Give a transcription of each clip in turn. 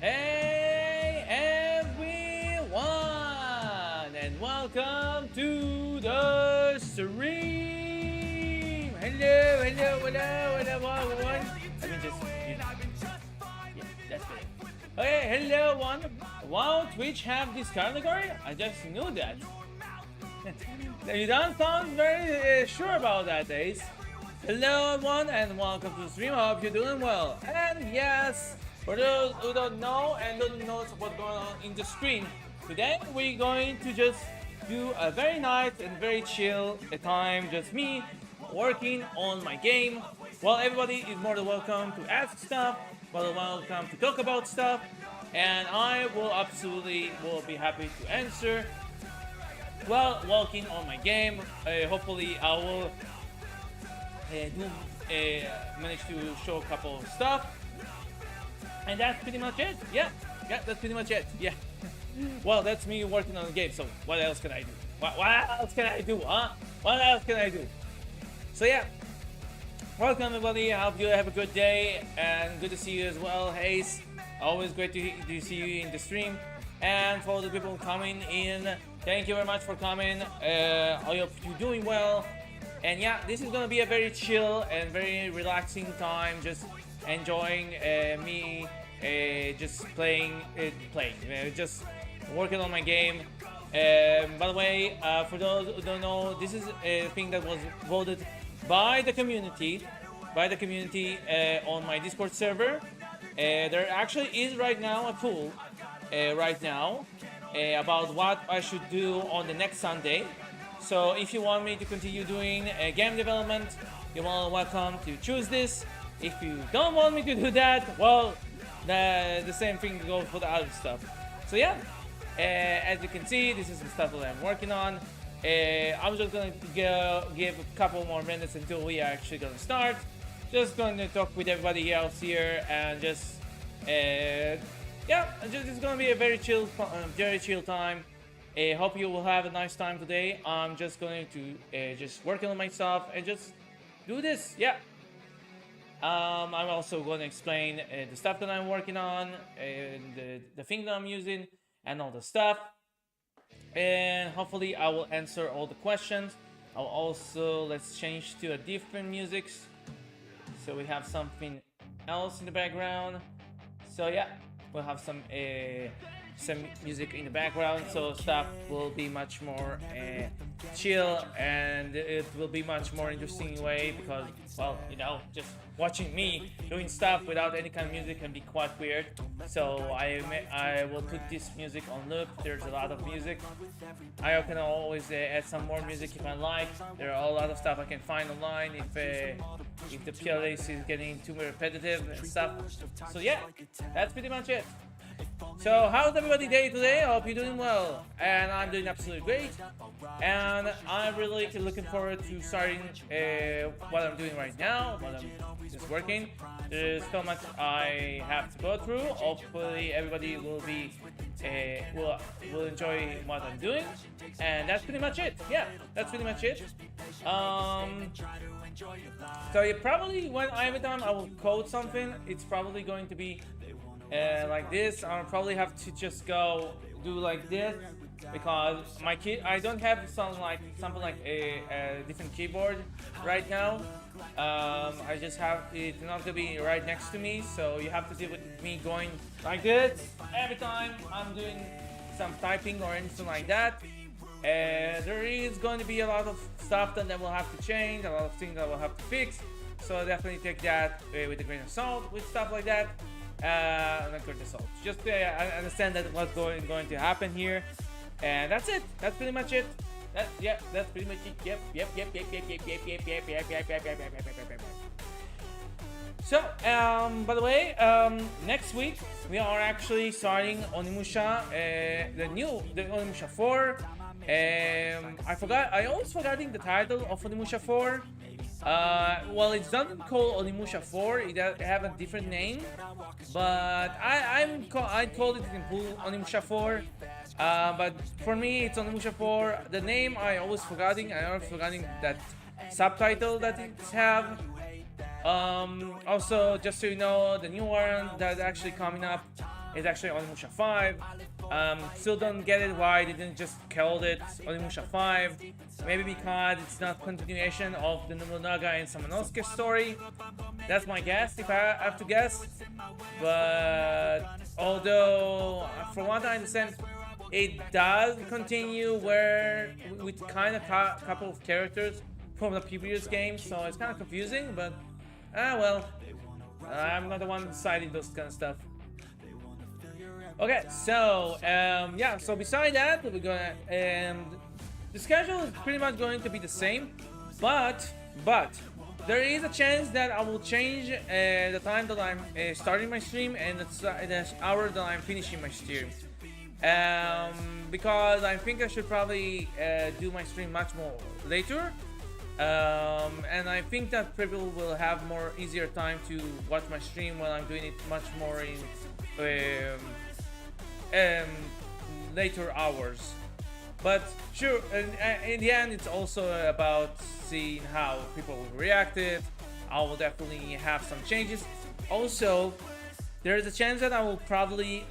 Hey everyone, and welcome to the stream. Hello, everyone. Let me just, yeah, that's good. Okay, hello, everyone. Wow, Twitch have this category? I just knew that. You don't sound very sure about that, Ace. Hello, everyone, and welcome to the stream. I hope you're doing well. And yes, for those who don't know and don't know what's going on in the screen, today we're going to just do a very nice and very chill time, just me working on my game. Well, everybody is more than welcome to ask stuff, more than welcome to talk about stuff, and I will absolutely be happy to answer. Well, working on my game, hopefully I will manage to show a couple of stuff. And that's pretty much it. Yeah, that's pretty much it. Yeah. Well, that's me working on the game. So what else can I do? What else can I do? Huh? What else can I do? So yeah. Welcome everybody. I hope you have a good day and good to see you as well. Hayes, always great to see you in the stream. And for the people coming in, thank you very much for coming. I hope you're doing well. And yeah, this is gonna be a very chill and very relaxing time. Just enjoying me just playing, just working on my game. By the way, for those who don't know, this is a thing that was voted by the community on my Discord server. There actually is right now a poll about what I should do on the next Sunday. So if you want me to continue doing game development, you're more than welcome to choose this. If you don't want me to do that, well, the same thing goes for the other stuff. So yeah, as you can see, this is the stuff that I'm working on. I'm just gonna give a couple more minutes until we are actually gonna start. Just going to talk with everybody else here and just it's gonna be a very chill time. Hope you will have a nice time today. I'm just going to just working on myself and just do this. Yeah. I'm also going to explain the stuff that I'm working on, and the thing that I'm using, and all the stuff. And hopefully I will answer all the questions. I'll also, let's change to a different music. So we have something else in the background. So yeah, we'll have some music in the background, so stuff will be much more chill, and it will be much more interesting way, because, well, you know, just watching me doing stuff without any kind of music can be quite weird. So I will put this music on loop. There's a lot of music. I can always add some more music if I like. There are a lot of stuff I can find online if the playlist is getting too repetitive and stuff. So yeah, that's pretty much it. So how's everybody day today? I hope you're doing well, and I'm doing absolutely great, and I'm really looking forward to starting what I'm doing right now, what I'm just working. There's so much I have to go through. Hopefully everybody will be will enjoy what I'm doing, and that's pretty much it. Yeah, that's pretty much it. So you probably, every time I will code something, it's probably going to be like this. I'll probably have to just go do like this, because I don't have something like a different keyboard right now. I just have it not to be right next to me, so you have to deal with me going like this every time I'm doing some typing or anything like that. There is going to be a lot of stuff that I will have to change, a lot of things I will have to fix, so definitely take that with a grain of salt with stuff like that. Not grain of salt, just understand that what's going to happen here, and that's it. That's pretty much it. That's pretty much it. Yep. So, by the way, next week we are actually starting Onimusha, the Onimusha 4. I always forgetting the title of Onimusha 4. Well, it's not called Onimusha 4. It have a different name, but I called it Onimusha 4. But for me, it's Onimusha 4. The name I always forgetting. That subtitle that it have. Also, just so you know, the new one that's actually coming up is actually Onimusha 5. Still don't get it why they didn't just call it Onimusha 5. Maybe because it's not continuation of the Nobunaga and Samanosuke story. That's my guess, if I have to guess. But although, from what I understand, it does continue where with kind of couple of characters from the previous game, so it's kind of confusing. But well, I'm not the one deciding those kind of stuff. Okay, so yeah. So beside that, we're gonna the schedule is pretty much going to be the same, but there is a chance that I will change the time that I'm starting my stream and the hour that I'm finishing my stream. Because I think I should probably do my stream much more later. And I think that people will have more easier time to watch my stream while I'm doing it much more in later hours. But sure, in the end, it's also about seeing how people will react it. I will definitely have some changes. Also, there is a chance that I will probably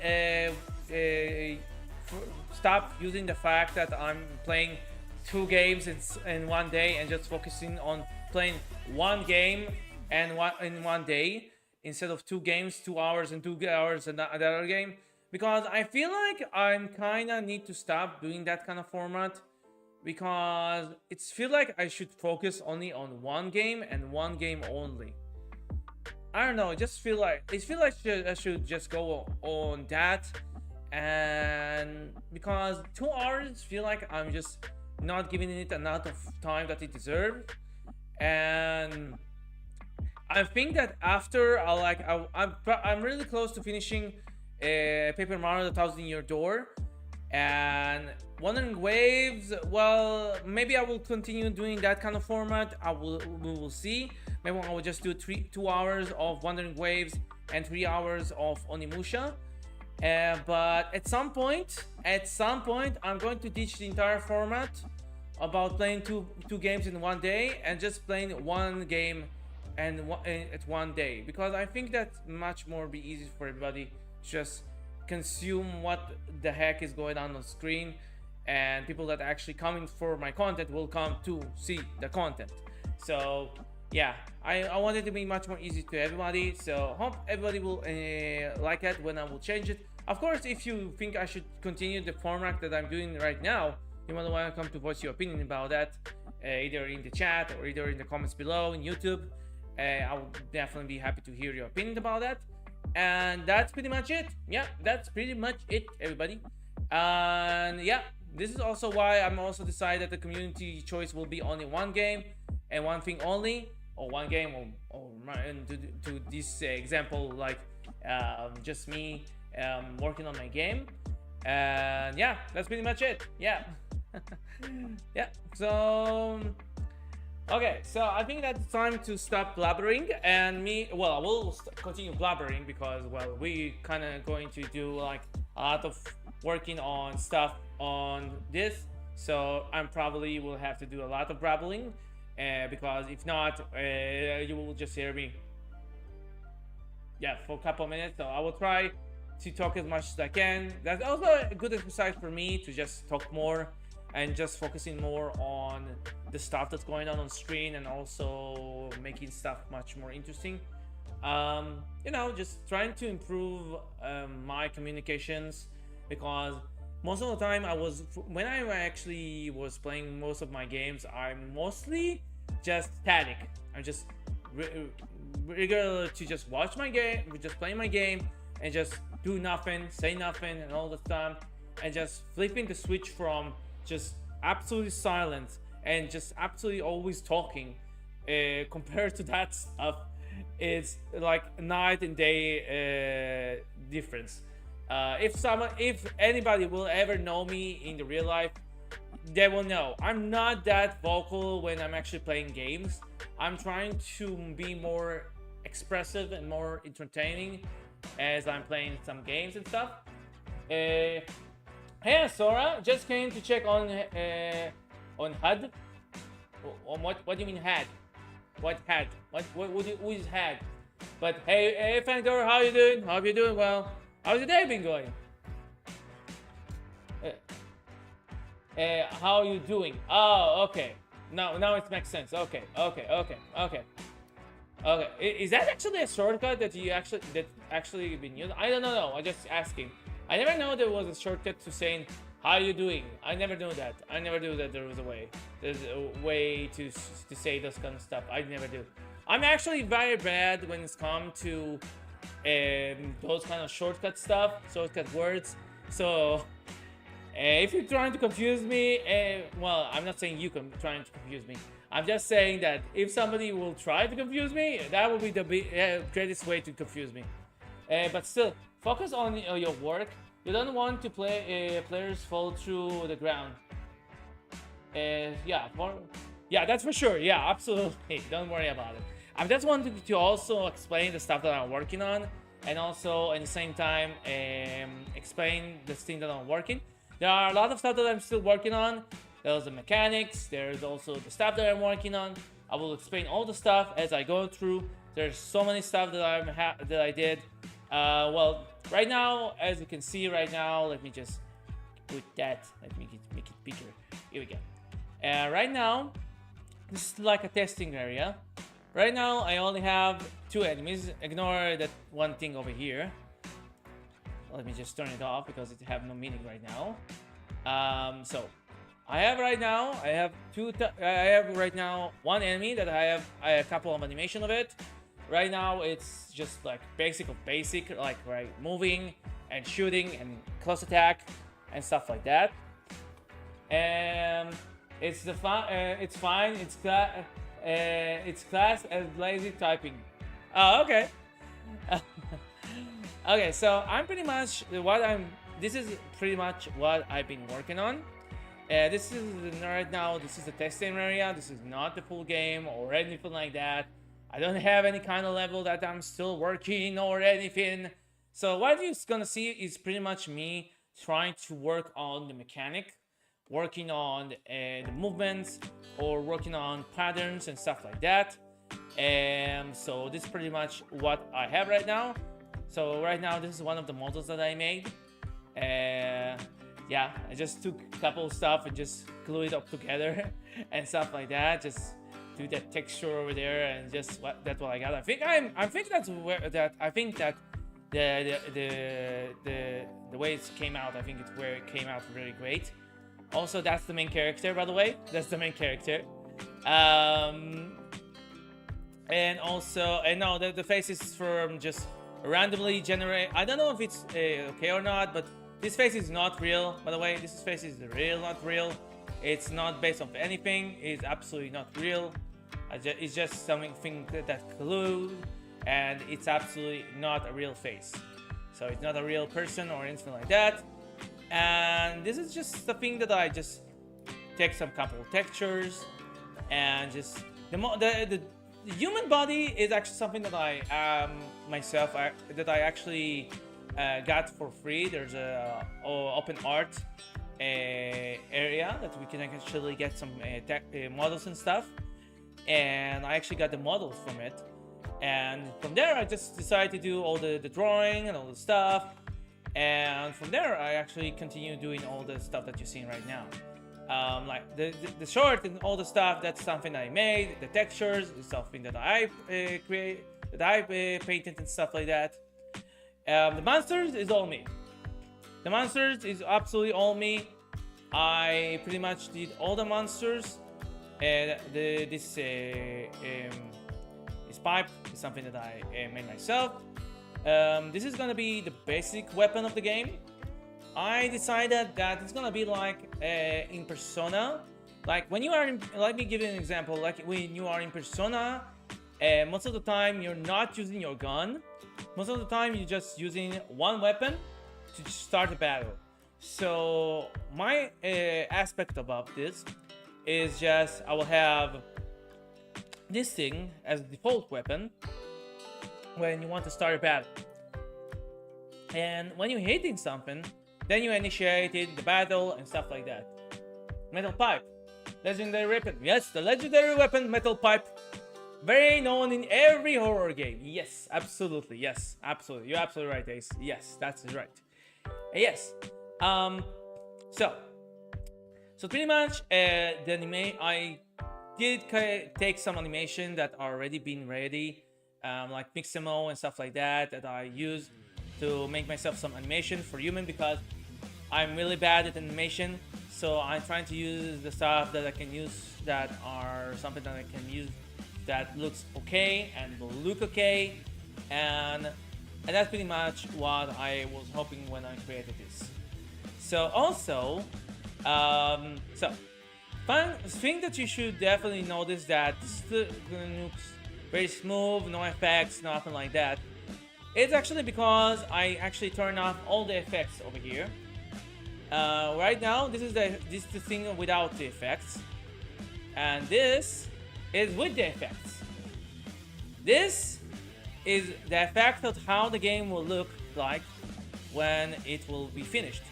stop using the fact that I'm playing 2 games in one day and just focusing on playing 1 game and in one day instead of 2 games, 2 hours and 2 hours and another game. Because I feel like I'm kinda need to stop doing that kind of format, because it's feel like I should focus only on 1 game and 1 game only. I don't know, I feel like I should just go on that, and because 2 hours feel like I'm just not giving it enough of time that it deserves. And I think that after I'm really close to finishing Paper Mario: The Thousand Year Door, and Wandering Waves. Well, maybe I will continue doing that kind of format. We will see. Maybe I will just do 2 hours of Wandering Waves and 3 hours of Onimusha. But at some point, I'm going to ditch the entire format about playing two games in one day and just playing 1 game at 1 day, because I think that's much more be easy for everybody. Just consume what the heck is going on screen, and people that actually coming for my content will come to see the content. So yeah, I want it to be much more easy to everybody, so hope everybody will like it when I will change it. Of course, if you think I should continue the format that I'm doing right now, you're more than welcome to voice your opinion about that, either in the chat or either in the comments below in YouTube. I will definitely be happy to hear your opinion about that. And that's pretty much it. Yeah, that's pretty much it, everybody. And yeah, this is also why I'm also decided that the community choice will be only 1 game and 1 thing only, or 1 game, or to this example, like just me working on my game. And yeah, that's pretty much it. Yeah. Yeah, so okay, so I think that's time to stop blabbering, and I will continue blabbering because, well, we kind of going to do like a lot of working on stuff on this, so I'm probably will have to do a lot of babbling, because if not, you will just hear me, yeah, for a couple of minutes. So I will try to talk as much as I can. That's also a good exercise for me to just talk more and just focusing more on the stuff that's going on screen, and also making stuff much more interesting. You know, just trying to improve my communications, because most of the time when I actually was playing most of my games, I'm mostly just static. I'm just regular to just watch my game, just play my game, and just do nothing, say nothing, and all the time, and just flipping the switch from just absolutely silent and just absolutely always talking, compared to that stuff, it's like night and day difference. If anybody will ever know me in the real life, they will know I'm not that vocal when I'm actually playing games. I'm trying to be more expressive and more entertaining as I'm playing some games and stuff. Hey, Sora, just came to check on HUD. On what do you mean HUD? What HUD? Who is HUD? But hey, Fangor, how you doing? Hope you're doing well. How's your day been going? How are you doing? Oh, okay. Now it makes sense. Okay. Is that actually a shortcut that actually been used? I don't know. No, I'm just asking. I never know there was a shortcut to saying how are you doing. I never knew that. I never knew that there was a way. There's a way to say this kind of stuff. I never do. I'm actually very bad when it's come to those kind of shortcut stuff, shortcut words. So if you're trying to confuse me, well, I'm not saying trying to confuse me. I'm just saying that if somebody will try to confuse me, that will be the greatest way to confuse me. But still, focus on your work. You don't want to players fall through the ground. Yeah, that's for sure. Yeah, absolutely. Don't worry about it. I just wanted to also explain the stuff that I'm working on, and also at the same time explain the thing that I'm working. There are a lot of stuff that I'm still working on. There's the mechanics, there's also the stuff that I'm working on. I will explain all the stuff as I go through. There's so many stuff that I did. Well, right now, as you can see right now, let me just put that, let me make it bigger. Here we go. Right now, this is like a testing area. Right now, I only have 2 enemies. Ignore that one thing over here. Let me just turn it off because it have no meaning right now. So I have right now one enemy that I have a couple of animation of it. Right now it's just like basic, like right, moving and shooting and close attack and stuff like that. And it's fine. It's classed as lazy typing. Oh, okay. Okay, so this is pretty much what I've been working on. This is right now, this is the testing area. This is not the full game or anything like that. I don't have any kind of level that I'm still working or anything. So what you're gonna see is pretty much me trying to work on the mechanic, working on the movements, or working on patterns and stuff like that. And so this is pretty much what I have right now. So right now, this is one of the models that I made. Yeah, I just took a couple of stuff and just glue it up together and stuff like that. Just do that texture over there, and just that's what I got. I think that the way it came out, I think it's where it came out really great. Also, that's the main character, by the way. That's the main character. And no, the face is from just randomly generate. I don't know if it's okay or not, but this face is not real, by the way. This face is not real. It's not based off anything. It's absolutely not real. It's just something that glued, and it's absolutely not a real face. So it's not a real person or anything like that. And this is just the thing that I just take some couple of textures, and just the human body is actually something that I actually got for free. There's a open art area that we can actually get some models and stuff, and I actually got the models from it. And from there, I just decided to do all the drawing and all the stuff. And from there, I actually continue doing all the stuff that you're seeing right now. Like the short and all the stuff, that's something I made. The textures is something that I create, that I painted and stuff like that. The monsters is all me. The monsters is absolutely all me. I pretty much did all the monsters. And this pipe is something that I made myself. This is gonna be the basic weapon of the game. I decided that it's gonna be like in Persona. Like when you are in, let me give you an example. Like when you are in Persona, most of the time you're not using your gun. Most of the time you're just using one weapon to start a battle. So my aspect about this is just I will have this thing as a default weapon when you want to start a battle. And when you're hitting something, then you initiated the battle and stuff like that. Metal pipe, legendary weapon. Yes, the legendary weapon, metal pipe. Very known in every horror game. Yes, absolutely. Yes, absolutely. You're absolutely right, Ace. Yes, that's right. Yes. Um. So. So pretty much, the anime I did take some animation that already been ready, like Mixamo and stuff like that I use to make myself some animation for human because I'm really bad at animation. So I'm trying to use the stuff that I can use that are something that I can use that looks okay and will look okay, and that's pretty much what I was hoping when I created this. So also, so fun thing that you should definitely notice that this looks very smooth, no effects, nothing like that. It's actually because I actually turned off all the effects over here. Right now, this is the thing without the effects, and this is with the effects. This is the effect of how the game will look like when it will be finished.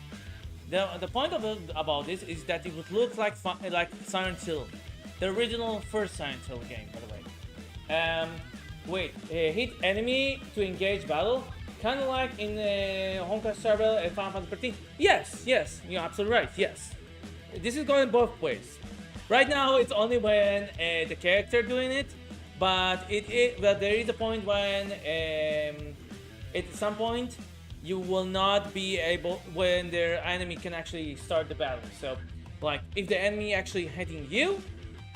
The point about this is that it would look like Silent Hill, the original first Silent Hill game, by the way. Wait, hit enemy to engage battle, kind of like in Honkai Star Rail and Final Fantasy 13. Yes, you're absolutely right. Yes, this is going both ways. Right now, it's only when the character doing it, but but there is a point when at some point you will not be able when their enemy can actually start the battle. So, like if the enemy actually hitting you,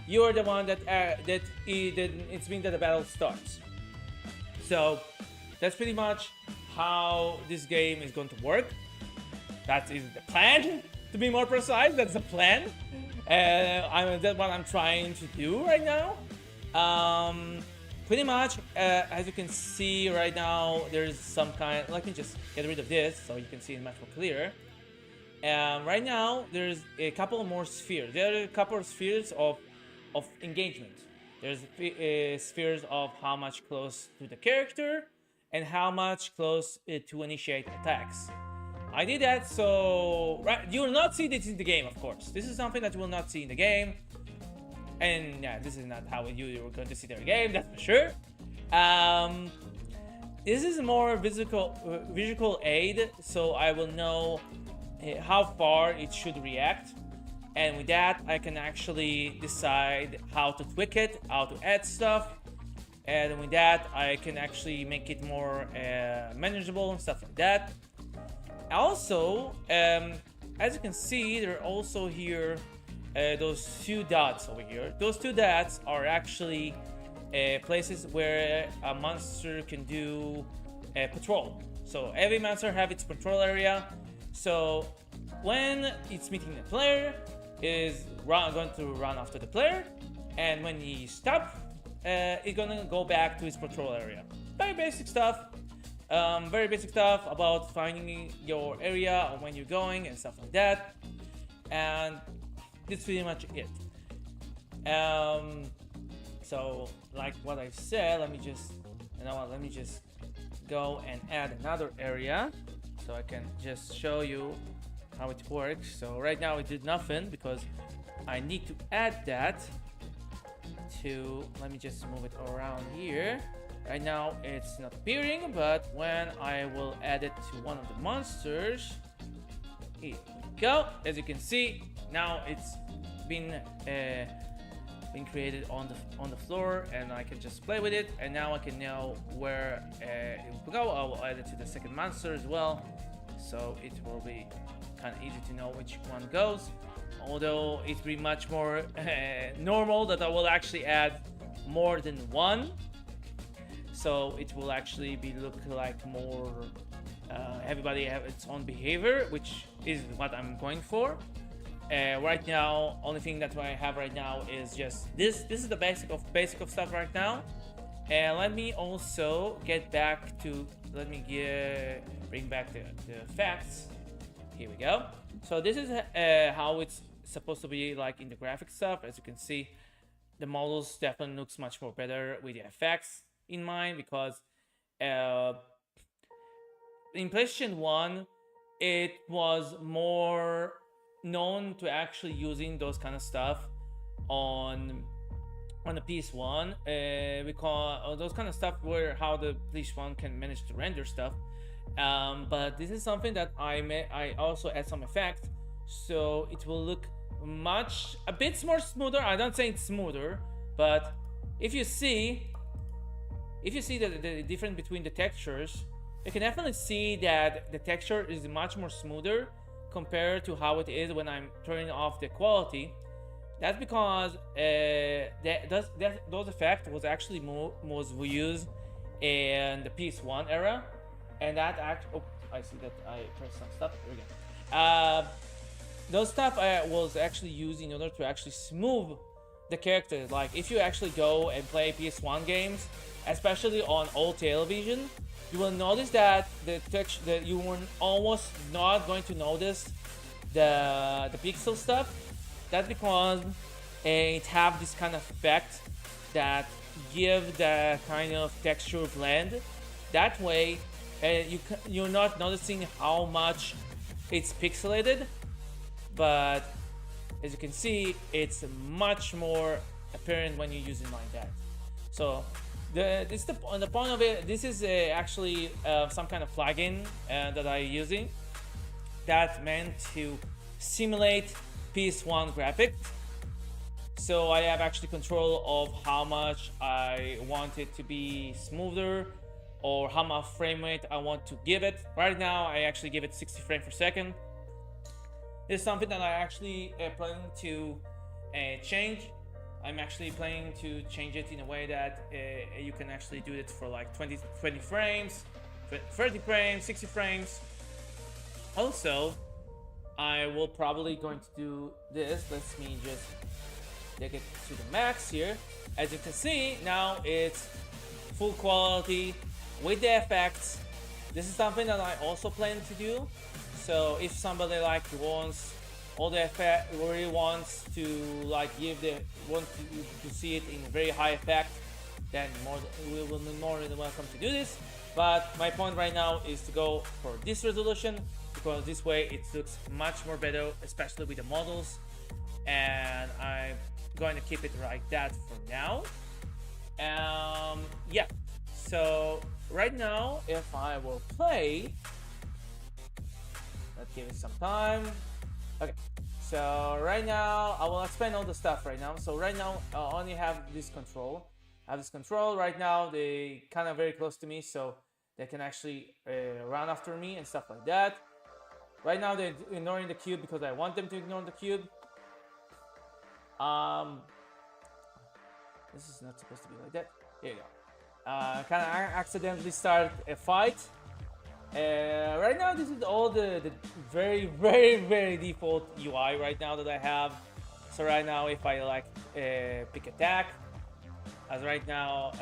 you are the one that it's means that the battle starts. So that's pretty much how this game is going to work. That is the plan. To be more precise, that's the plan. That's what I'm trying to do right now. Pretty much, as you can see right now, there's some kind. Let me just get rid of this so you can see it much more clear. Right now, there's a couple more spheres. There are a couple of spheres of engagement. There's spheres of how much close to the character and how much close to initiate attacks. I did that so you will not see this in the game, of course. This is something that you will not see in the game. And yeah, this is not how you were going to see their game, that's for sure. This is more visual aid, so I will know how far it should react. And with that, I can actually decide how to tweak it, how to add stuff. And with that, I can actually make it more manageable and stuff like that. Also, as you can see, there are also here those two dots over here. Those two dots are actually places where a monster can do patrol. So every monster have its patrol area. So when it's meeting the player, is going to run after the player, and when he stops, it's gonna go back to his patrol area. Very basic stuff. Very basic stuff about finding your area and when you're going and stuff like that. And that's pretty much it. So like what I said, let me just go and add another area so I can just show you how it works. So right now it did nothing because I need to add that to, let me just move it around here. Right now it's not appearing, but when I will add it to one of the monsters, here we go. As you can see, now it's been created on the floor, and I can just play with it. And now I can know where it will go. I will add it to the second monster as well, so it will be kind of easy to know which one goes. Although it's pretty much more normal that I will actually add more than one, so it will actually be look like more everybody have its own behavior, which is what I'm going for. Right now, only thing that I have right now is just this. This is the basic of stuff right now. And let me also get back to, bring back the facts. Here we go. So this is how it's supposed to be like in the graphic stuff. As you can see, the models definitely looks much more better with the effects in mind, because in PlayStation 1 it was more known to actually using those kind of stuff on on the PS1, because those kind of stuff where how the PS1 can manage to render stuff. But this is something that I also add some effect, so it will look a bit more smoother. I don't say it's smoother, but if you see the difference between the textures, you can definitely see that the texture is much more smoother compared to how it is when I'm turning off the quality. That's because those effects was actually was used in the PS1 era, and that I see that I pressed some stuff. There we go. Those stuff was actually used in order to actually smooth the characters. Like if you actually go and play PS1 games, especially on old television, you will notice that the texture that you were almost not going to notice the pixel stuff. That's because it have this kind of effect that give the kind of texture blend. That way, you're not noticing how much it's pixelated, but as you can see, it's much more apparent when you use it like that. So on the point of it, this is actually some kind of plugin that I'm using that's meant to simulate PS1 graphics. So I have actually control of how much I want it to be smoother or how much frame rate I want to give it. Right now I actually give it 60 frames per second. This is something that I actually planning to change. I'm actually planning to change it in a way that you can actually do it for like 20 frames, 30 frames, 60 frames. Also, I will probably going to do this. Let me just take it to the max here. As you can see, now it's full quality with the effects. This is something that I also plan to do. So if somebody like wants all the effect, really wants to like want to see it in very high effect, then we will be more than welcome to do this. But my point right now is to go for this resolution, because this way it looks much more better, especially with the models, and I'm going to keep it like that for now. Yeah, so right now if I will play, let's give it some time. Okay, so right now I will explain all the stuff right now. So right now I only have this control. I have this control right now. They kind of very close to me, so they can actually run after me and stuff like that. Right now they're ignoring the cube because I want them to ignore the cube. This is not supposed to be like that. Here you go. Kind of accidentally start a fight. Right now this is all the very default UI right now that I have. So right now if I like pick attack, as right now,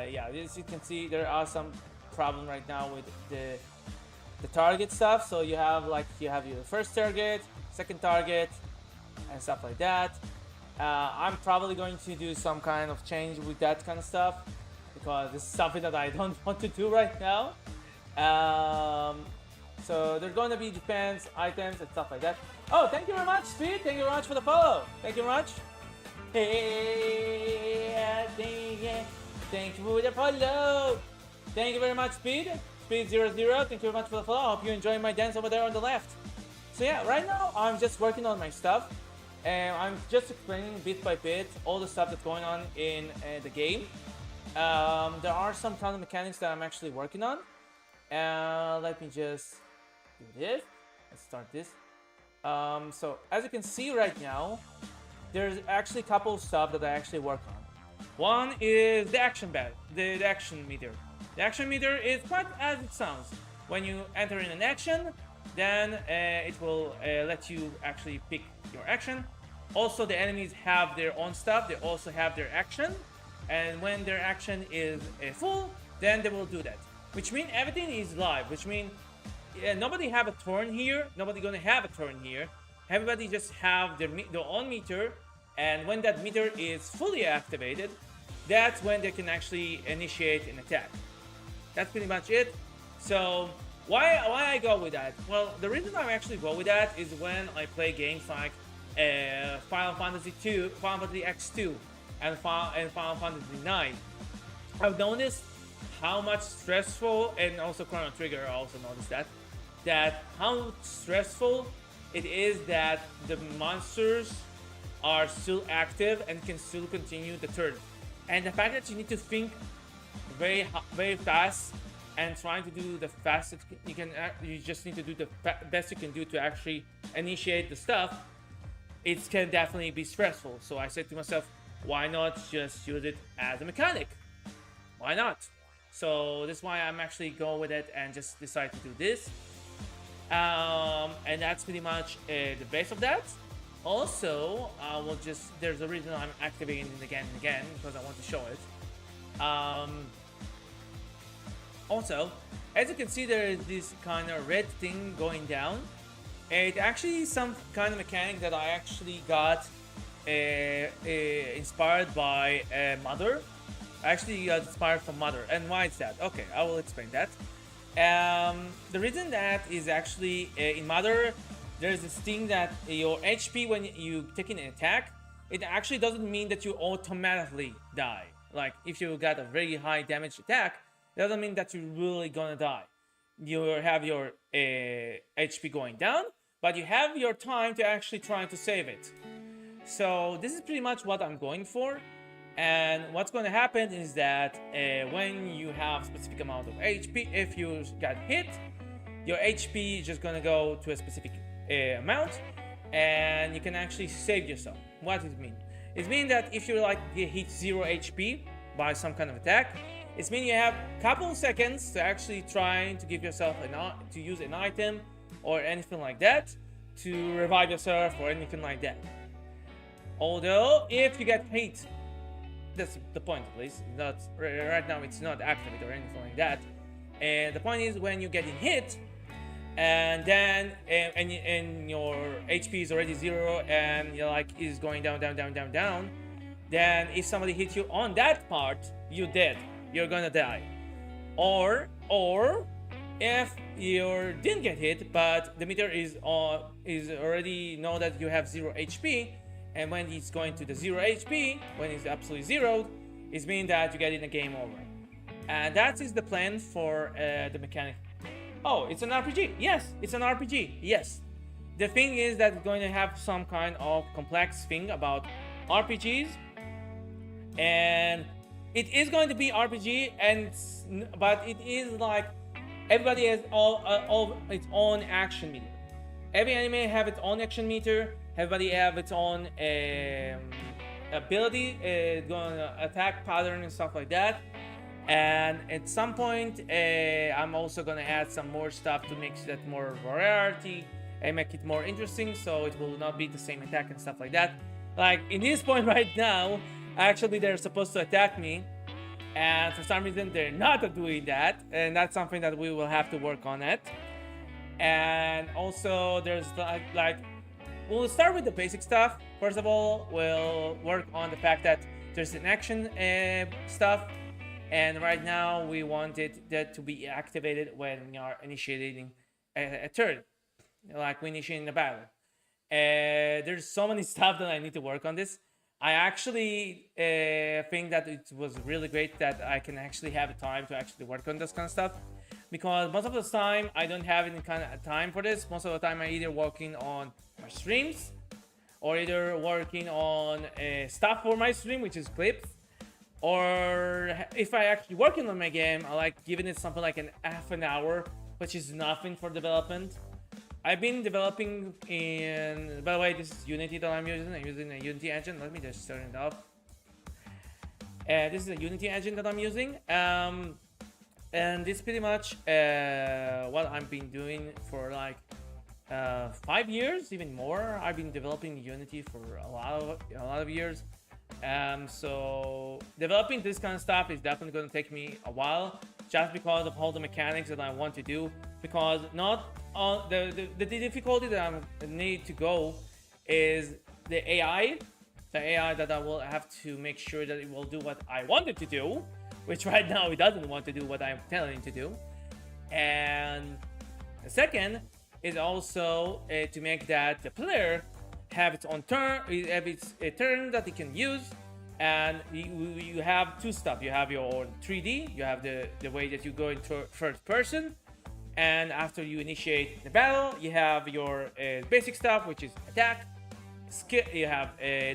yeah, as you can see there are some problem right now with the target stuff. So you have your first target, second target, and stuff like that. I'm probably going to do some kind of change with that kind of stuff, because this is something that I don't want to do right now. So there's going to be defense items and stuff like that. Oh, thank you very much, Speed. Thank you very much for the follow. Thank you very much. Hey, thank you for the follow. Thank you very much, Speed. Speed00. Thank you very much for the follow. I hope you enjoy my dance over there on the left. So yeah, right now I'm just working on my stuff, and I'm just explaining bit by bit all the stuff that's going on in the game. There are some kind of mechanics that I'm actually working on. Let me just do this. Let's start this. So as you can see right now, there's actually a couple of stuff that I actually work on. One is the action meter. The action meter is quite as it sounds. When you enter in an action, then it will let you actually pick your action. Also, the enemies have their own stuff. They also have their action, and when their action is full, then they will do that. Which means everything is live. Which means nobody have a turn here. Nobody gonna have a turn here. Everybody just have their own meter, and when that meter is fully activated, that's when they can actually initiate an attack. That's pretty much it. So why I go with that? Well, the reason I actually go with that is when I play games like Final Fantasy X2, and Final Fantasy 9, I've noticed how much stressful, and also Chrono Trigger also noticed that how stressful it is that the monsters are still active and can still continue the turn, and the fact that you need to think very fast and trying to do the fastest you can. You just need to do the best you can do to actually initiate the stuff. It can definitely be stressful. So I said to myself, why not just use it as a mechanic? Why not? So that's why I'm actually going with it and just decide to do this. And that's pretty much the base of that. Also, there's a reason I'm activating it again and again, because I want to show it. Also, as you can see, there is this kind of red thing going down. It actually is some kind of mechanic that I actually got inspired by Mother. I actually got inspired from Mother. And why is that? Okay, I will explain that. The reason that is actually in Mother, there's this thing that your HP when you take an attack, it actually doesn't mean that you automatically die. Like if you got a very high damage attack, it doesn't mean that you're really gonna die. You have your HP going down, but you have your time to actually try to save it. So this is pretty much what I'm going for. And what's going to happen is that when you have a specific amount of HP, if you got hit, your HP is just going to go to a specific amount, and you can actually save yourself. What does it mean? It means that if you hit 0 HP by some kind of attack, it means you have a couple of seconds to actually try to give yourself to use an item or anything like that to revive yourself or anything like that. Although if you get hit, that's the point at least. Not right now, it's not activated or anything like that. And the point is when you're getting hit, and then and your HP is already 0 and you're is going down. Then if somebody hits you on that part, you're dead. You're gonna die. Or if you didn't get hit, but the meter is already know that you have 0 HP, and when it's going to the 0 HP, when it's absolutely zeroed, it means that you get in a game over. And that is the plan for the mechanic. Oh, it's an RPG. Yes, it's an RPG. Yes. The thing is that it's going to have some kind of complex thing about RPGs, and it is going to be RPG, but it is like everybody has all its own action meter. Every anime have its own action meter. Everybody have its own ability, going to attack pattern and stuff like that. And at some point, I'm also gonna add some more stuff to make that more variety and make it more interesting, so it will not be the same attack and stuff like that. Like in this point right now, actually they're supposed to attack me, and for some reason they're not doing that, and that's something that we will have to work on it. And also there's we'll start with the basic stuff. First of all, we'll work on the fact that there's an action stuff, and right now we wanted that to be activated when we are initiating a turn, like we initiating a battle. There's so many stuff that I need to work on this. I actually think that it was really great that I can actually have the time to actually work on this kind of stuff, because most of the time I don't have any kind of time for this. Most of the time I'm either working on my streams or either working on stuff for my stream, which is clips, or if I actually working on my game, I like giving it something like half an hour, which is nothing for development. I've been developing in, by the way, this is Unity that I'm using. I'm using a Unity engine. Let me just turn it off. This is a Unity engine that I'm using. And this is pretty much what I've been doing for like 5 years, even more. I've been developing Unity for a lot of years. So developing this kind of stuff is definitely going to take me a while, just because of all the mechanics that I want to do. Because not all the difficulty that I need to go is the AI that I will have to make sure that it will do what I want it to do, which right now it doesn't want to do what I'm telling it to do. And the second is also to make that the player have its own turn, have its a turn that it can use and you have two stuff. You have your 3D, you have the way that you go into first person, and after you initiate the battle, you have your basic stuff, which is attack, skill, you have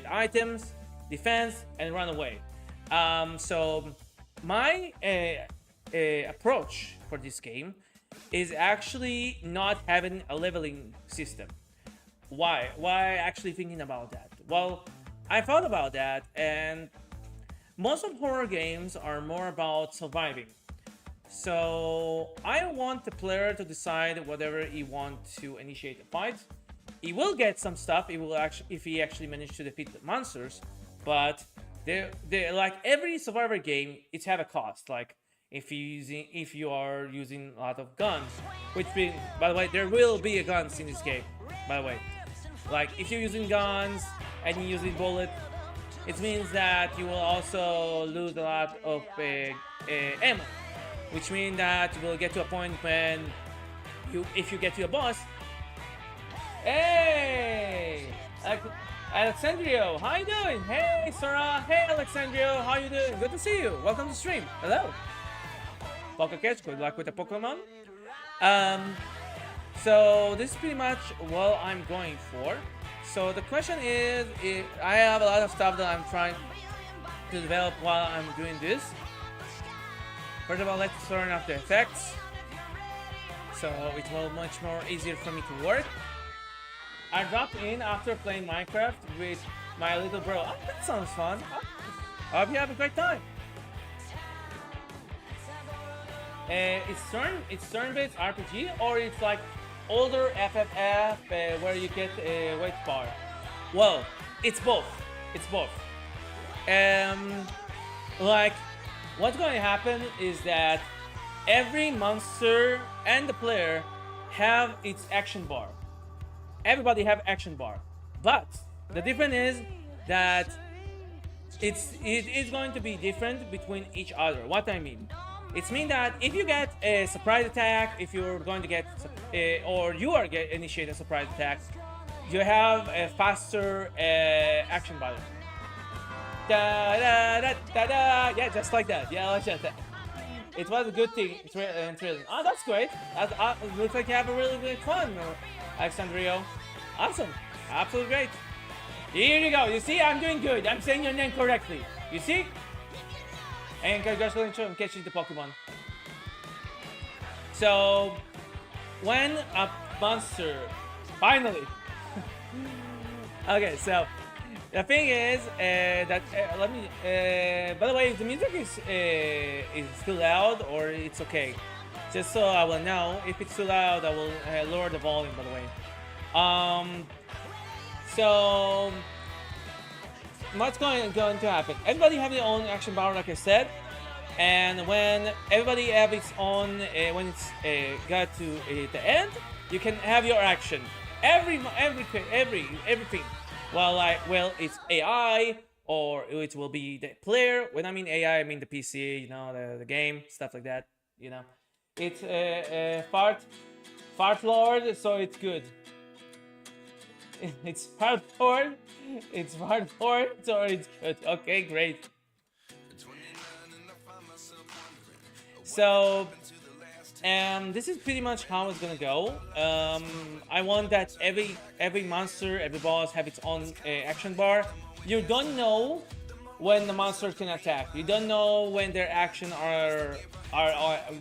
items, defense, and run away. So my approach for this game is actually not having a leveling system. Why actually thinking about that? Well, I thought about that, and most of horror games are more about surviving. So I want the player to decide whatever he wants to initiate a fight. He will get some stuff. He will actually, if he actually managed to defeat the monsters. But they like every survivor game, it's have a cost. Like if you are using a lot of guns, which by the way, there will be guns in this game. By the way, like if you're using guns and you're using bullets, it means that you will also lose a lot of ammo, which means that you will get to a point when if you get to a boss. Hey, Alexandrio, how you doing? Hey, Sora. Hey, Alexandrio, how you doing? Good to see you. Welcome to the stream. Hello. Catch, good luck with the Pokemon. So this is pretty much what I'm going for. So the question is, I have a lot of stuff that I'm trying to develop while I'm doing this. First of all, let's turn off the effects, so it will be much more easier for me to work. I dropped in after playing Minecraft with my little bro. Oh, that sounds fun. I hope you have a great time. It's turn-based RPG, or it's like older FFF where you get a weight bar. Well, it's both. It's both. Like, what's going to happen is that every monster and the player have its action bar. Everybody have action bar, but the difference is that it is going to be different between each other. What I mean, it means that if you get a surprise attack, if you're going to get or you are initiate a surprise attack, you have a faster action button. Da, da, da, da, da. Yeah, just like that. Yeah, like that. It was a good thing. It's thrilling. Oh, that's great. Looks like you have a really good fun, Alexandrio. Awesome. Absolutely great. Here you go. You see, I'm doing good. I'm saying your name correctly. You see? And congratulations on catching the Pokemon. So, when a monster finally. Okay, so the thing is that let me. By the way, if the music is too loud or it's okay, just so I will know. If it's too loud, I will lower the volume. By the way. So what's going to happen? Everybody have their own action bar, like I said, and when everybody have its own, when it's got to the end, you can have your action. Everything. Well, it's AI or it will be the player. When I mean AI, I mean the PC, you know, the game, stuff like that. You know, it's fart lord, so it's good. It's fart lord. It's fart lord, so it's good. Okay, great. So, this is pretty much how it's gonna go. I want that every monster, every boss have its own action bar. You don't know when the monster can attack. You don't know when their action are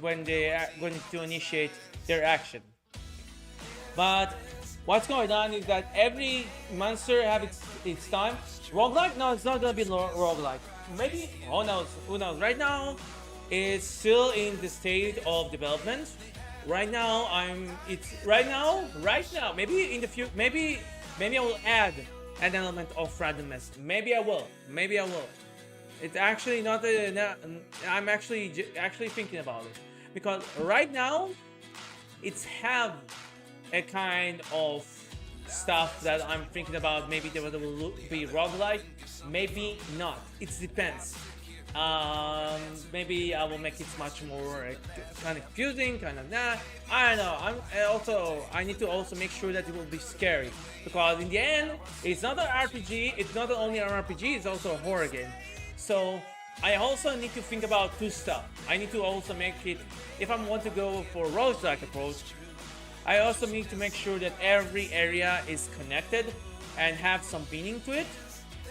when they are going to initiate their action. But what's going on is that every monster have its time. Roguelike? No, it's not gonna be roguelike. Maybe, who knows? Who knows? Right now, it's still in the state of development. Right now, right now. Maybe in the future, maybe I will add an element of randomness. Maybe I will. It's actually not. I'm actually thinking about it because right now, it's have a kind of stuff that I'm thinking about. Maybe there will be roguelike, maybe not. It depends. Maybe I will make it much more kind of confusing, kind of nah. I don't know. I need to also make sure that it will be scary, because in the end, it's not an RPG. It's not only an RPG. It's also a horror game. So I also need to think about two stuff. I need to also make it, if I want to go for roguelike approach, I also need to make sure that every area is connected and have some meaning to it.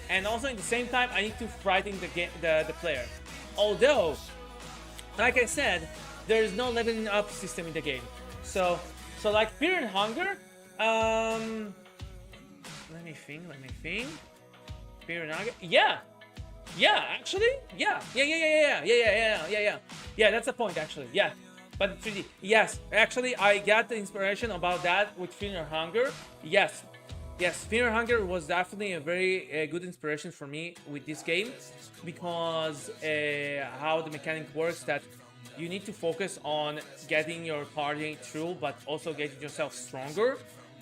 And also at the same time, I need to frighten the player. Although, like I said, there is no leveling up system in the game. So like Fear and Hunger, let me think. Fear and Hunger, yeah, actually, yeah, that's the point actually, yeah. But 3D, yes, actually, I got the inspiration about that with Fear and Hunger, yes. Yes, Fear and Hunger was definitely a very good inspiration for me with this game, because how the mechanic works, that you need to focus on getting your party through, but also getting yourself stronger,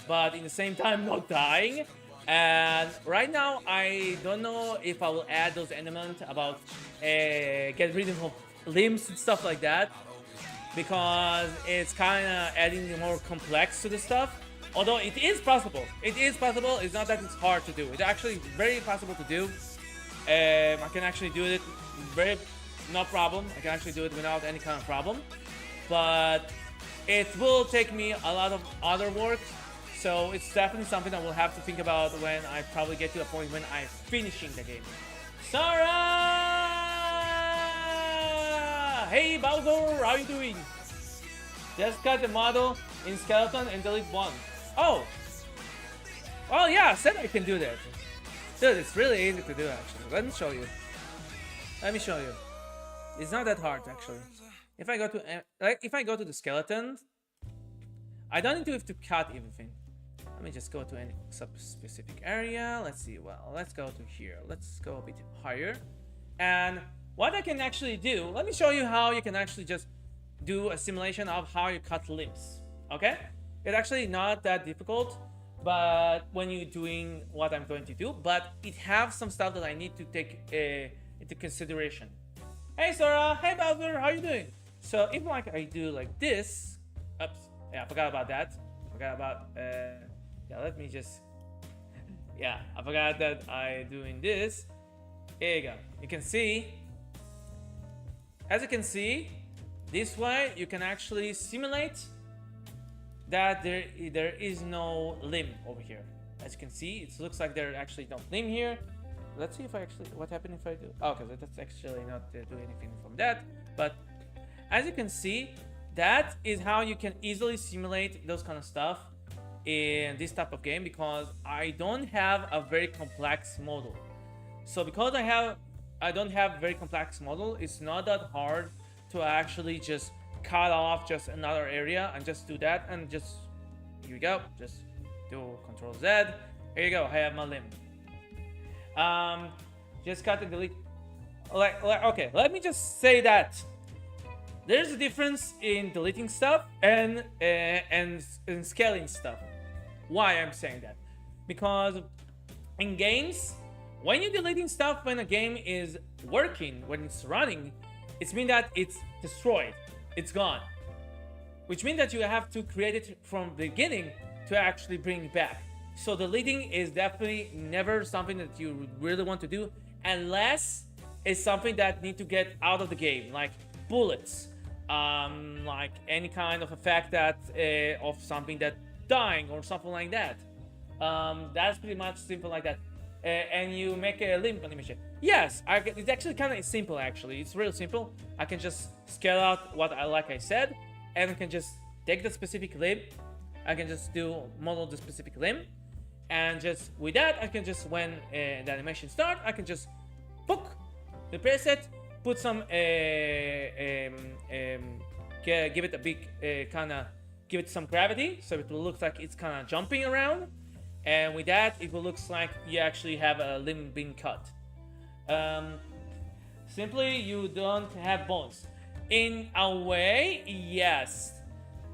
but in the same time not dying. And right now, I don't know if I will add those elements about get rid of limbs and stuff like that, because it's kind of adding more complex to the stuff. Although it is possible. It's not that it's hard to do. It's actually very possible to do. I can actually do it no problem. I can actually do it without any kind of problem. But it will take me a lot of other work. So it's definitely something I will have to think about when I probably get to the point when I'm finishing the game. Sora! Hey Bowser, how you doing? Just cut the model in skeleton and delete one. Oh! Well, yeah, I said I can do that. Dude, it's really easy to do actually. Let me show you. It's not that hard actually. If I go to the skeleton, I don't need to have to cut everything. Let me just go to any specific area. Let's see. Well, let's go to here. Let's go a bit higher. And what I can actually do, let me show you how you can actually just do a simulation of how you cut limbs. Okay? It's actually not that difficult, but when you're doing what I'm going to do, but it has some stuff that I need to take into consideration. Hey Sora, hey Bowser, how you doing? So if like I do like this, oops, yeah, I forgot about that. Yeah, let me just, yeah, I forgot that I doing this. Here you go. You can see, as you can see, this way you can actually simulate that there is no limb over here. As you can see, it looks like there actually no limb here. Let's see if I actually, what happened if I do, oh, okay, so that's actually not do anything from that. But as you can see, that is how you can easily simulate those kind of stuff in this type of game, because I don't have a very complex model. So because I don't have very complex model, it's not that hard to actually just cut off just another area and just do that, and just, here we go, just do Control Z. Here you go, I have my limb. Just cut and delete. Okay, let me just say that there's a difference in deleting stuff and scaling stuff. Why I'm saying that? Because in games, when you're deleting stuff when a game is working, when it's running, it means that it's destroyed. It's gone, which means that you have to create it from the beginning to actually bring it back. So deleting is definitely never something that you really want to do, unless it's something that need to get out of the game, like bullets, like any kind of effect that of something that dying or something like that. That's pretty much simple like that. And you make a limb animation. Yes, it's actually kind of simple. Actually, it's real simple. I can just scale out what like I said, and I can just take the specific limb. I can just model the specific limb, and just with that, I can just, when the animation starts, I can just book the preset, put some give it a big give it some gravity, so it will look like it's kind of jumping around. And with that, it will look like you actually have a limb being cut. Simply, you don't have bones. In a way, yes.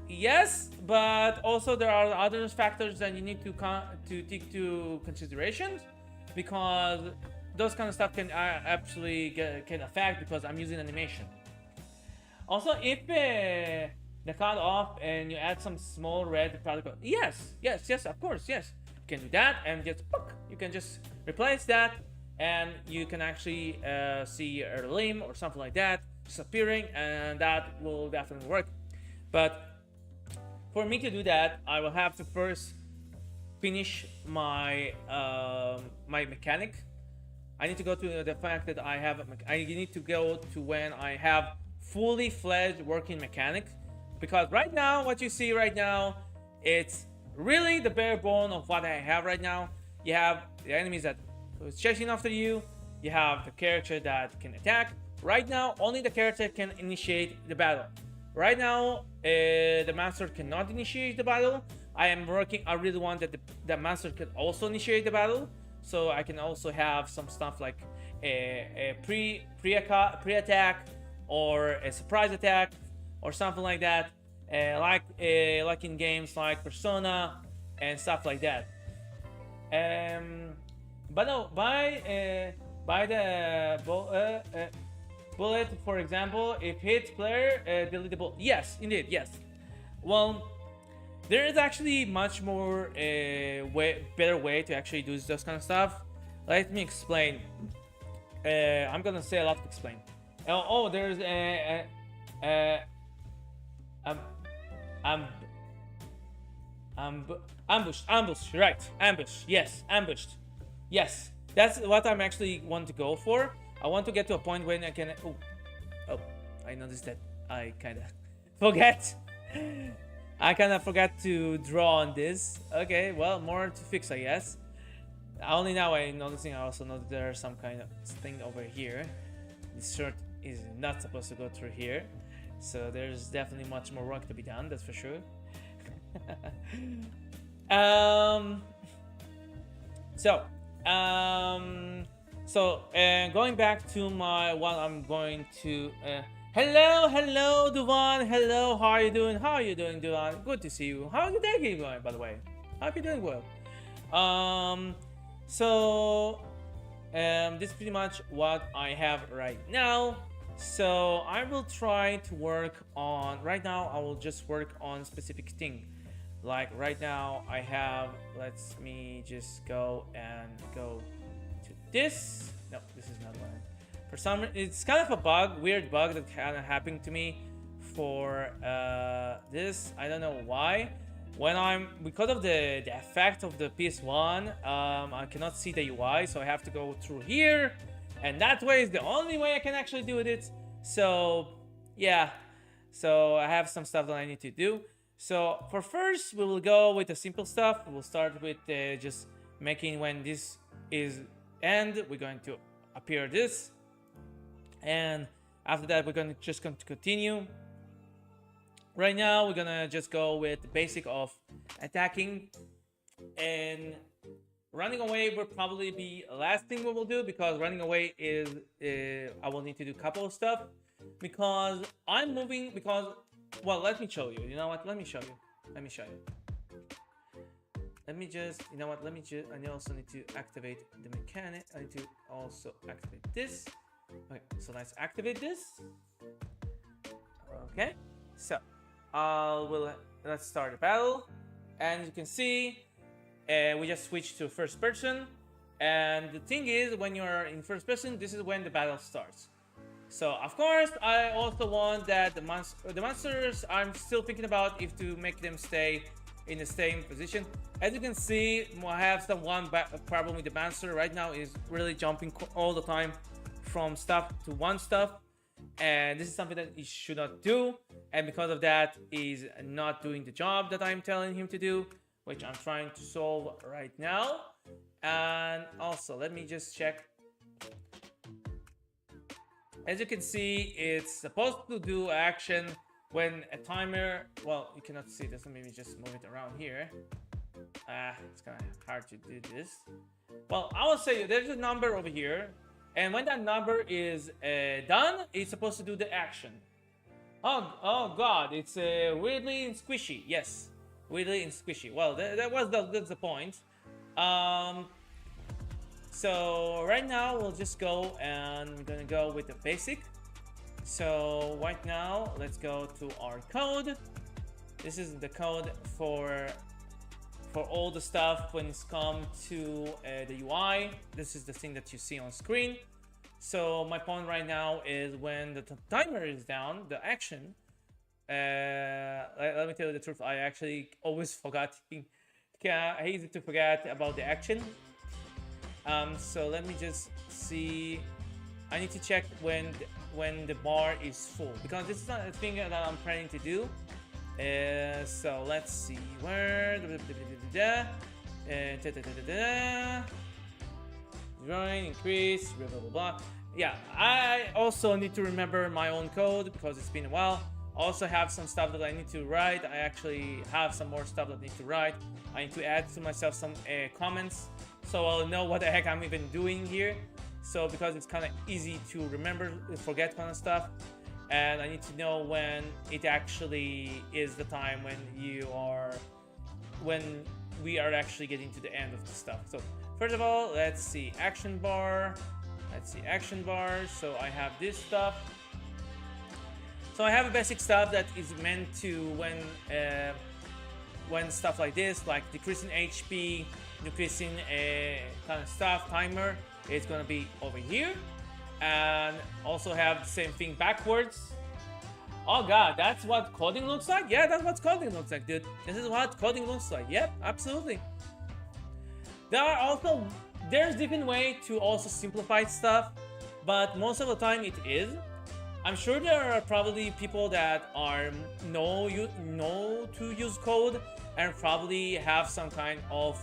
Yes, but also there are other factors that you need to take into consideration, because those kind of stuff can actually can affect because I'm using animation. Also, if the cut off and you add some small red particle, yes, of course, yes, you can do that, and just you can just replace that, and you can actually see a limb or something like that disappearing, and that will definitely work. But for me to do that, I will have to first finish my my mechanic. I need to go to the fact that I need to go to when I have fully fledged working mechanic, because right now what you see right now, it's really the bare bone of what I have right now. You have the enemies that is chasing after you, you have the character that can attack. Right now only the character can initiate the battle. Right now the master cannot initiate the battle. I really want that the master can also initiate the battle, so I can also have some stuff like a pre-attack or a surprise attack or something like that, like in games like Persona and stuff like that. But no, by the bullet, for example, if hit player, delete the bullet. Yes, indeed, yes. Well, there is actually much more better way to actually do this kind of stuff. Let me explain. I'm gonna say a lot to explain. There's ambush, right? Ambush, yes, ambushed, yes. That's what I'm actually want to go for. I want to get to a point when I can. I noticed that I kind of forget. I kind of forgot to draw on this. Okay, well, more to fix, I guess. Only now I'm noticing. I also know that there's some kind of thing over here. This shirt is not supposed to go through here, so there's definitely much more work to be done. That's for sure. Going back to my what I'm going to. Hello, Duvan. Hello, how are you doing? Duvan? Good to see you. How's your day going, by the way? Hope you're doing well. This is pretty much what I have right now. So I will try to work on. Right now, I will just work on specific thing. Like right now, I have. Let me just go to this. No, this is not one. For some reason, it's kind of a weird bug that kind of happened to me for this. I don't know why. Because of the effect of the PS1, I cannot see the UI, so I have to go through here, and that way is the only way I can actually do it. So yeah, so I have some stuff that I need to do. So for first, we will go with the simple stuff. We'll start with just making when this is end. We're going to appear this. And after that, we're going to continue. Right now, we're gonna just go with the basic of attacking, and running away will probably be the last thing we will do, because running away is I will need to do a couple of stuff because I'm moving. Well, let me show you. You know what? Let me show you. I also need to activate the mechanic. I need to also activate this. Okay, so let's activate this. Okay, so let's start the battle, and you can see we just switched to first person. And the thing is, when you're in first person, this is when the battle starts. So of course, I also want that the monsters. I'm still thinking about if to make them stay in the same position. As you can see, I have one problem with the monster right now. Is really jumping all the time from stuff to one stuff, and this is something that he should not do, and because of that he's not doing the job that I'm telling him to do, which I'm trying to solve right now. And also let me just check. As you can see, it's supposed to do action when a timer, well, you cannot see this, so maybe just move it around here. It's kind of hard to do this. Well, I will say there's a number over here, and when that number is done, it's supposed to do the action. Oh god, it's weirdly squishy. Yes, weirdly squishy. Well, that's the point. So right now we'll just go and we're gonna go with the basic. So right now let's go to our code. This is the code for all the stuff when it's come to the UI. This is the thing that you see on screen. So my point right now is when the timer is down, the action. Let me tell you the truth. I actually always forgot. Easy to forget about the action. So let me just see. I need to check when the bar is full, because this is not a thing that I'm planning to do. So let's see where join, increase, blah blah blah. Yeah, I also need to remember my own code because it's been a while. I also have some stuff that I need to write. I actually have some more stuff that I need to write. I need to add to myself some comments, so I'll know what the heck I'm even doing here. So because it's kind of easy to remember, forget kind of stuff, and I need to know when it actually is the time when we are actually getting to the end of the stuff. So first of all, let's see action bar. Let's see action bar. So I have this stuff. So I have a basic stuff that is meant to when stuff like this, like decreasing HP, decreasing kind of stuff, timer, it's gonna be over here, and also have the same thing backwards. Oh god, that's what coding looks like? Yeah, that's what coding looks like, dude. This is what coding looks like. Yep, absolutely. There's different way to also simplify stuff, but most of the time it is. I'm sure there are probably people that know to use code and probably have some kind of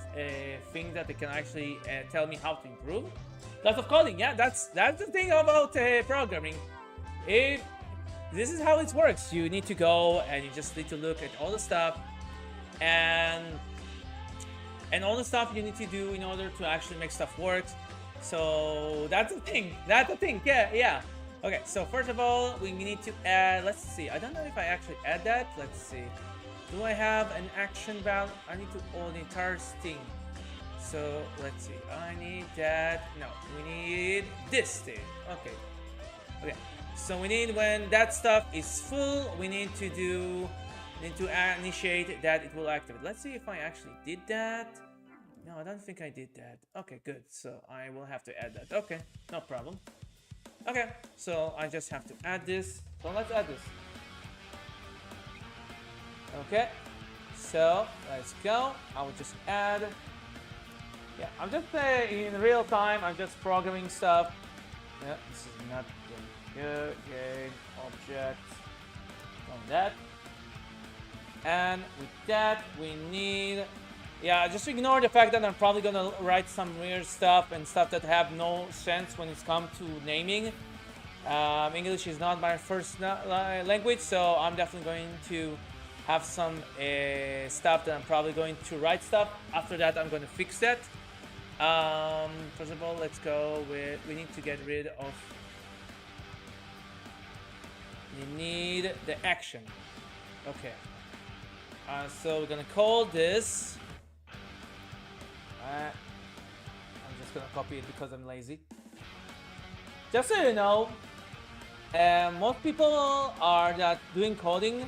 thing that they can actually tell me how to improve. Lots of coding, yeah, that's the thing about programming. This is how it works. You need to go and you just need to look at all the stuff and all the stuff you need to do in order to actually make stuff work. So that's the thing. Yeah. Okay, so first of all, we need to add, let's see, I don't know if I actually add that. Let's see. Do I have an action value? I need to own the entire thing. So let's see. I need that. No, we need this thing. Okay. So we need, when that stuff is full, we need to initiate that it will activate. Let's see if I actually did that. No, I don't think I did that. Okay, good. So I will have to add that. Okay, no problem. Okay, so I just have to add this. So let's add this. Okay, so let's go. I will just add. Yeah, I'm just in real time. I'm just programming stuff. Yeah, this is not good. Game object on that. And with that, we need. Yeah, just ignore the fact that I'm probably gonna write some weird stuff and stuff that have no sense when it's come to naming. English is not my first language, so I'm definitely going to have some stuff that I'm probably going to write stuff. After that, I'm going to fix that. First of all, let's go with, we need to get rid of, you need the action. Okay. So we're going to call this, I'm just going to copy it because I'm lazy. Just so you know, most people are that doing coding,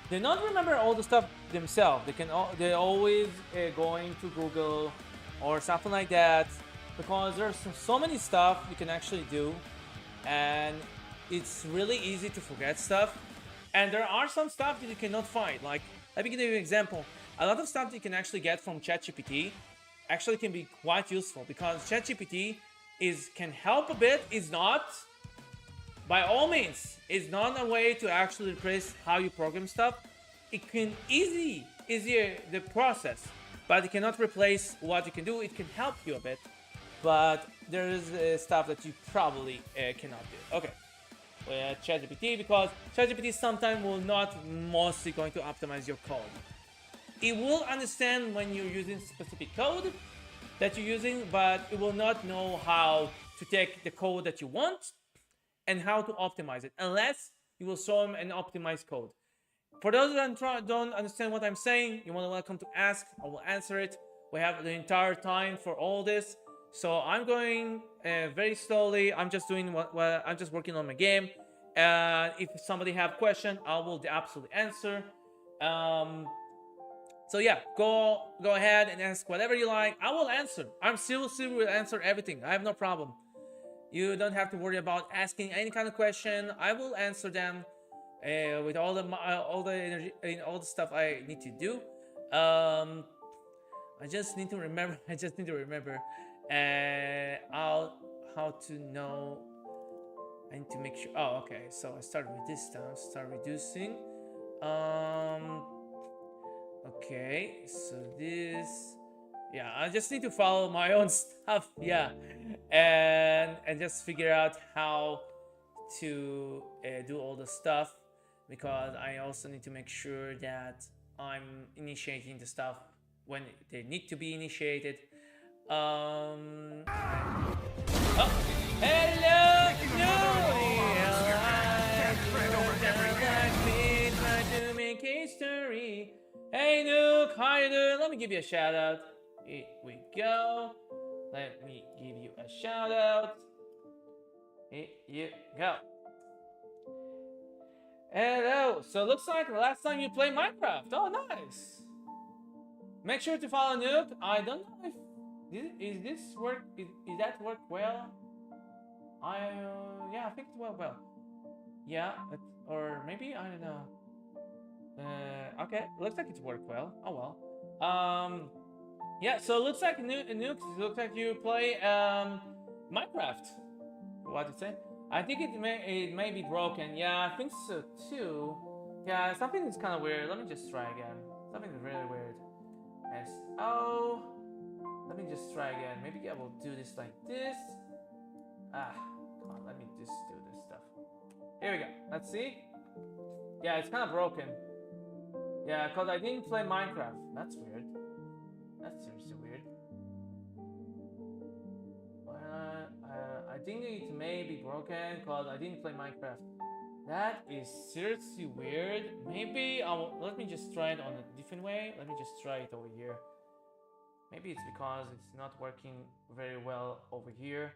they don't remember all the stuff themselves. They're always going to Google or something like that, because there's so many stuff you can actually do, and it's really easy to forget stuff. And there are some stuff that you cannot find. Like, let me give you an example. A lot of stuff that you can actually get from ChatGPT actually can be quite useful, because ChatGPT can help a bit. Is not, by all means, is not a way to actually replace how you program stuff. It can easier the process, but it cannot replace what you can do. It can help you a bit, but there is stuff that you probably cannot do. Okay, with ChatGPT, because ChatGPT sometimes will not mostly going to optimize your code. It will understand when you're using specific code that you're using, but it will not know how to take the code that you want and how to optimize it, unless you will show them an optimized code. For those that don't understand what I'm saying, you're more than welcome to ask. I will answer it. We have the entire time for all this. So I'm going very slowly. I'm just doing what I'm just working on my game. If somebody have question, I will absolutely answer. So yeah, go ahead and ask whatever you like. I will answer. I'm seriously will answer everything. I have no problem. You don't have to worry about asking any kind of question. I will answer them with all the energy, all the stuff I need to do. I just need to remember. I just need to remember how to know. I need to make sure. Oh, okay. So I start with this down. Start reducing. Okay. So this. Yeah, I just need to follow my own stuff. Yeah, and just figure out how to do all the stuff, because I also need to make sure that I'm initiating the stuff when they need to be initiated. Oh, hello, history. Hey, Nuke, how you doing? Let me give you a shout out. Here we go. Let me give you a shout out. Here you go. Hello. So looks like the last time you played Minecraft. Oh, nice. Make sure to follow Nuke. I don't know if this work. Is that work well? Yeah, I think it went well. Yeah, or maybe I don't know. Okay, looks like it's worked well. Oh well. Yeah, so it looks like Nuke. Looks like you play Minecraft. What did you say? I think it may be broken. Yeah, I think so too. Yeah, something is kind of weird. Let me just try again. Something is really weird. SO. Let me just try again. Maybe I will do this like this. Come on. Let me just do this stuff. Here we go. Let's see. Yeah, it's kind of broken. Yeah, because I didn't play Minecraft. That's weird. That's seriously weird. I think it may be broken because I didn't play Minecraft. That is seriously weird. Maybe let me just try it on a different way. Let me just try it over here. Maybe it's because it's not working very well over here,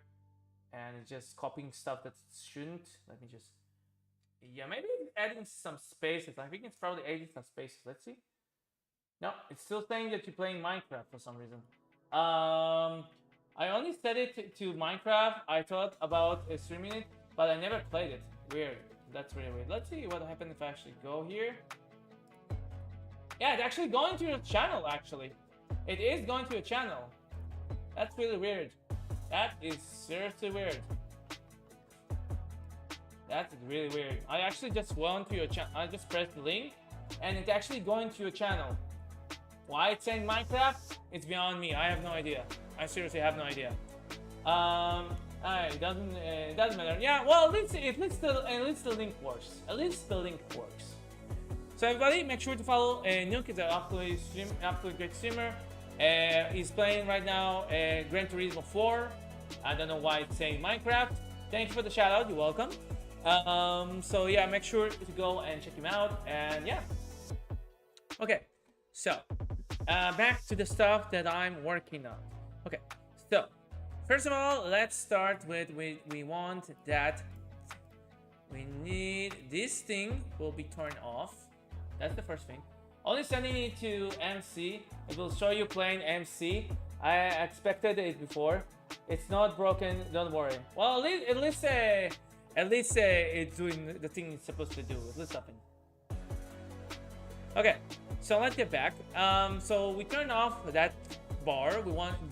and it's just copying stuff that it shouldn't. Let me just. Yeah, maybe it's adding some spaces. I think it's probably adding some spaces. Let's see. No, it's still saying that you're playing Minecraft for some reason. I only set it to Minecraft. I thought about streaming it, but I never played it. Weird. That's really weird. Let's see what happens if I actually go here. Yeah, it's actually going to your channel, actually. It is going to your channel. That's really weird. That is seriously weird. That's really weird. I actually just went to your channel. I just pressed the link, and it's actually going to your channel. Why it's saying Minecraft? It's beyond me. I have no idea. I seriously have no idea. It doesn't matter. Yeah, well, at least the link works. At least the link works. So everybody, make sure to follow Nuke. Is an absolutely great streamer. He's playing right now Gran Turismo 4. I don't know why it's saying Minecraft. Thank you for the shout out. You're welcome. So yeah, make sure to go and check him out. And yeah. Okay. So back to the stuff that I'm working on. Okay. So first of all, let's start with we want that we need this thing will be turned off. That's the first thing. Only sending it to MC. It will show you playing MC. I expected it before. It's not broken. Don't worry. Well, at least it's doing the thing it's supposed to do. At least something. Okay, so let's get back. So we turn off that bar.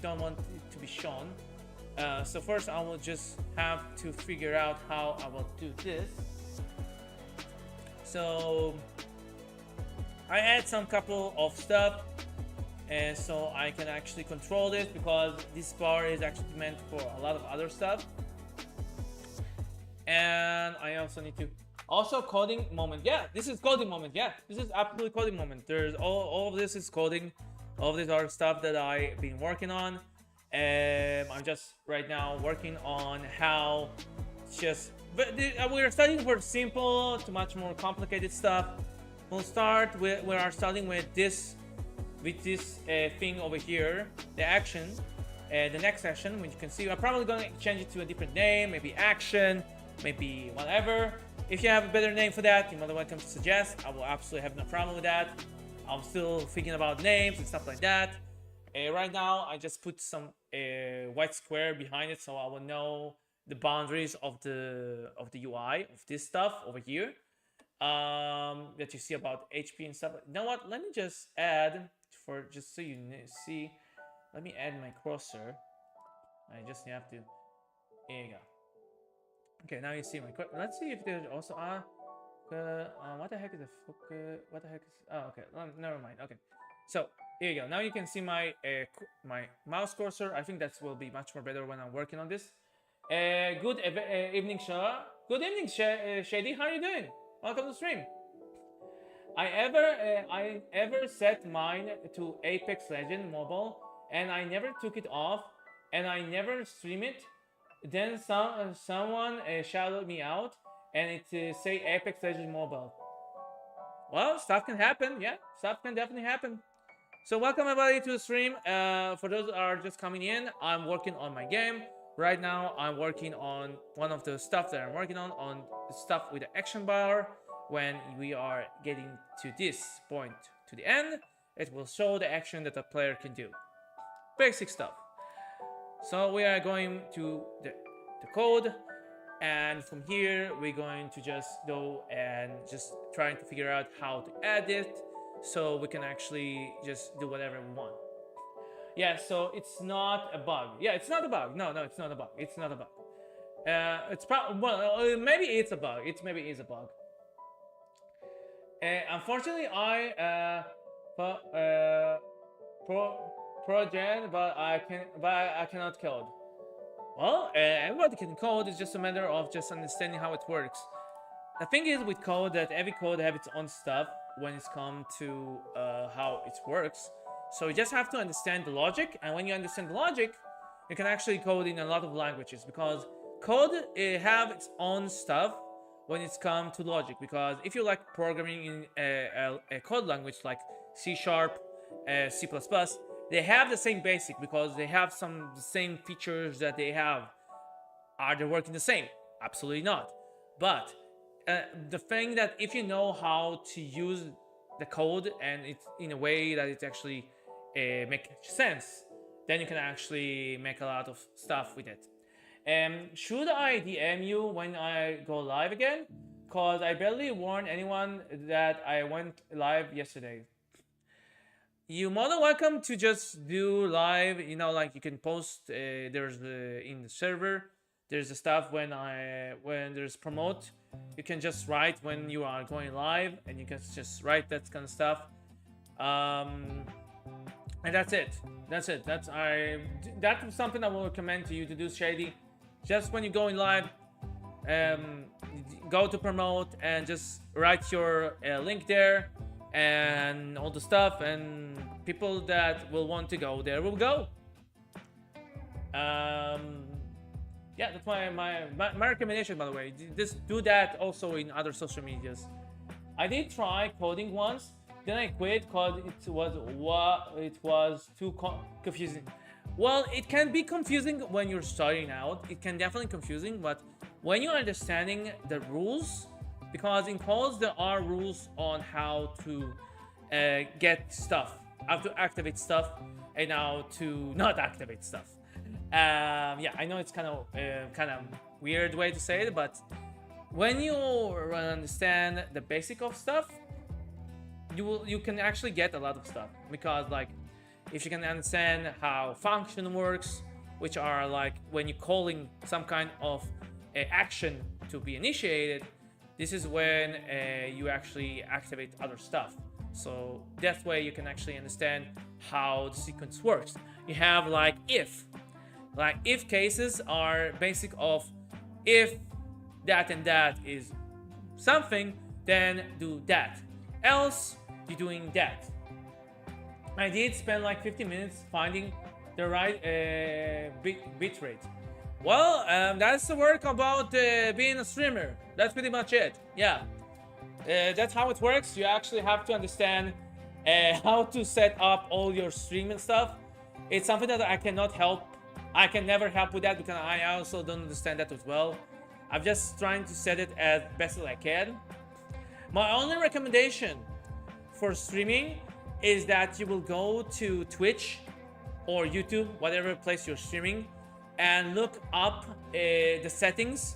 Don't want it to be shown. So first I will just have to figure out how I will do this. So I add some couple of stuff, and so I can actually control this, because this bar is actually meant for a lot of other stuff. And I also need to coding moment. Yeah, this is coding moment. Yeah, this is absolutely coding moment. There's all of this is coding. All of these are stuff that I've been working on. I'm just right now working on how we're starting for simple to much more complicated stuff. We are starting with this thing over here, the action. the next session, when you can see, I'm probably going to change it to a different name, maybe action, maybe whatever. If you have a better name for that, you're more than welcome to suggest. I will absolutely have no problem with that. I'm still thinking about names and stuff like that. Right now, I just put some white square behind it, so I will know the boundaries of the UI of this stuff over here that you see about HP and stuff. You know what? Let me just add just so you see. Let me add my cursor. I just have to. Here you go. Okay, now you see my. Let's see if there's also what the heck is the fuck? What the heck is? Oh, okay. Never mind. Okay, so here you go. Now you can see my my mouse cursor. I think that will be much more better when I'm working on this. Good evening, Shah. Good evening, Shady. How are you doing? Welcome to the stream. I ever set mine to Apex Legends Mobile, and I never took it off, and I never stream it. Then someone shouted me out, and it say Apex Legends Mobile. Well, stuff can happen. Yeah, stuff can definitely happen. So welcome everybody to the stream. For those that are just coming in, I'm working on my game. Right now, I'm working on one of the stuff that I'm working on the stuff with the action bar. When we are getting to this point to the end, it will show the action that a player can do. Basic stuff. So we are going to the code, and from here we're going to just go and just trying to figure out how to add it so we can actually just do whatever we want. Yeah, so it's not a bug. Yeah, it's not a bug. No, it's not a bug. It's not a bug. It's probably, well, maybe it's a bug. Maybe it's a bug. Unfortunately, I progen, but I cannot code. Well, everybody can code. It's just a matter of just understanding how it works. The thing is with code that every code have its own stuff when it's come to how it works. So you just have to understand the logic, and when you understand the logic, you can actually code in a lot of languages, because code have its own stuff when it's come to logic. Because if you like programming in a code language like C#, C++, they have the same basic, because they have the same features that they have. Are they working the same? Absolutely not. But the thing that if you know how to use the code and it's in a way that it actually makes sense, then you can actually make a lot of stuff with it. Should I DM you when I go live again? Because I barely warned anyone that I went live yesterday. You're more than welcome to just do live, you know, like you can post, there's in the server, there's the stuff when there's promote, you can just write when you are going live, and you can just write that kind of stuff. And that's it. That's that's something I will recommend to you to do, Shady. Just when you're going live, go to promote and just write your link there and all the stuff, and people that will want to go there will go. Yeah, that's my recommendation, by the way. Just do that also in other social medias. I did try coding once, then I quit because it was too confusing. Well, it can be confusing when you're starting out. It can definitely confusing, but when you're understanding the rules, because in codes there are rules on how to get stuff, how to activate stuff, and how to not activate stuff. Yeah, I know it's kind of weird way to say it, but when you understand the basic of stuff, you can actually get a lot of stuff. Because like, if you can understand how function works, which are like when you're calling some kind of action to be initiated, this is when you actually activate other stuff. So that way you can actually understand how the sequence works. You have like if cases are basic of if that and that is something, then do that, else you're doing that. I did spend like 50 minutes finding the right bit rate. Well, that's the work about being a streamer. That's pretty much it. Yeah, that's how it works. You actually have to understand how to set up all your streaming stuff. It's something that I cannot help I can never help with that because I also don't understand that as well. I'm just trying to set it as best as I can. My only recommendation for streaming is that you will go to Twitch or YouTube, whatever place you're streaming, and look up the settings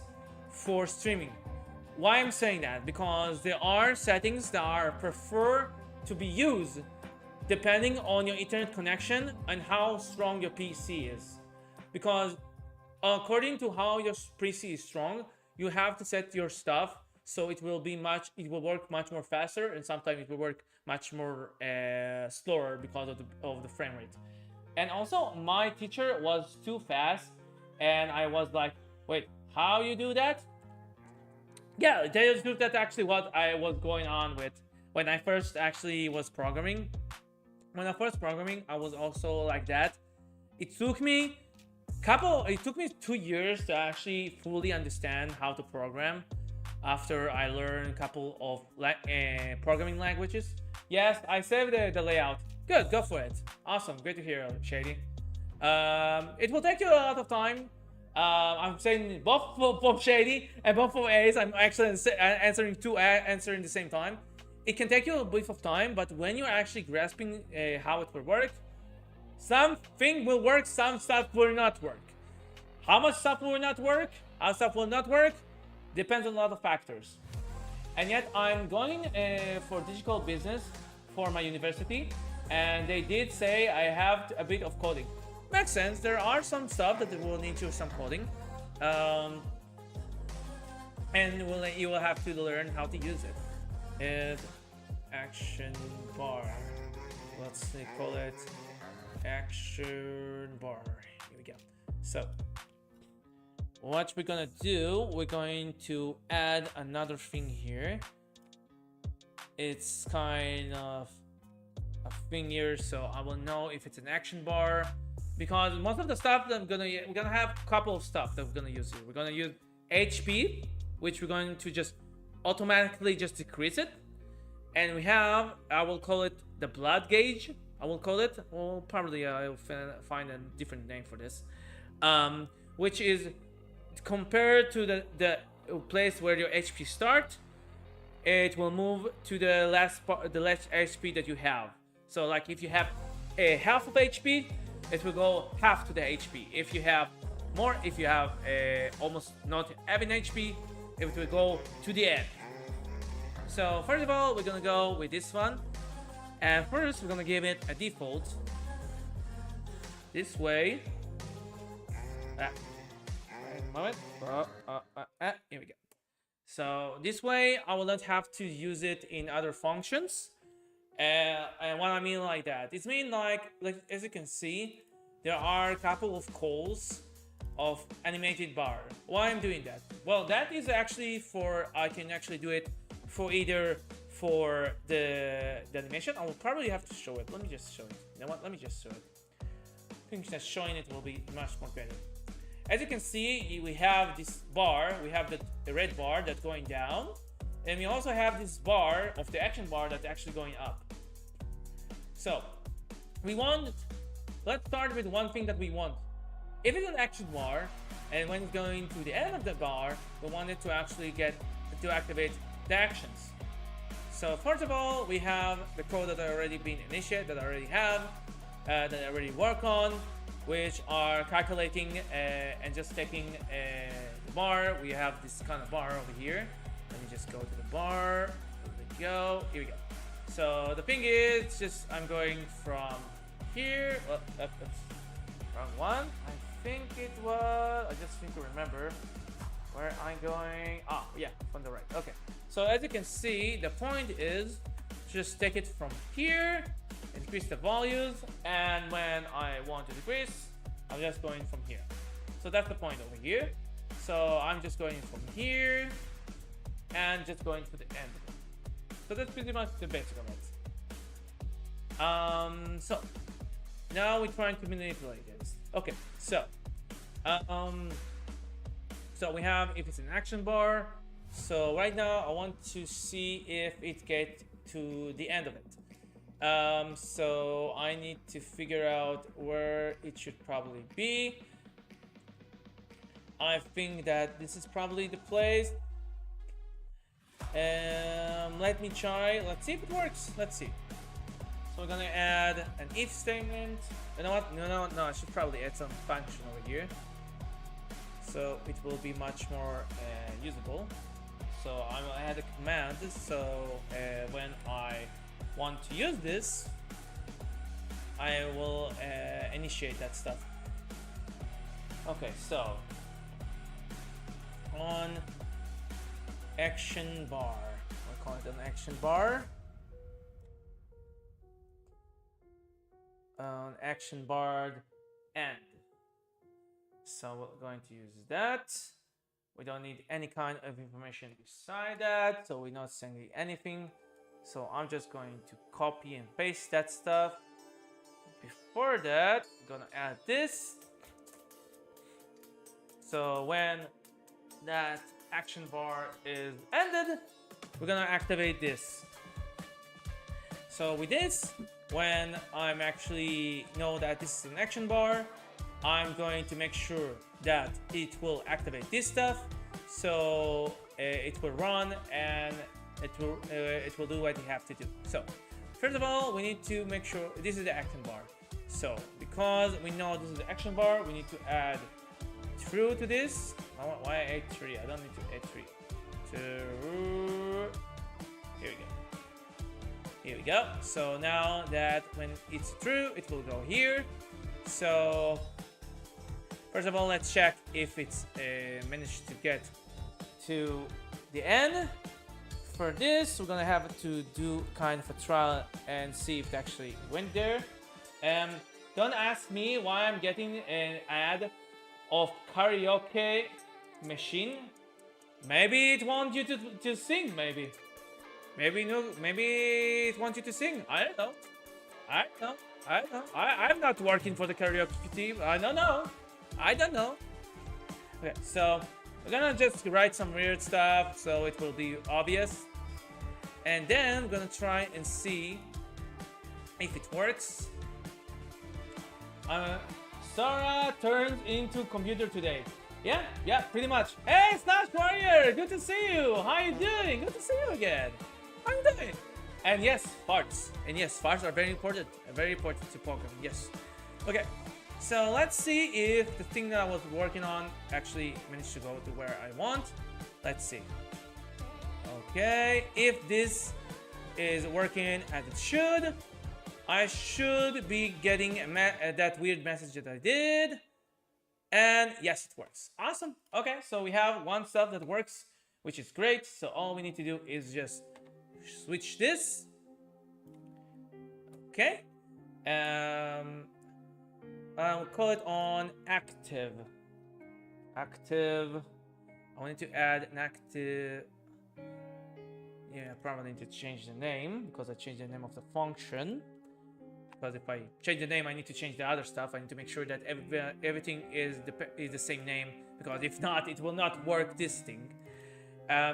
for streaming. Why I'm saying that? Because there are settings that are preferred to be used depending on your internet connection and how strong your PC is. Because according to how your PC is strong, you have to set your stuff so it will work much more faster, and sometimes it will work much more slower because of the frame rate. And also, my teacher was too fast, and I was like, wait, how you do that? Yeah, that's actually what I was going on with when I first actually was programming. When I first programming, I was also like that. It took me 2 years to actually fully understand how to program after I learned a couple of programming languages. Yes, I saved the layout. Good, go for it. Awesome, great to hear, Shady. It will take you a lot of time. I'm saying both Shady and both for A's. I'm actually answering answering the same time. It can take you a bit of time, but when you're actually grasping how it will work, something will work, some stuff will not work. How much stuff will not work, how stuff will not work, depends on a lot of factors. And yet I'm going for digital business for my university, and they did say I have a bit of coding. Makes sense. There are some stuff that will need you some coding, and you will have to learn how to use it. Is action bar. Let's call it action bar. Here we go. So what we're gonna do, we're going to add another thing here. It's kind of a thing here, so I will know if it's an action bar, because most of the stuff that we're gonna have a couple of stuff that we're gonna use here. We're gonna use HP, which we're going to just automatically just decrease it, and we have, I will call it the blood gauge. I will call it, well, probably I'll find a different name for this, which is compared to the place where your HP start, it will move to the last HP that you have. So like if you have a half of HP, it will go half to the HP. If you have more, if you have almost not having HP, it will go to the end. So first of all, we're gonna go with this one, and first we're gonna give it a default this way. Moment. Here we go. So this way I will not have to use it in other functions. And what I mean like that, it's mean like as you can see, there are a couple of calls of animated bar. Why I'm doing that? Well, that is actually for, I can actually do it for either for the animation. I will probably have to show it. Let me just show it. You know what? Let me just show it. I think just showing it will be much more better. As you can see, we have this bar, we have the red bar that's going down, and we also have this bar of the action bar that's actually going up. So, let's start with one thing that we want. If it's an action bar, and when it's going to the end of the bar, we want it to actually activate the actions. So first of all, we have the code that already been initiated, that I already have, that I already work on, which are calculating and just taking the bar. We have this kind of bar over here. Let me just go to the bar. There we go. Here we go. So the thing is, just I'm going from here. Oh, that's wrong one. I think it was. I just think to remember where I'm going. Ah, yeah, from the right. Okay. So as you can see, the point is just take it from here. Increase the values, and when I want to decrease, I'm just going from here. So that's the point over here. So I'm just going from here and just going to the end. So that's pretty much the basic of it. So now we're trying to manipulate this. Okay, so so we have, if it's an action bar. So right now I want to see if it gets to the end of it. So I need to figure out where it should probably be. I think that this is probably the place. Let me try. Let's see if it works. Let's see. So we're gonna add an if statement. You know what? No. I should probably add some function over here, so it will be much more usable. So I'm gonna add a command. So when I want to use this, I will initiate that stuff. Okay, so on action bar, we'll call it an action bar. On action bar end. So we're going to use that. We don't need any kind of information beside that, so we're not sending anything. So I'm just going to copy and paste that stuff. Before that, I'm gonna add this. So when that action bar is ended, we're gonna activate this. So with this, when I'm actually know that this is an action bar, I'm going to make sure that it will activate this stuff. So it will run and it will do what you have to do. So first of all, we need to make sure this is the action bar. So because we know this is the action bar, we need to add true to this. Why add 3? I don't need to add 3. True. Here we go. Here we go. So now that when it's true, it will go here. So first of all, let's check if it's managed to get to the end. For this, we're gonna have to do kind of a trial and see if it actually went there. Don't ask me why I'm getting an ad of karaoke machine. Maybe it wants you to sing. Maybe it wants you to sing. I don't know. I'm not working for the karaoke team. I don't know. Okay, so we're gonna just write some weird stuff so it will be obvious, and then we're gonna try and see if it works. Sora turns into computer today. Yeah, pretty much. Hey, Slash Warrior, good to see you. How you doing? Good to see you again. How you doing? And yes, farts. And yes, farts are very important to Pokemon. Yes. Okay. So let's see if the thing that I was working on actually managed to go to where I want. Let's see. Okay, if this is working as it should, I should be getting that weird message that I did. And yes, it works. Awesome. Okay, so we have one stuff that works, which is great. So all we need to do is just switch this. Okay. I'll call it on active. Active. I wanted to add an active. Yeah, I probably need to change the name because I changed the name of the function. Because if I change the name, I need to change the other stuff. I need to make sure that everything is the same name, because if not, it will not work this thing.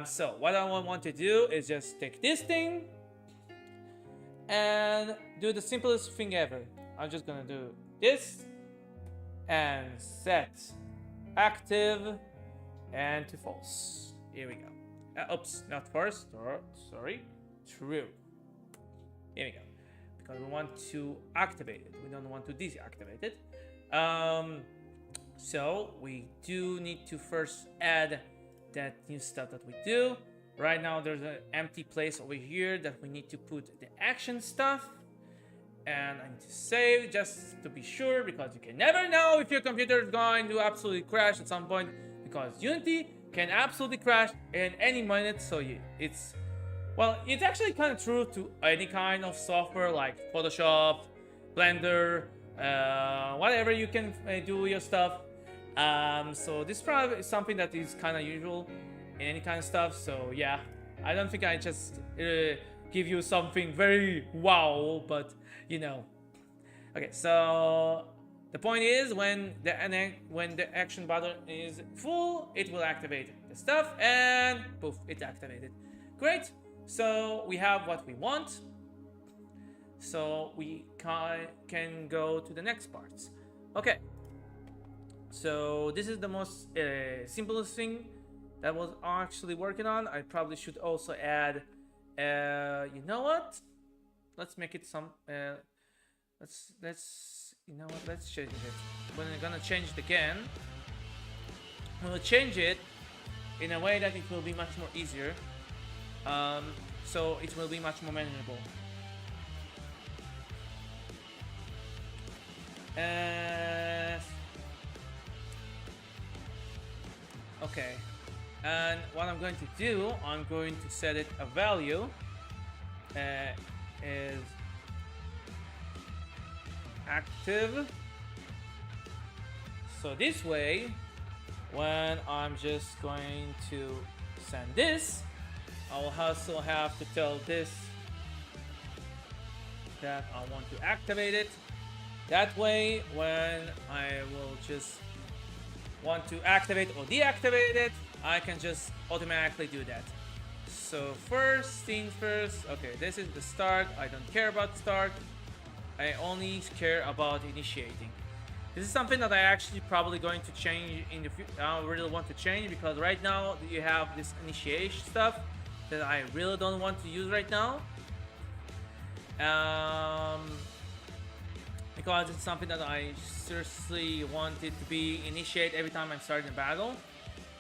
So what I want to do is just take this thing and do the simplest thing ever. I'm just gonna do this and set active and to false. Here we go. Oops, not false. Sorry, true. Here we go. Because we want to activate it. We don't want to deactivate it. So we do need to first add that new stuff that we do. Right now there's an empty place over here that we need to put the action stuff. And I need to save just to be sure, because you can never know if your computer is going to absolutely crash at some point, because Unity can absolutely crash in any minute. So it's actually kind of true to any kind of software like Photoshop, Blender, whatever you can do your stuff. So this probably is something that is kind of usual in any kind of stuff. So yeah, I don't think I just give you something very wow, but you know. Okay, so the point is when the action button is full, it will activate the stuff, and poof, it's activated. Great. So we have what we want. So we can go to the next parts. Okay. So this is the most simplest thing that was actually working on. I probably should also add, you know what? Let's make it some. Let's you know what? Let's change it. When we're gonna change it again, we'll change it in a way that it will be much more easier. So it will be much more manageable. Okay, and what I'm going to do, I'm going to set it a value is active. So this way, when I'm just going to send this, I will also have to tell this that I want to activate it. That way, when I will just want to activate or deactivate it, I can just automatically do that. So first things first, okay, this is the start. I don't care about start. I only care about initiating. This is something that I actually probably going to change in the future. I don't really want to change because right now you have this initiation stuff that I really don't want to use right now. Because it's something that I seriously wanted to be initiate every time I'm starting a battle.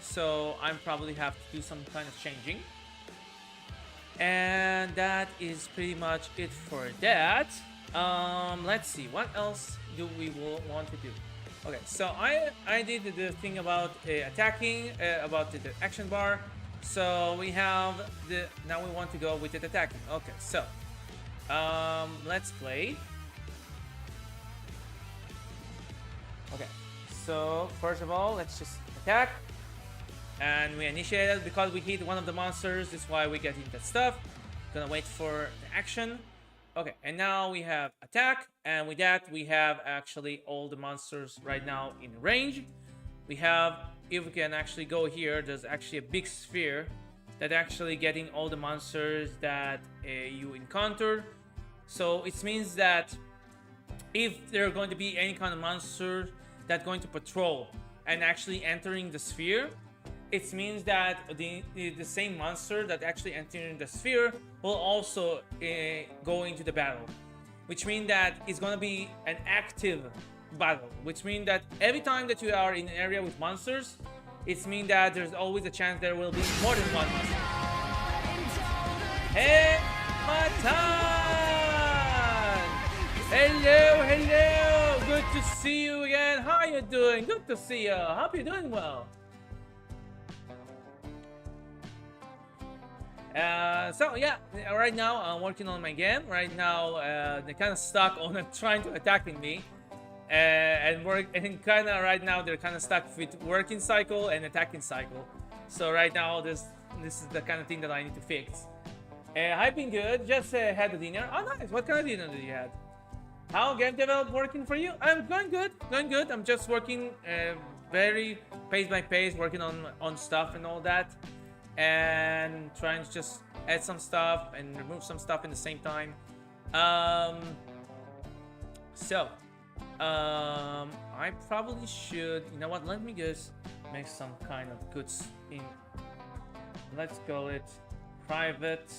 So I'm probably have to do some kind of changing. And that is pretty much it for that. Let's see, what else do we want to do? Okay, so I did the thing about attacking, about the action bar. So we have the, now we want to go with it attacking. Okay, so let's play. Okay, so first of all, let's just attack. And we initiate it because we hit one of the monsters. That's why we get into that stuff. Gonna wait for the action. Okay, and now we have attack. And with that, we have actually all the monsters right now in range. We have, if we can actually go here, there's actually a big sphere that actually getting all the monsters that you encounter. So it means that if there are going to be any kind of monster that's going to patrol and actually entering the sphere, it means that the same monster that actually entering the sphere will also go into the battle, which means that it's going to be an active battle, which means that every time that you are in an area with monsters, it means that there's always a chance there will be more than one monster. Hey, Matan! Hello, hello! Good to see you again. How are you doing? Good to see you. Hope you're doing well. So yeah, right now I'm working on my game. Right now, they're kind of stuck on trying to attacking me, and kind of right now they're kind of stuck with working cycle and attacking cycle. So right now this is the kind of thing that I need to fix. I've been good. Just had a dinner. Oh nice. What kind of dinner did you have? How game development working for you? I'm going good. Going good. I'm just working very pace by pace, working on stuff and all that. And trying to just add some stuff and remove some stuff in the same time. I probably should, you know what, let me just make some kind of goods in, let's call it private.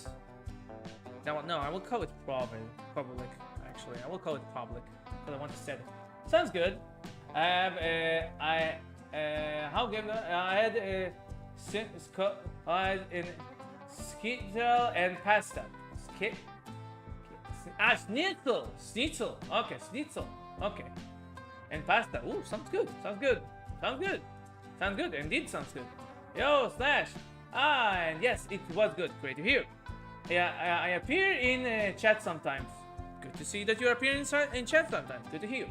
No, I will call it public actually. I will call it public because I want to set it. Sounds good. I have I had a in skittle and pasta. Schnitzel. Okay, schnitzel. Okay, and pasta. Ooh, sounds good. Indeed, sounds good. Yo, Slash. And yes, it was good. Great to hear. Yeah, I appear in chat sometimes. Good to see that you appear in chat sometimes. Good to hear.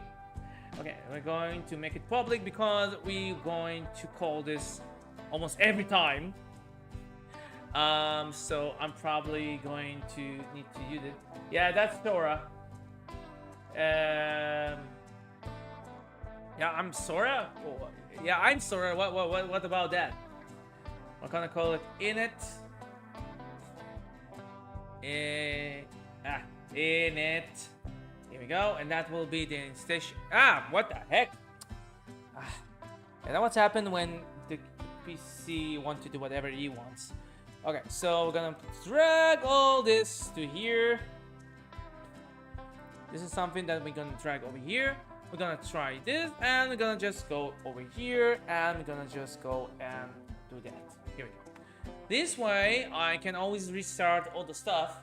Okay, we're going to make it public because we're going to call this almost every time. So I'm probably going to need to use it. Yeah, that's Sora. Yeah, I'm Sora. Oh, yeah, I'm Sora. What about that? We're gonna call it init. Init. Here we go, and that will be the station. What the heck? And then what's happened when the PC wants to do whatever he wants. Okay, so we're gonna drag all this to here. This is something that we're gonna drag over here. We're gonna try this, and we're gonna just go over here, and we're gonna just go and do that. Here we go. This way, I can always restart all the stuff.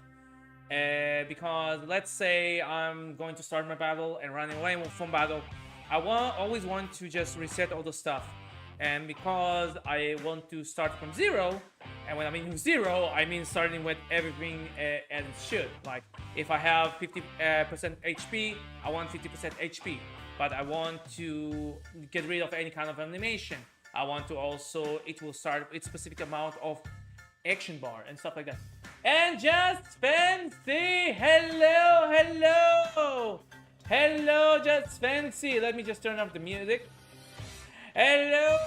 Because let's say I'm going to start my battle and running away from battle, I always want to just reset all the stuff. And because I want to start from zero, and when I mean zero, I mean starting with everything as it should. Like if I have 50% HP, I want 50% HP. But I want to get rid of any kind of animation. I want to also, it will start with a specific amount of action bar and stuff like that. And Just Fancy, hello, hello, hello, Just Fancy. Let me just turn up the music. Hello,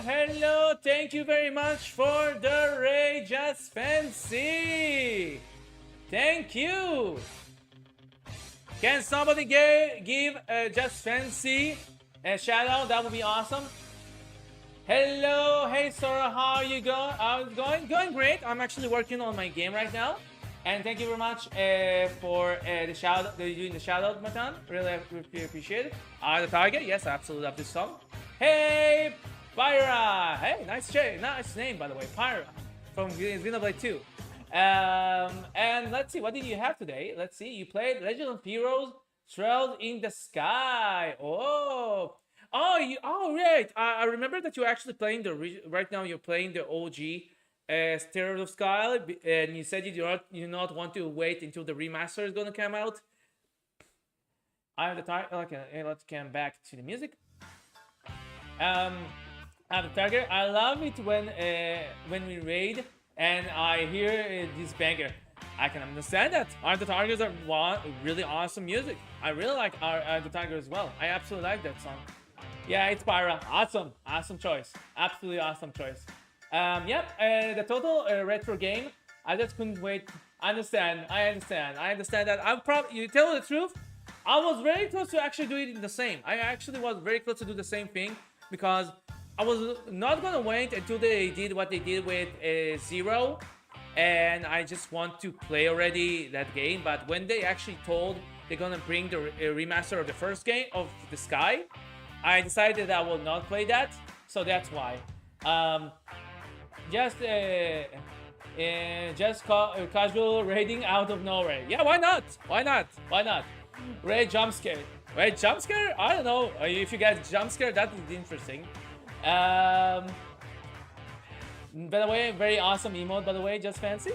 hello, thank you very much for the raid, Just Fancy. Thank you. Can somebody give Just Fancy a shout out? That would be awesome. Hello, hey Sora, how are you going? How's it going? Going great. I'm actually working on my game right now. And thank you very much for the shout out, doing the shout out, Matan. Really appreciate it. The target, yes, I absolutely love this song. Hey, Pyra. Hey, nice name by the way, Pyra from Xenoblade 2. And let's see, what did you have today? Let's see, you played Legend of Heroes Trailed in the Sky. Oh, right. I remember that you're actually playing right now. You're playing the OG Stereo of Sky, and you said you not want to wait until the remaster is gonna come out. I have the target. Okay, let's come back to the music. I have the target. I love it when we raid and I hear this banger. I can understand that. Art the Targets are really awesome music. I really like Art the Tiger as well. I absolutely like that song. Yeah, it's Pyra. Awesome choice. Absolutely awesome choice. The total retro game. I just couldn't wait. I understand that. I'm probably, you tell the truth, I was very close to actually doing the same. I actually was very close to do the same thing because I was not gonna wait until they did what they did with Zero, and I just want to play already that game. But when they actually told they're gonna bring the remaster of the first game of the Sky, I decided I will not play that. So that's why. Just casual raiding out of nowhere. Yeah, why not? Raid jump scare. I don't know. If you guys jump scare, that is interesting. By the way, very awesome emote, by the way, Just Fancy.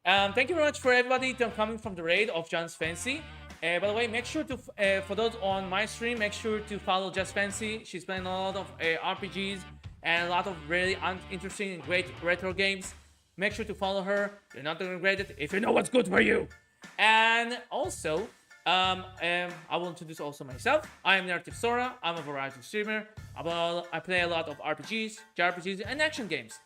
Thank you very much for everybody coming from the raid of Just Fancy. By the way, make sure to, for those on my stream, make sure to follow Just Fancy. She's playing a lot of RPGs and a lot of really interesting and great retro games. Make sure to follow her. You're not gonna regret it if you know what's good for you. And also, I will introduce also myself. I am NarrativeSora. I'm a variety streamer. I play a lot of RPGs, JRPGs, and action games.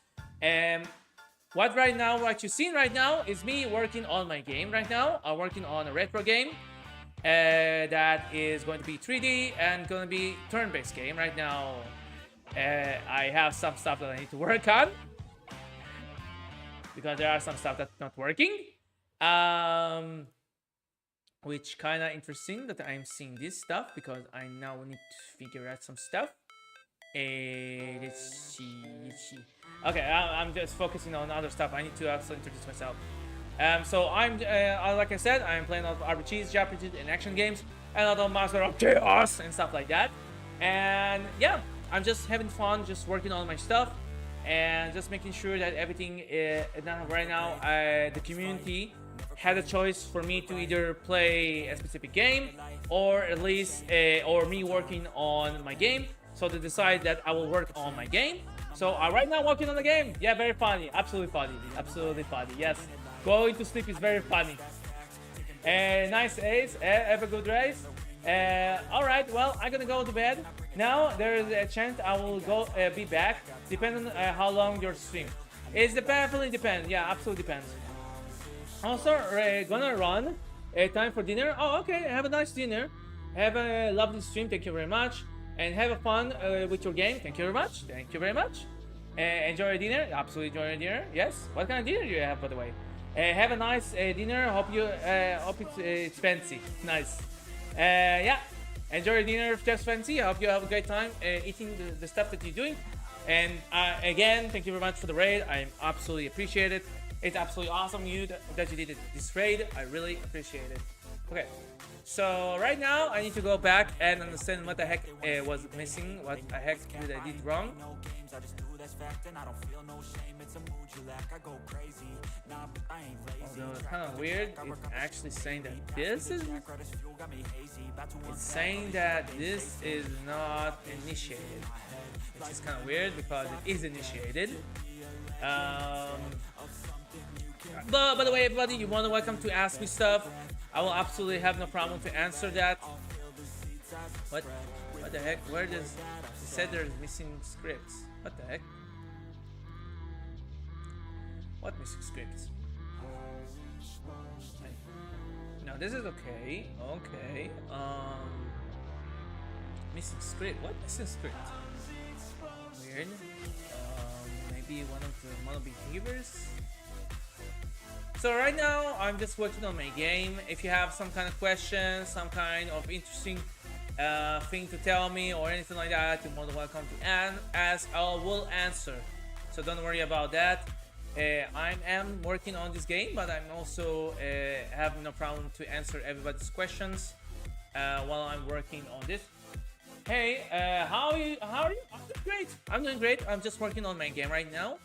What you're seeing right now is me working on my game right now. I'm working on a retro game that is going to be 3D and going to be turn-based game right now. I have some stuff that I need to work on because there are some stuff that's not working. Which kind of interesting that I'm seeing this stuff because I now need to figure out some stuff. Let's see. Okay, I'm just focusing on other stuff. I need to also introduce myself. So I'm, like I said, I'm playing a lot of RPGs, JRPGs, and action games, and a lot of Master of Chaos and stuff like that. And yeah, I'm just having fun, just working on my stuff, and just making sure that everything right now, the community had a choice for me to either play a specific game, or at least, or me working on my game. So they decide that I will work on my game. So right now working on the game. Yeah, very funny. Absolutely funny. Yes. Going to sleep is very funny. Nice Ace. Have a good race. Alright, well, I'm gonna go to bed. Now there is a chance I will go be back, depending on how long your stream. It definitely depends. Yeah, absolutely depends. Also, gonna run. Time for dinner. Oh, okay. Have a nice dinner. Have a lovely stream. Thank you very much. and have a fun with your game. Thank you very much. Thank you very much. Enjoy your dinner. Absolutely enjoy your dinner. Yes. What kind of dinner do you have, by the way? Have a nice dinner. Hope it's fancy. Nice. Yeah. Enjoy your dinner, just fancy. I hope you have a great time eating the stuff that you're doing. And again, thank you very much for the raid. I absolutely appreciate it. It's absolutely awesome that you did this raid. I really appreciate it. Okay, so right now I need to go back and understand what the heck was missing, what the heck did I did wrong. Although it's kind of weird, it's actually saying that this is... It's saying that this is not initiated, which is kind of weird because it is initiated. But by the way, everybody, you're more than welcome to ask me stuff. I will absolutely have no problem to answer that. What the heck? Where does it said there's missing scripts? What the heck? What missing scripts? No, this is okay. Okay. Missing script. What missing script? Weird. Maybe one of the behaviors. So right now I'm just working on my game. If you have some kind of question, some kind of interesting thing to tell me or anything like that, you're more than welcome to ask. I will answer. So don't worry about that. I am working on this game, but I'm also having no problem to answer everybody's questions while I'm working on this. Hey, how are you? I'm doing great. I'm doing great. I'm just working on my game right now.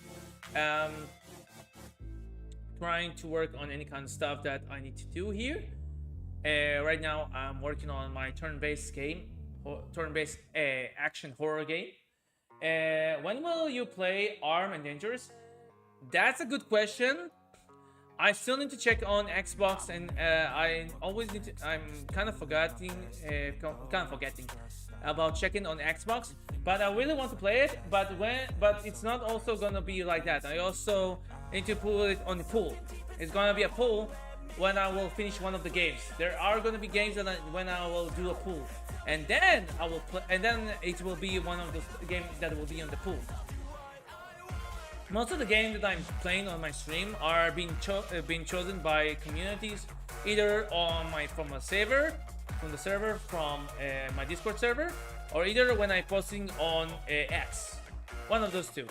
Trying to work on any kind of stuff that I need to do here. Right now, I'm working on my turn-based game, turn-based action horror game. When will you play Armed and Dangerous? That's a good question. I still need to check on Xbox, and I always need to. I'm kind of forgetting about checking on Xbox. But I really want to play it. But it's not also gonna be like that. I also need to put it on the pool. It's gonna be a pool when I will finish one of the games. There are gonna be games that when I will do a pool, and then I will play, and then it will be one of the games that will be on the pool. Most of the games that I'm playing on my stream are being chosen by communities, either from the server, from my Discord server, or either when I'm posting on X. One of those two.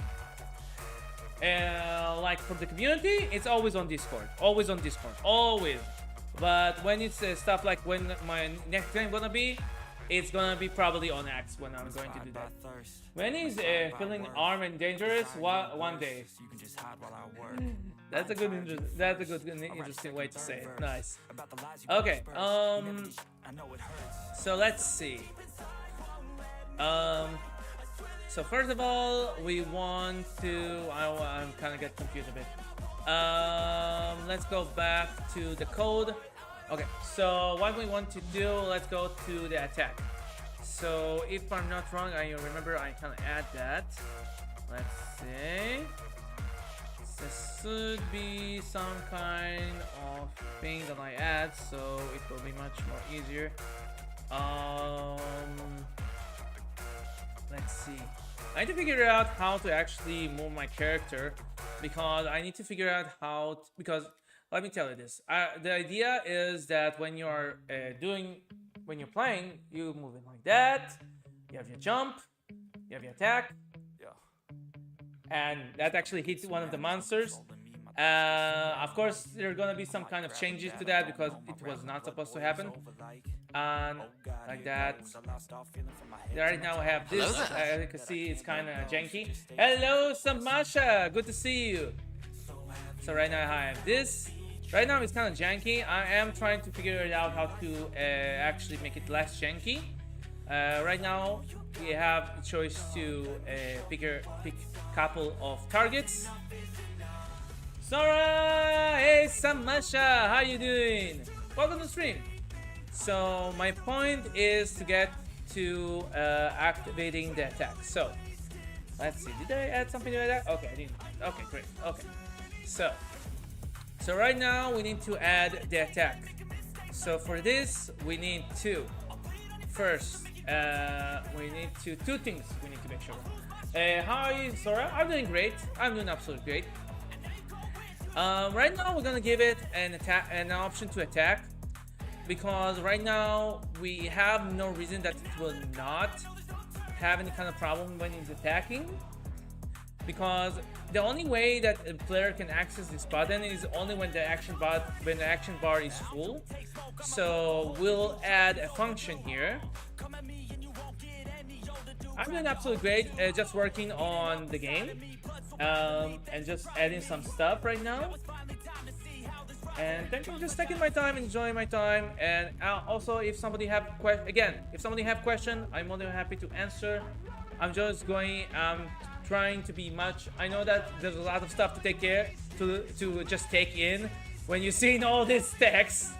Like for the community, it's always on Discord. Always on Discord. Always. But when it's stuff like when my next game gonna be, it's gonna be probably on X when I'm going to do that. When he's feeling armed and dangerous, one day. That's a good interesting way to say it. Nice. Okay. So let's see. So first of all, we want to. I'm kind of get confused a bit. Let's go back to the code. Okay, so what we want to do, let's go to the attack. So if I'm not wrong, I remember I kind of add that. Let's see. This should be some kind of thing that I add, so it will be much more easier. Let's see. I need to figure out how to actually move my character because I need to figure out how to, because let me tell you this. The idea is that when you're when you're playing, you move it like that. You have your jump, you have your attack, and that actually hits one of the monsters. Of course, there are gonna be some kind of changes to that because it was not supposed to happen. And like that. Right now I have this. As you can see, it's kind of janky. Hello, Samasha. Good to see you. So right now I have this. Right now it's kind of janky. I am trying to figure it out how to actually make it less janky. Right now we have the choice to pick a couple of targets. Sora! Hey Samasha! How you doing? Welcome to the stream. So my point is to get to activating the attack. So let's see. Did I add something like that? Okay, I didn't. Okay, great. Okay. So right now we need to add the attack. So for this we need to first we we need to two things we need to make sure. How are you, Sora? I'm doing great. I'm doing absolutely great. Right now we're gonna give it an option to attack, because right now we have no reason that it will not have any kind of problem when it's attacking, because the only way that a player can access this button is only when the action bar is full. So we'll add a function here. I'm doing absolutely great, just working on the game and just adding some stuff right now. And thank you for just taking my time, enjoying my time. And also, if somebody have question, I'm more than happy to answer. I'm just trying to be much. I know that there's a lot of stuff to take care to just take in when you're seeing all this text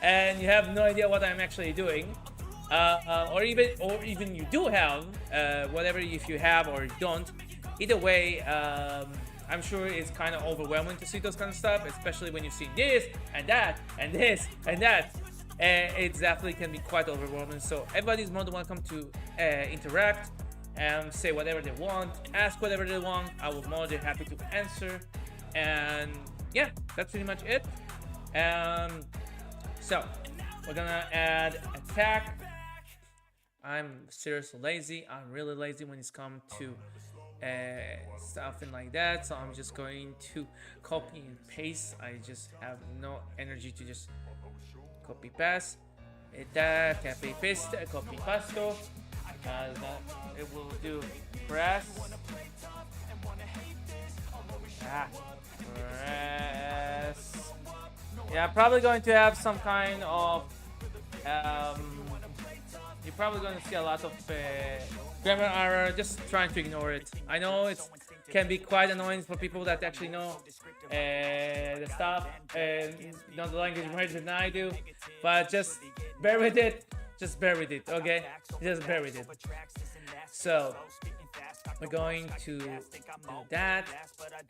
and you have no idea what I'm actually doing. Or even you do have whatever, if you have or you don't. Either way, I'm sure it's kind of overwhelming to see those kind of stuff, especially when you see this and that and this and that. It definitely can be quite overwhelming. So everybody's more than welcome to interact and say whatever they want, ask whatever they want. I will be more than happy to answer. And yeah, that's pretty much it. So we're gonna add attack. I'm seriously lazy. I'm really lazy when it's come to something like that, so I'm just going to copy and paste. I just have no energy to just copy paste. Copy paste, copy pasto. It will do press. Press. Yeah, probably going to have some kind of you're probably going to see a lot of grammar error. Just trying to ignore it. I know it can be quite annoying for people that actually know the stuff and know the language more than I do, but just bear with it. Just bear with it, okay? Just bear with it. So we're going to do that,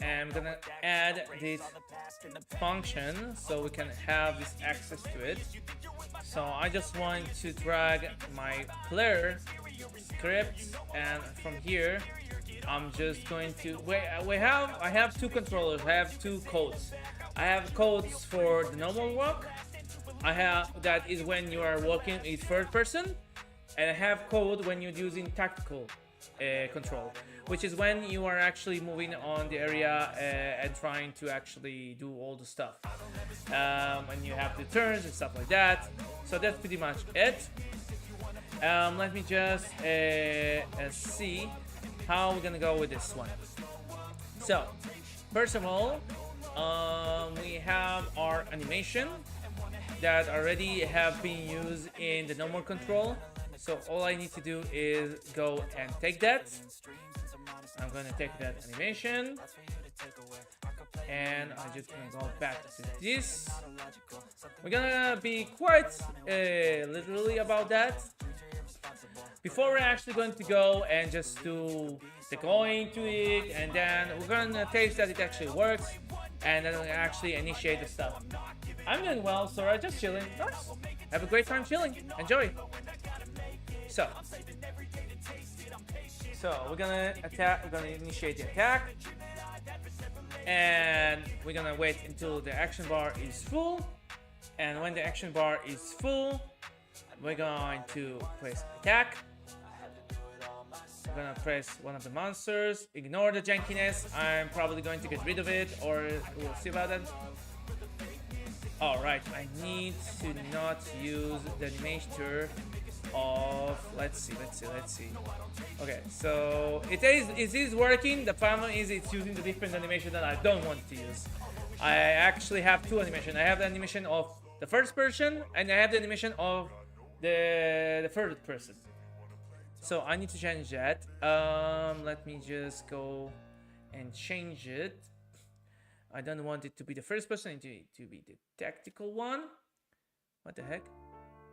and I'm gonna add this function so we can have this access to it. So I just want to drag my player script, and from here I'm just going to I have two controllers. I have two codes. I have codes for the normal walk. That is when you are walking in third person, and I have code when you're using tactical control, which is when you are actually moving on the area and trying to actually do all the stuff, and you have the turns and stuff like that. So that's pretty much it. Let me just see how we're gonna go with this one. So first of all, we have our animation that already have been used in the normal control. So all I need to do is go and take that. I'm gonna take that animation, and I'm just gonna go back to this. We're gonna be quite literally about that. Before we're actually going to go and just do the going to it, and then we're gonna taste that it actually works, and then we're gonna actually initiate the stuff. I'm doing well, Sora, just chilling. Nice. Have a great time chilling. Enjoy. So we're gonna attack. We're gonna initiate the attack, and we're gonna wait until the action bar is full. And when the action bar is full, we're going to press attack. We're gonna press one of the monsters. Ignore the jankiness. I'm probably going to get rid of it, or we'll see about that. Alright, I need to not use the animator of... Let's see. Okay, so it is working. The problem is it's using the different animation that I don't want to use. I actually have two animations. I have the animation of the first person, and I have the animation of the third person. So I need to change that. Let me just go and change it. I don't want it to be the first person, to be the tactical one. What the heck?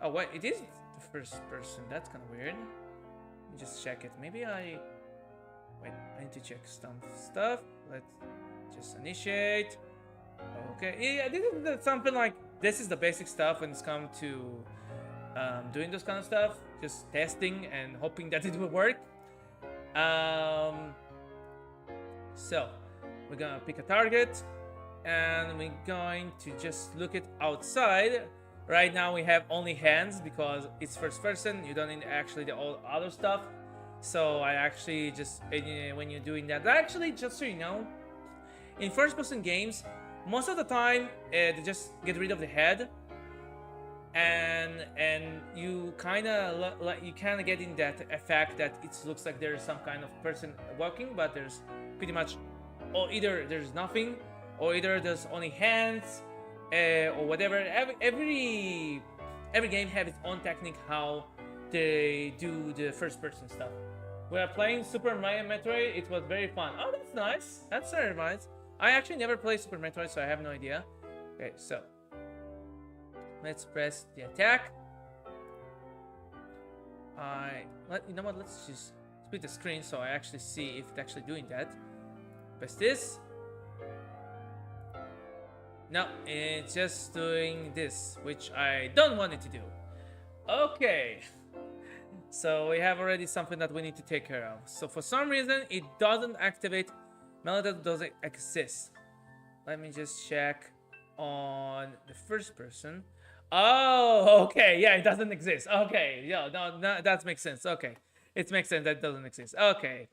Oh wait, it is the first person. That's kind of weird. Let me just check it. Maybe I need to check some stuff. Let's just initiate. Okay, yeah, this is something like, this is the basic stuff when it's come to doing this kind of stuff. just testing and hoping that it will work. So we're gonna pick a target and we're going to just look it outside. Right now we have only hands because it's first person. You don't need actually the all other stuff. So I actually just, when you're doing that, actually, just so you know, in first person games, most of the time they just get rid of the head, and you kind of get in that effect that it looks like there's some kind of person walking, but there's pretty much, or either there's nothing, or either there's only hands, or whatever. Every game have its own technique how they do the first person stuff. We are playing Super Mario Metroid. It was very fun. Oh, that's nice. That's very nice. I actually never played Super Metroid, so I have no idea. Okay, so let's press the attack. You know what? Let's just split the screen so I actually see if it's actually doing that. Press this. No, it's just doing this, which I don't want it to do. Okay. So we have already something that we need to take care of. So for some reason, it doesn't activate. Melody doesn't exist. Let me just check on the first person. Oh, okay. Yeah, it doesn't exist. Okay. Yeah, no, that makes sense. Okay. It makes sense that it doesn't exist. Okay.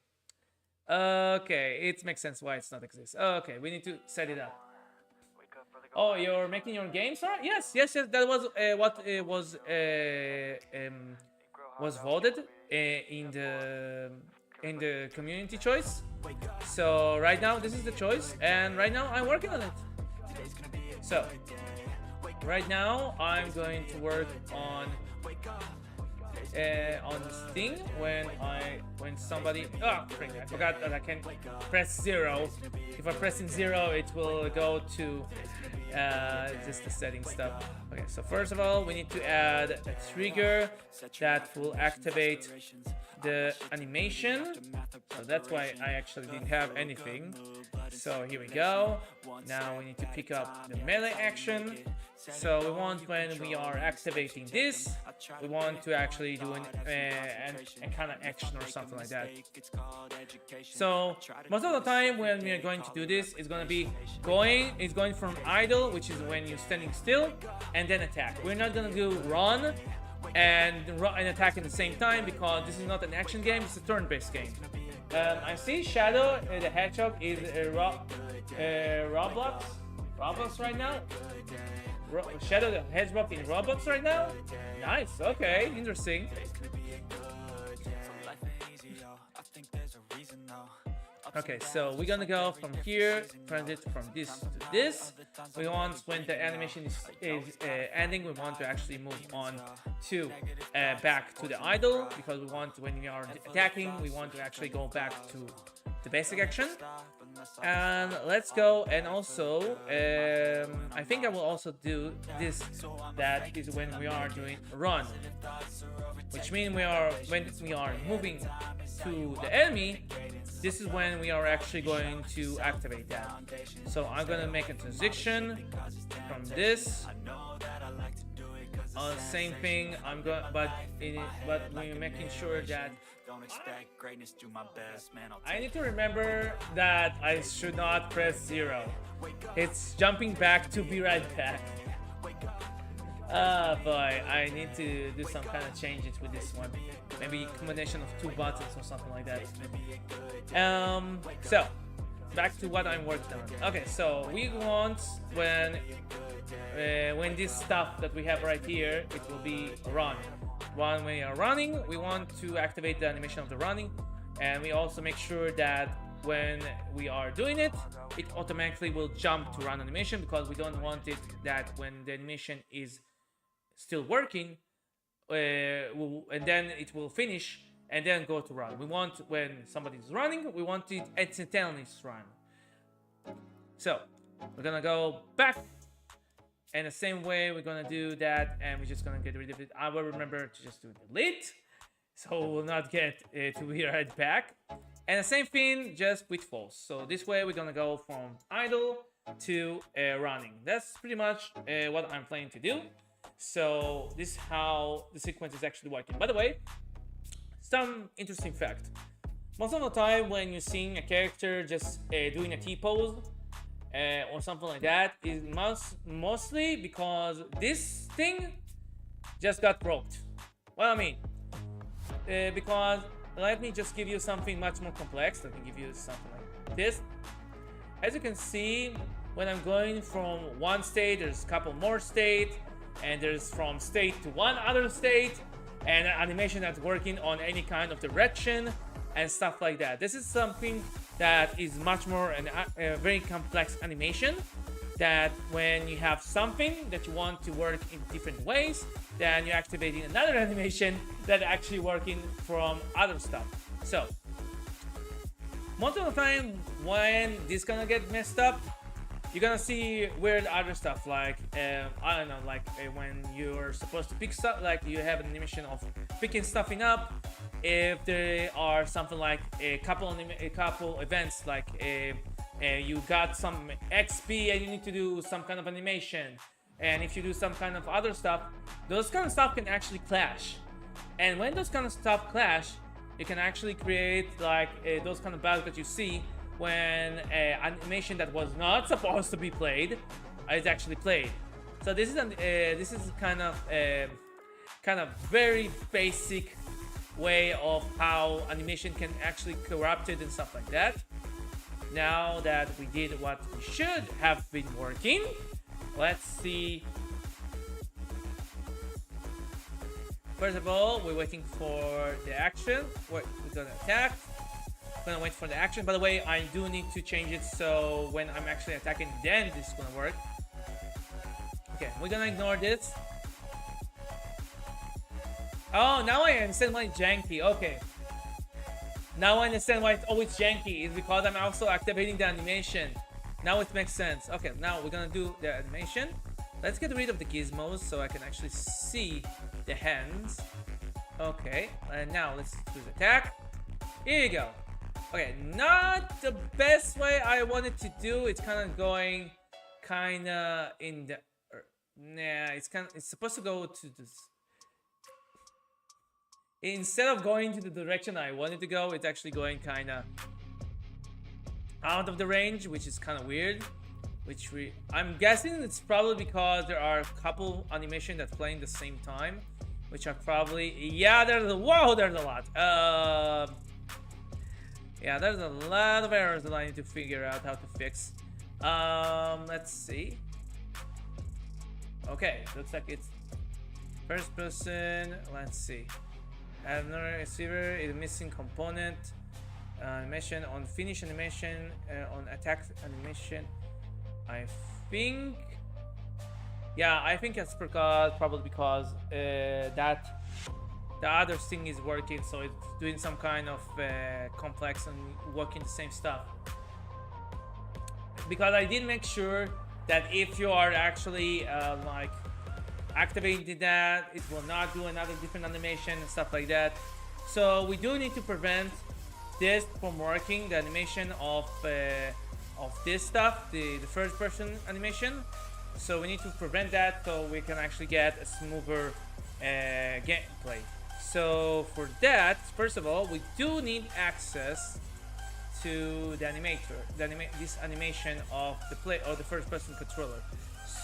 Okay. It makes sense why it's not exist. Okay. We need to set it up. Oh, you're making your game, sir? Yes. That was what was voted in the community choice. So right now this is the choice, and right now I'm working on it. So right now I'm going to work on this thing when somebody, oh frick, I forgot that I can press 0. If I'm pressing 0, it will go to just the setting stuff. Okay, so first of all, we need to add a trigger that will activate the animation. So that's why I actually didn't have anything. So here we go. Now we need to pick up the melee action. So we want, when we are activating this, we want to actually do a kind of action or something like that. So most of the time when we are going to do this, it's going from idle, which is when you're standing still, and then attack. We're not going to do run and attack at the same time, because this is not an action game, it's a turn-based game. I see Shadow the Hedgehog is Roblox right now. Shadow the Hedgehog in Roblox right now. Nice. Okay, interesting. Okay, so we're gonna go from here, transit from this to this. We want, when the animation is ending, we want to actually move on to back to the idle, because we want, when we are attacking, we want to actually go back to the basic action. And let's go, and also I think I will also do this, that is when we are doing run, which means when we are moving to the enemy, this is when we are actually going to activate that. So I'm gonna make a transition from this. Same thing. But we're making sure that I need to remember that I should not press 0. It's jumping back to be right back. Boy, I need to do some kind of changes with this one. Maybe a combination of 2 buttons or something like that. So back to what I'm working on. Okay, so we want, when this stuff that we have right here, it will be run. When we are running, we want to activate the animation of the running, and we also make sure that when we are doing it, it automatically will jump to run animation, because we don't want it that when the animation is still working, and then it will finish and then go to run. We want, when somebody's running, we want it instantaneously run. So we're gonna go back, and the same way we're gonna do that, and we're just gonna get rid of it. I will remember to just do delete, so we'll not get to be right back. And the same thing just with false. So this way we're gonna go from idle to running. That's pretty much what I'm planning to do. So this is how the sequence is actually working. By the way, some interesting fact. Most of the time when you're seeing a character just doing a T-pose or something like that, is mostly because this thing just got broke. What I mean, because let me just give you something much more complex. Let me give you something like this. As you can see, when I'm going from one state, there's a couple more states, and there's from state to one other state, and an animation that's working on any kind of direction and stuff like that. This is something that is much more a very complex animation, that when you have something that you want to work in different ways, then you're activating another animation that actually working from other stuff. So most of the time when this gonna get messed up, you're gonna see weird other stuff, like I don't know, like when you're supposed to pick stuff, like you have an animation of picking stuffing up. If there are something like a couple events, like you got some XP and you need to do some kind of animation, and if you do some kind of other stuff, those kind of stuff can actually clash. And when those kind of stuff clash, you can actually create like those kind of bugs that you see when animation that was not supposed to be played is actually played. So this is kind of very basic way of how animation can actually corrupted and stuff like that. Now that we did what we should have been working, let's see. First of all, we're waiting for the action. We're gonna attack. We're gonna wait for the action. By the way, I do need to change it so when I'm actually attacking, then this is gonna work. Okay, we're gonna ignore this. Oh, now I understand why it's janky. Okay. Now I understand why it's always janky. It's because I'm also activating the animation. Now it makes sense. Okay, now we're gonna do the animation. Let's get rid of the gizmos so I can actually see the hands. Okay, and now let's do the attack. Here you go. Okay, not the best way I wanted to do. It's kind of going in the nah, it's supposed to go to this. Instead of going to the direction I wanted to go, it's actually going kind of out of the range, which is kind of weird. I'm guessing it's probably because there are a couple animations that's playing the same time, which are probably, yeah, there's a lot. Yeah, there's a lot of errors that I need to figure out how to fix. Let's see. Okay, looks like it's first person. Let's see. Another receiver is a missing component. Animation on finish animation, on attack animation. I think, yeah, I think it's probably because that the other thing is working, so it's doing some kind of complex and working the same stuff. Because I did make sure that if you are actually like activating that, it will not do another different animation and stuff like that. So we do need to prevent this from working, the animation of this stuff, the first person animation. So we need to prevent that so we can actually get a smoother gameplay. So for that, first of all, we do need access to the animator, this animation of the first person controller.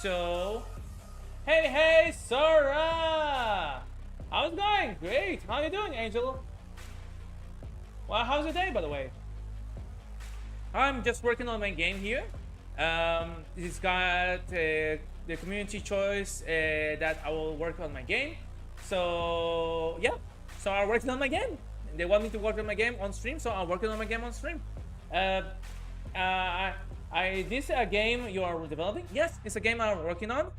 So hey Sora, how's it going? Great. How you doing, Angel? Well, how's your day, by the way? I'm just working on my game here. It's got the community choice that I will work on my game. So yeah, so I'm working on my game. They want me to work on my game on stream, so I'm working on my game on stream. This a game you are developing? Yes, it's a game I'm working on.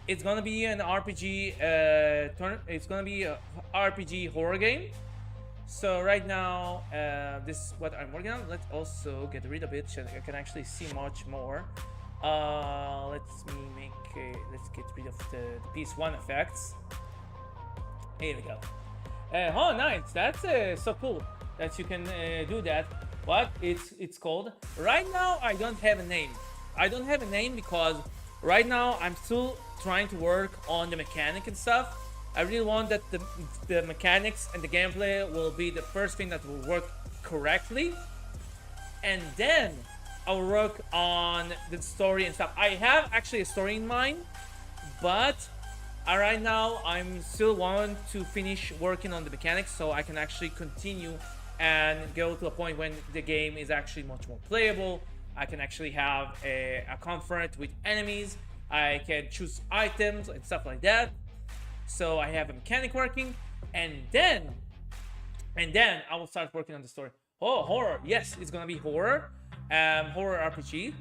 It's gonna be an RPG. It's gonna be a RPG horror game. So right now, this is what I'm working on. Let's also get rid of it so I can actually see much more. Let's get rid of the PS1 effects. Here we go. Oh, nice! That's so cool that you can do that. What it's called? Right now, I don't have a name. I don't have a name because Right now, I'm still trying to work on the mechanic and stuff. I really want that the mechanics and the gameplay will be the first thing that will work correctly, and then I'll work on the story and stuff. I have actually a story in mind, but right now I'm still want to finish working on the mechanics so I can actually continue and go to a point when the game is actually much more playable. I can actually have a confront with enemies. I can choose items and stuff like that. So I have a mechanic working, and then I will start working on the story. Oh, horror! Yes, it's gonna be horror, horror RPG.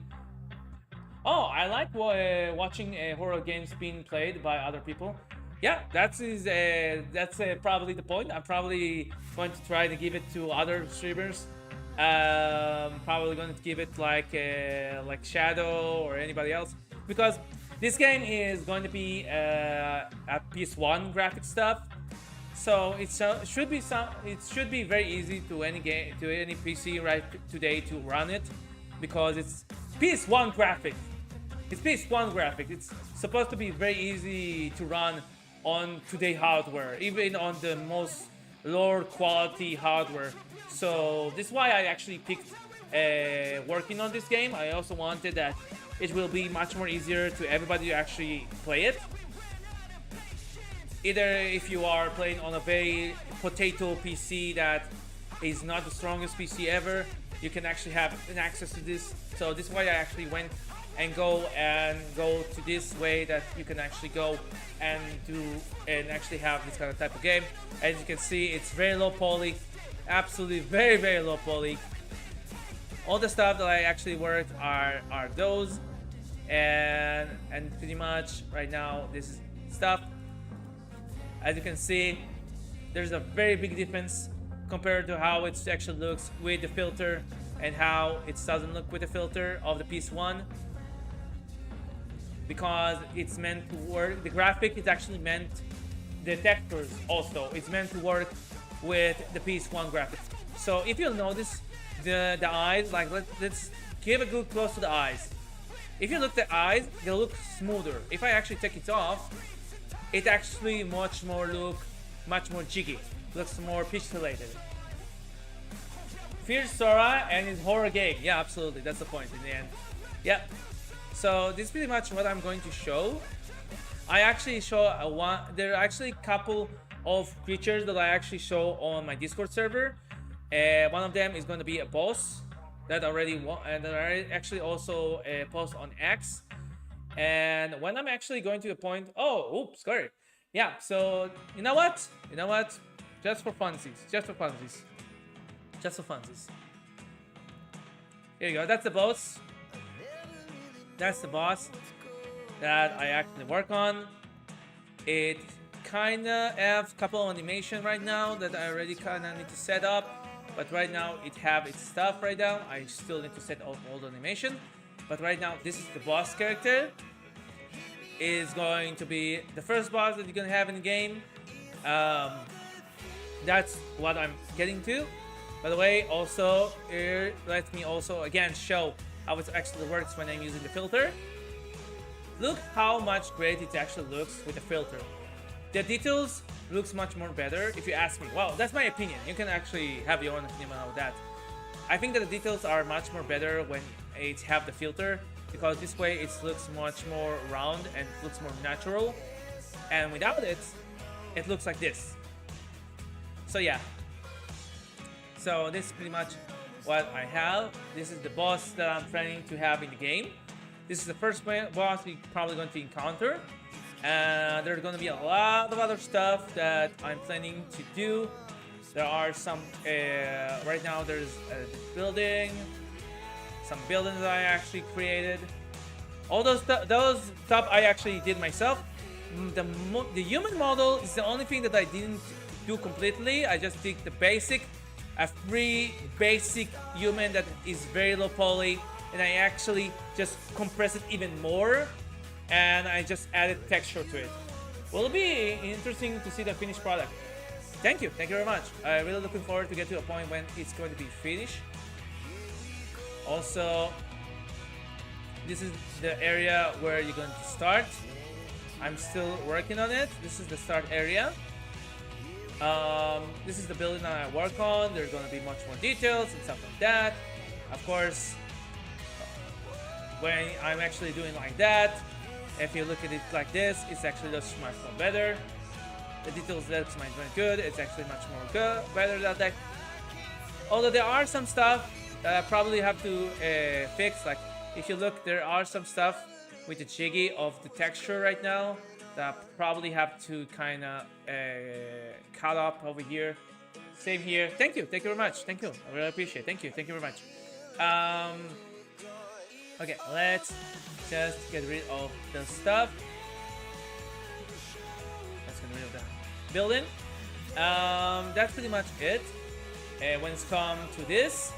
Oh, I like watching horror games being played by other people. Yeah, that's probably the point. I'm probably going to try to give it to other streamers. Probably going to give it like Shadow or anybody else, because this game is going to be a PS1 graphic stuff. So it should be very easy to any PC right today to run it, because it's PS1 graphic. It's PS1 graphic. It's supposed to be very easy to run on today hardware, even on the most lower quality hardware. So this is why I actually picked working on this game. I also wanted that it will be much more easier to everybody to actually play it. Either if you are playing on a very potato PC that is not the strongest PC ever, you can actually have access to this. So this is why I actually went and go to this way, that you can actually go and do and actually have this kind of type of game. As you can see, it's very low poly, absolutely very low poly. All the stuff that I actually worked are those, and pretty much right now this is stuff. As you can see, there's a very big difference compared to how it actually looks with the filter and how it doesn't look with the filter of the PS1, because it's meant to work. The graphic is actually meant, the textures also, it's meant to work with the PS1 graphics. So if you'll notice the eyes, like let's give a good close to the eyes. If you look at the eyes, they look smoother. If I actually take it off, it actually much more jiggy, looks more pixelated. Fear Sora and his horror game. Yeah, absolutely, that's the point in the end. Yeah. So this is pretty much what I'm going to show. I actually show there are actually a couple of creatures that I actually show on my Discord server. One of them is going to be a boss that I actually also post on X. And when I'm actually going to the point, oops, sorry. Yeah, so you know what? Just for funsies. Here you go. That's the boss. That's the boss that I actually work on. It kinda have a couple of animation right now that I already kinda need to set up, but right now it have its stuff right now. I still need to set up all the animation, but right now this is the boss character. Is going to be the first boss that you're gonna have in the game. That's what I'm getting to. By the way, also let me also again show how it actually works when I'm using the filter. Look how much great it actually looks with the filter. The details looks much more better if you ask me. Well, that's my opinion. You can actually have your own opinion about that. I think that the details are much more better when it have the filter, because this way it looks much more round and looks more natural, and without it, it looks like this. So yeah. So this is pretty much what I have. This is the boss that I'm planning to have in the game. This is the first boss you're probably going to encounter. And there's going to be a lot of other stuff that I'm planning to do. There are some, right now there's a building, some buildings that I actually created. All those stuff I actually did myself. The human model is the only thing that I didn't do completely. I just did the basic, a free basic human that is very low poly, and I actually just compress it even more, and I just added texture to it. Will be interesting to see the finished product. Thank you very much. I'm really looking forward to get to a point when it's going to be finished. Also, This is the area where you're going to start. I'm still working on it. This is the start area. This is the building that I work on. There's going to be much more details and stuff like that. Of course, when I'm actually doing like that, if you look at it like this, it's actually looks much more better. The details looks much more good. It's actually much more good, better than that. Although there are some stuff that I probably have to fix. Like if you look, there are some stuff with the jiggy of the texture right now that I probably have to kind of cut up over here. Same here. Thank you very much. Thank you. I really appreciate it. Thank you very much. Okay, let's just get rid of the stuff. Let's get rid of the building. That's pretty much it when it's come to this.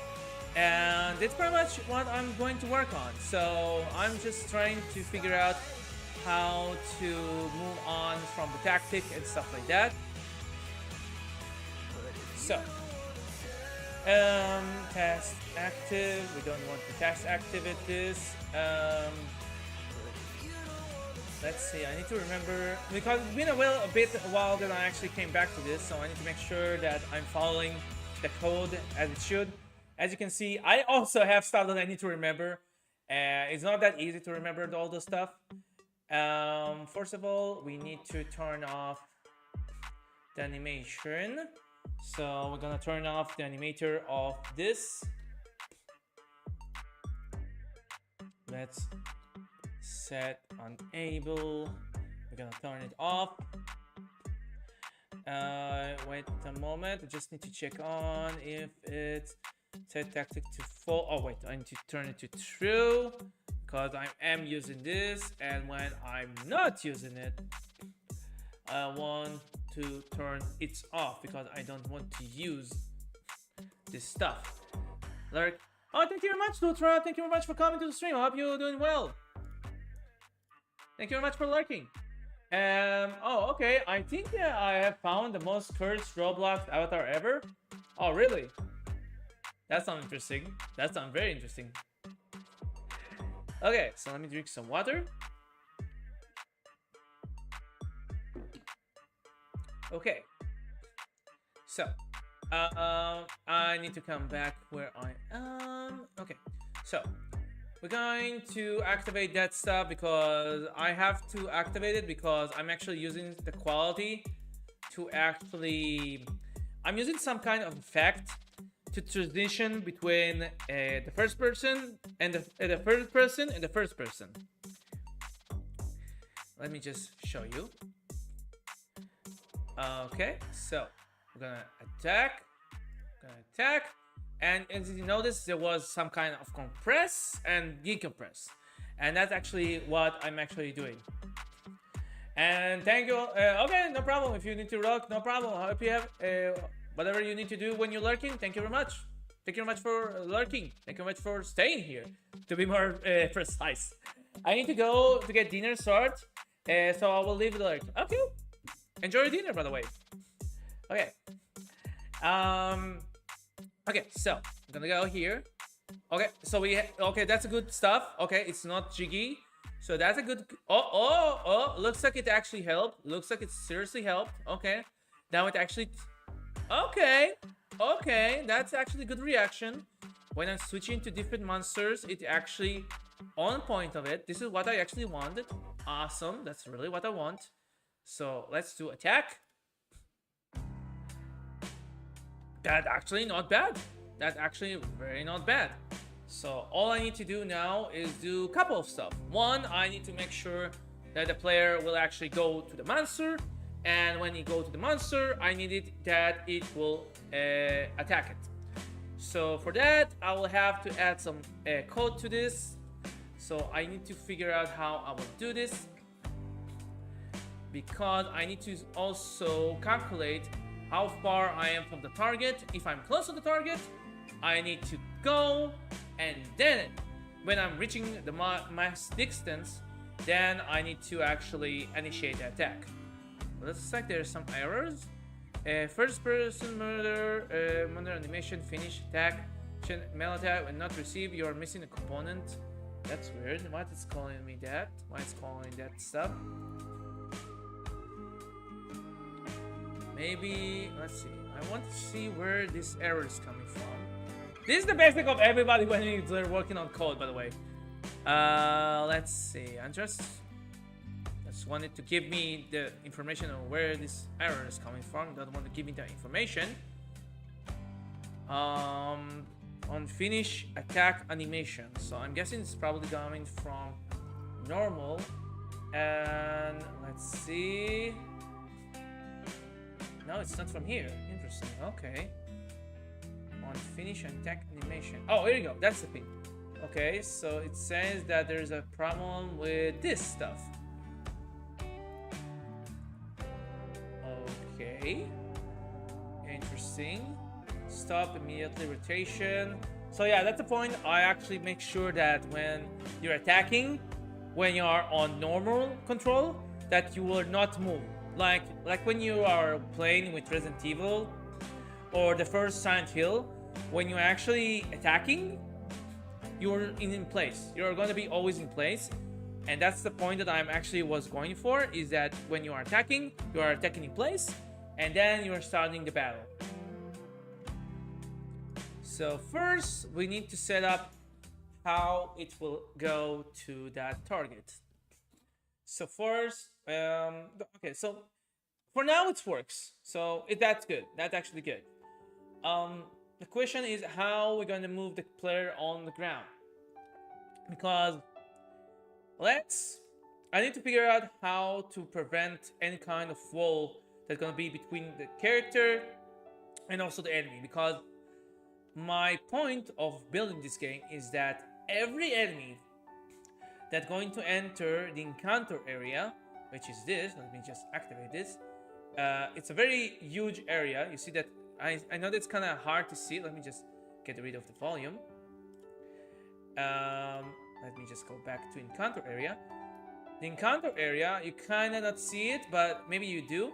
And it's pretty much what I'm going to work on. So I'm just trying to figure out how to move on from the tactic and stuff like that. So task active. We don't want to task activate this. Let's see. I need to remember because it's been a while that I actually came back to this, so I need to make sure that I'm following the code as it should. As you can see, I also have stuff that I need to remember. It's not that easy to remember all the stuff. First of all, we need to turn off the animation. So we're gonna turn off the animator of this. Let's set unable. We're gonna turn it off. Wait a moment. I just need to check on if it's set tactic to full. Oh wait, I need to turn it to true because I am using this, and when I'm not using it, I want to turn it off because I don't want to use this stuff. Lurk. Oh, thank you very much, Lutra. Thank you very much for coming to the stream. I hope you're doing well. Thank you very much for lurking. Oh, okay. I think that I have found the most cursed Roblox avatar ever. Oh, really? That sounds interesting. That sounds very interesting. Okay, so let me drink some water. Okay. So, I need to come back where I am. Okay. So, we're going to activate that stuff because I have to activate it because I'm actually using the quality to actually... I'm using some kind of effect to transition between the first person and the third person and the first person. Let me just show you. Okay, so we're gonna attack. And as you notice, there was some kind of compress and decompress. And that's actually what I'm actually doing. And thank you. Okay, no problem. If you need to lurk, no problem. I hope you have whatever you need to do when you're lurking. Thank you very much. Thank you very much for lurking. Thank you very much for staying here, to be more precise. I need to go to get dinner started, so I will leave the lurk. Okay. Enjoy your dinner, by the way. Okay. Okay, so I'm gonna go here. Okay, so okay, that's a good stuff. Okay, it's not jiggy, so that's a good. Oh, looks like it actually helped. Looks like it seriously helped. Okay, now it actually. Okay, that's actually a good reaction. When I'm switching to different monsters, it actually on point of it. This is what I actually wanted. Awesome, that's really what I want. So let's do attack. That's actually not bad. That's actually very not bad. So all I need to do now is do a couple of stuff. One, I need to make sure that the player will actually go to the monster. And when you go to the monster, I need it that it will attack it. So for that, I will have to add some code to this. So I need to figure out how I will do this, because I need to also calculate how far I am from the target. If I'm close to the target, I need to go, and then when I'm reaching the max distance, then I need to actually initiate the attack. Looks like there's some errors. First person murder animation finish attack melee attack when not received, you are missing a component. That's weird. Why it's calling me that? Why it's calling that stuff? Maybe, let's see. I want to see where this error is coming from. This is the basic of everybody when they're working on code, by the way. Let's see. I just wanted to give me the information on where this error is coming from. Don't want to give me that information. On finish attack animation. So I'm guessing it's probably coming from normal. And let's see. No, it's not from here. Interesting. Okay. On finish and attack animation. Oh, here you go. That's the thing. Okay, so it says that there's a problem with this stuff. Okay. Interesting. Stop immediately rotation. So yeah, that's the point. I actually make sure that when you're attacking, when you are on normal control, that you will not move. Like when you are playing with Resident Evil or the first Silent Hill, when you're actually attacking, you're in place. You're going to be always in place. And that's the point that I'm actually was going for, is that when you are attacking in place, and then you're starting the battle. So first, we need to set up how it will go to that target. So first, okay, so for now it works. So that's good. That's actually good. The question is how we're going to move the player on the ground. Because I need to figure out how to prevent any kind of wall that's going to be between the character and also the enemy. Because my point of building this game is that every enemy that's going to enter the encounter area, which is this, let me just activate this. It's a very huge area. You see that, I know that's kind of hard to see. Let me just get rid of the volume. Let me just go back to encounter area. The encounter area, you kind of not see it, but maybe you do.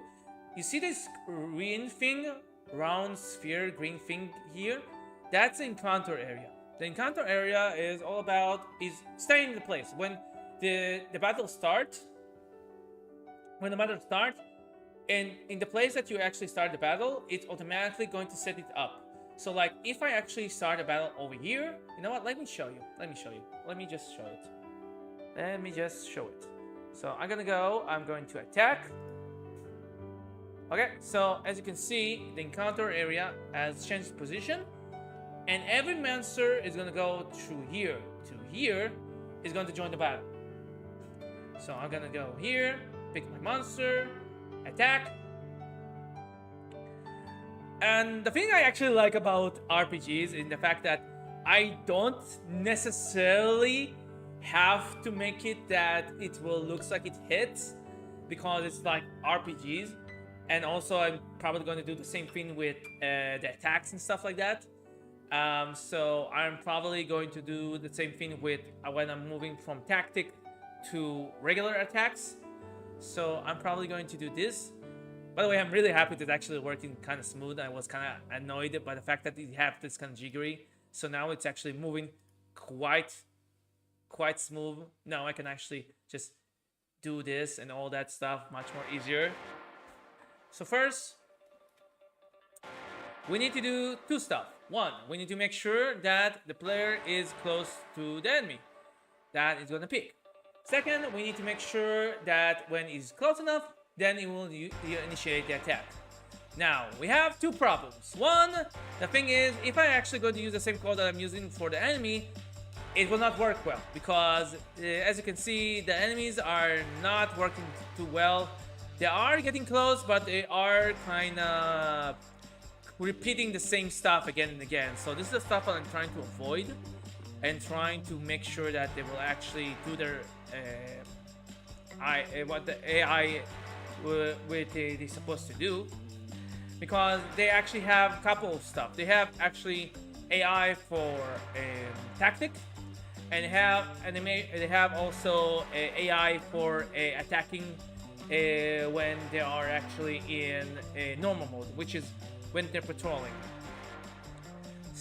You see this green thing, round sphere, green thing here? That's the encounter area. The encounter area is all about staying in the place. When the battle starts, and in the place that you actually start the battle, it's automatically going to set it up. So like if I actually start a battle over here, you know what? Let me show you. Let me just show it. So I'm going to attack. Okay, so as you can see, the encounter area has changed position. And every monster is going to go through here to here, is going to join the battle. So I'm going to go here, pick my monster, attack. And the thing I actually like about RPGs is the fact that I don't necessarily have to make it that it will looks like it hits, because it's like RPGs. And also I'm probably going to do the same thing with the attacks and stuff like that. So I'm probably going to do the same thing with when I'm moving from tactic to regular attacks. So I'm probably going to do this. By the way, I'm really happy that it's actually working kind of smooth. I was kind of annoyed by the fact that it had this kind of jiggery. So now it's actually moving quite smooth. Now I can actually just do this and all that stuff much more easier. So first, we need to do two stuff. One, we need to make sure that the player is close to the enemy that is going to pick. Second, we need to make sure that when he's close enough, then it will initiate the attack. Now, we have two problems. One, the thing is, if I actually go to use the same code that I'm using for the enemy, it will not work well. Because, as you can see, the enemies are not working too well. They are getting close, but they are kind of repeating the same stuff again and again. So this is the stuff that I'm trying to avoid and trying to make sure that they will actually do their what the AI they're supposed to do, because they actually have a couple of stuff. They have actually AI for tactic, and they have also AI for attacking when they are actually in normal mode, which is when they're patrolling.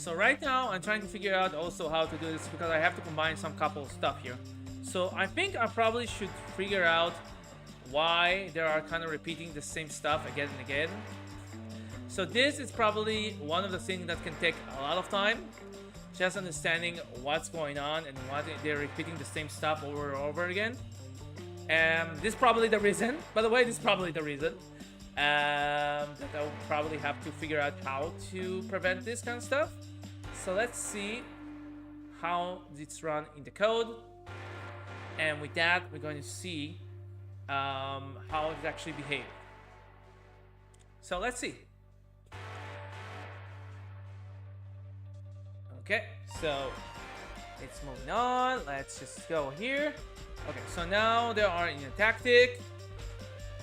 So right now I'm trying to figure out also how to do this because I have to combine some couple of stuff here. So I think I probably should figure out why they are kind of repeating the same stuff again and again. So this is probably one of the things that can take a lot of time. Just understanding what's going on and why they're repeating the same stuff over and over again. This is probably the reason. By the way, this is probably the reason that I'll probably have to figure out how to prevent this kind of stuff. So let's see how it's run in the code. And with that, we're going to see how it actually behaves. So let's see. Okay, so it's moving on. Let's just go here. Okay, so now they are in a tactic.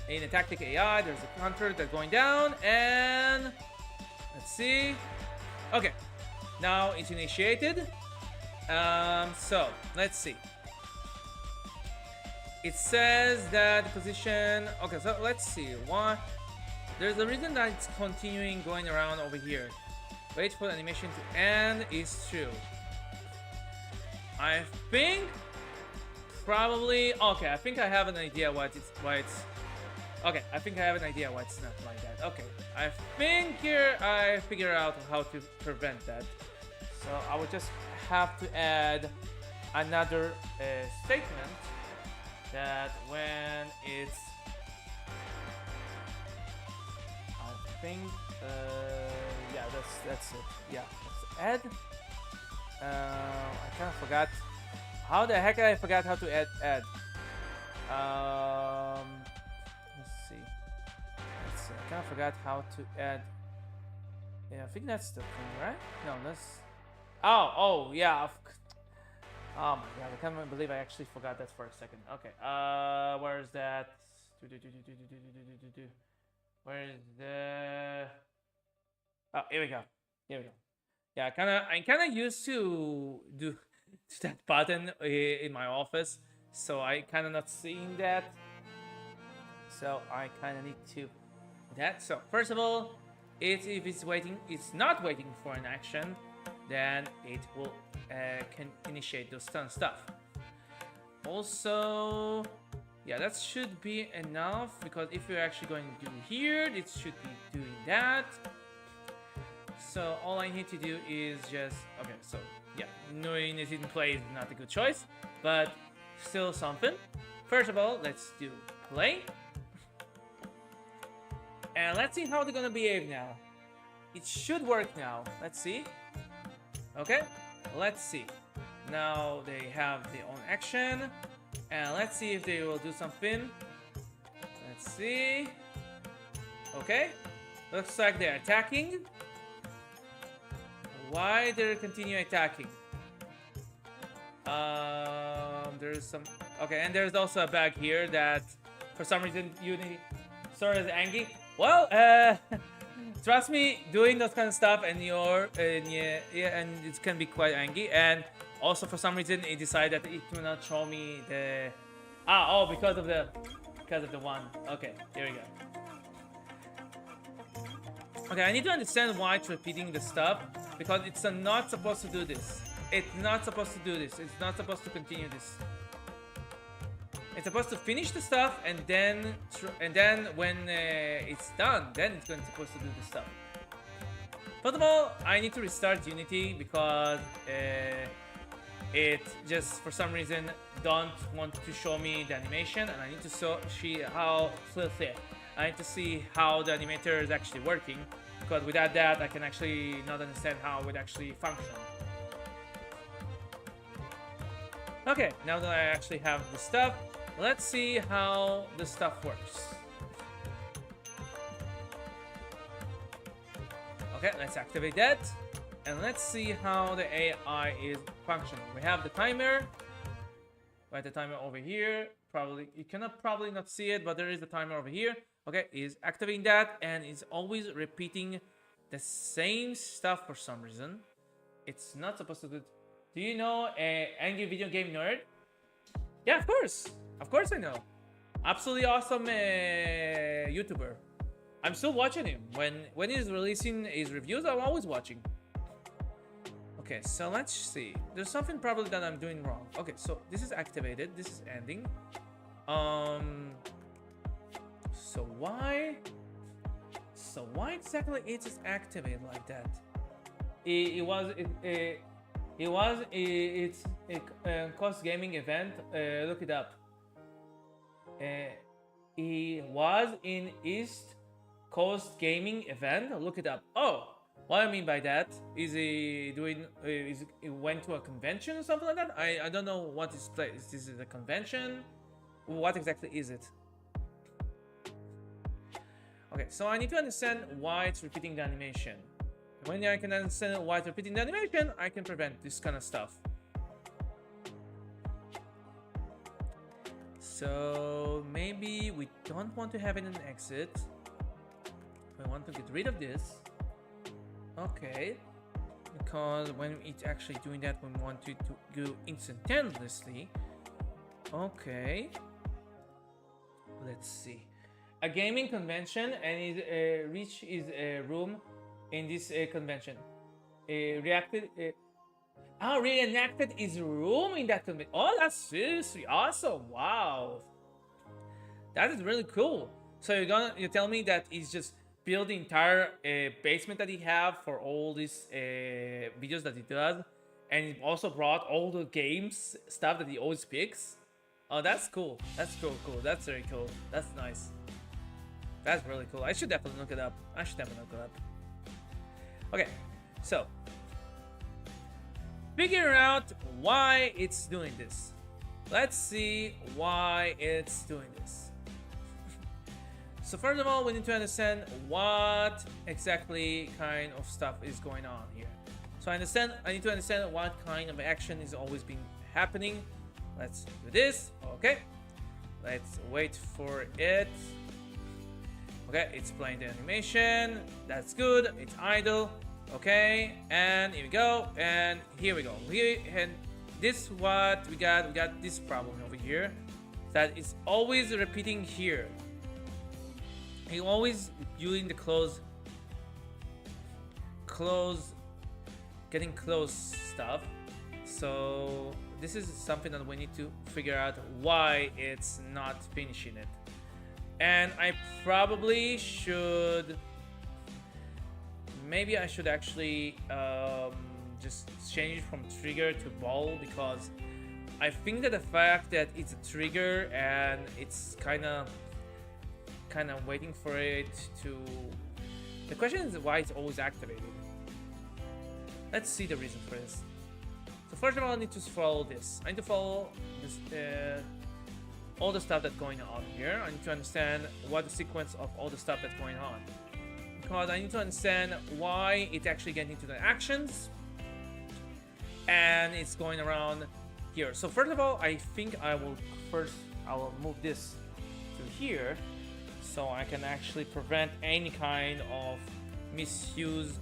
In a tactic AI, there's a counter that's going down, and let's see. Okay, now it's initiated. So let's see. It says that the position. Okay, so let's see. Why? There's a reason that it's continuing going around over here. Wait for the animation to end is true. I think probably okay. I think I have an idea why it's. Okay, I think I have an idea why it's not like that. Okay, I think here I figure out how to prevent that. So I would just have to add another statement that when it's, I think, yeah, that's it. Yeah, let's add. I kind of forgot. How the heck I forgot how to add? Let's see. I kind of forgot how to add. Yeah, I think that's the thing, right? No, that's. Oh, yeah. Oh my god, I can't believe I actually forgot that for a second. Okay, where is that? Where is the? Oh, here we go. Yeah, I'm kind of used to do that button in my office, so I kind of not seeing that. So I kind of need to do that. So first of all, if it's not waiting for an action, then it will can initiate those stuff. Also, yeah, that should be enough because if you're actually going to do here, it should be doing that. So all I need to do is just okay. So yeah, knowing it in play is not a good choice, but still something. First of all, let's do play, and let's see how they're gonna behave now. It should work now. Let's see. Okay, let's see. Now they have their own action, and let's see if they will do something. Let's see. Okay, looks like they're attacking. Why they're continue attacking? There's some. Okay, and there's also a bug here that for some reason NarrativeSora is angry. Well, trust me, doing those kind of stuff and and it can be quite angry. And also for some reason it decided that it will not show me the because of the one. Okay, here we go. Okay, I need to understand why it's repeating the stuff because it's not supposed to do this. It's not supposed to do this. It's not supposed to continue this. It's supposed to finish the stuff and then when it's done, then it's supposed to do the stuff. First of all, I need to restart Unity because it just for some reason don't want to show me the animation, and I need to see how I need to see how the animator is actually working because without that I can actually not understand how it would actually function. Okay, now that I actually have the stuff, let's see how the stuff works. Okay, let's activate that. And let's see how the AI is functioning. We have the timer. We have the timer over here. Probably, you cannot probably not see it, but there is a timer over here. Okay, is activating that and is always repeating the same stuff for some reason. It's not supposed to do. Do you know an angry video game nerd? Yeah, of course. Of course I know. Absolutely awesome YouTuber. I'm still watching him. When he's releasing his reviews, I'm always watching. Okay, so let's see. There's something probably that I'm doing wrong. Okay, so this is activated. This is ending. So why? So why exactly it is activated like that? It's a cost gaming event. Look it up. He was in East Coast Gaming event. Look it up. Oh, what I mean by that is he doing? Is he went to a convention or something like that? I don't know what is place. Is this a convention? What exactly is it? Okay, so I need to understand why it's repeating the animation. When I can understand why it's repeating the animation, I can prevent this kind of stuff. So maybe we don't want to have it an exit. We want to get rid of this. Okay. Because when it's actually doing that, we want it to go instantaneously. Okay. Let's see. A gaming convention, and it reached his room in this convention. Reenacted his room in that convention. Oh, that's seriously awesome! Wow, that is really cool. So you tell me that he's just built the entire basement that he have for all these videos that he does, and he also brought all the games stuff that he always picks. Oh, that's cool. That's cool. That's very cool. That's nice. That's really cool. I should definitely look it up. Okay, so figure out why it's doing this. Let's see why it's doing this. So first of all, we need to understand what exactly kind of stuff is going on here. So I need to understand what kind of action is always been happening. Let's do this. Okay, let's wait for it. Okay, it's playing the animation. That's good. It's idle. Okay, and here we go. And here we go. And this what we got. We got this problem over here. That is always repeating here. He always doing the getting close stuff. So this is something that we need to figure out why it's not finishing it. And I probably should. Maybe I should actually just change it from trigger to ball, because I think that the fact that it's a trigger and it's kind of waiting for it to. The question is why it's always activated. Let's see the reason for this. So first of all, I need to follow this. I need to follow this. All the stuff that's going on here. I need to understand what the sequence of all the stuff that's going on, because I need to understand why it's actually getting into the actions and it's going around here. So first of all, I think I will move this to here, so I can actually prevent any kind of misuse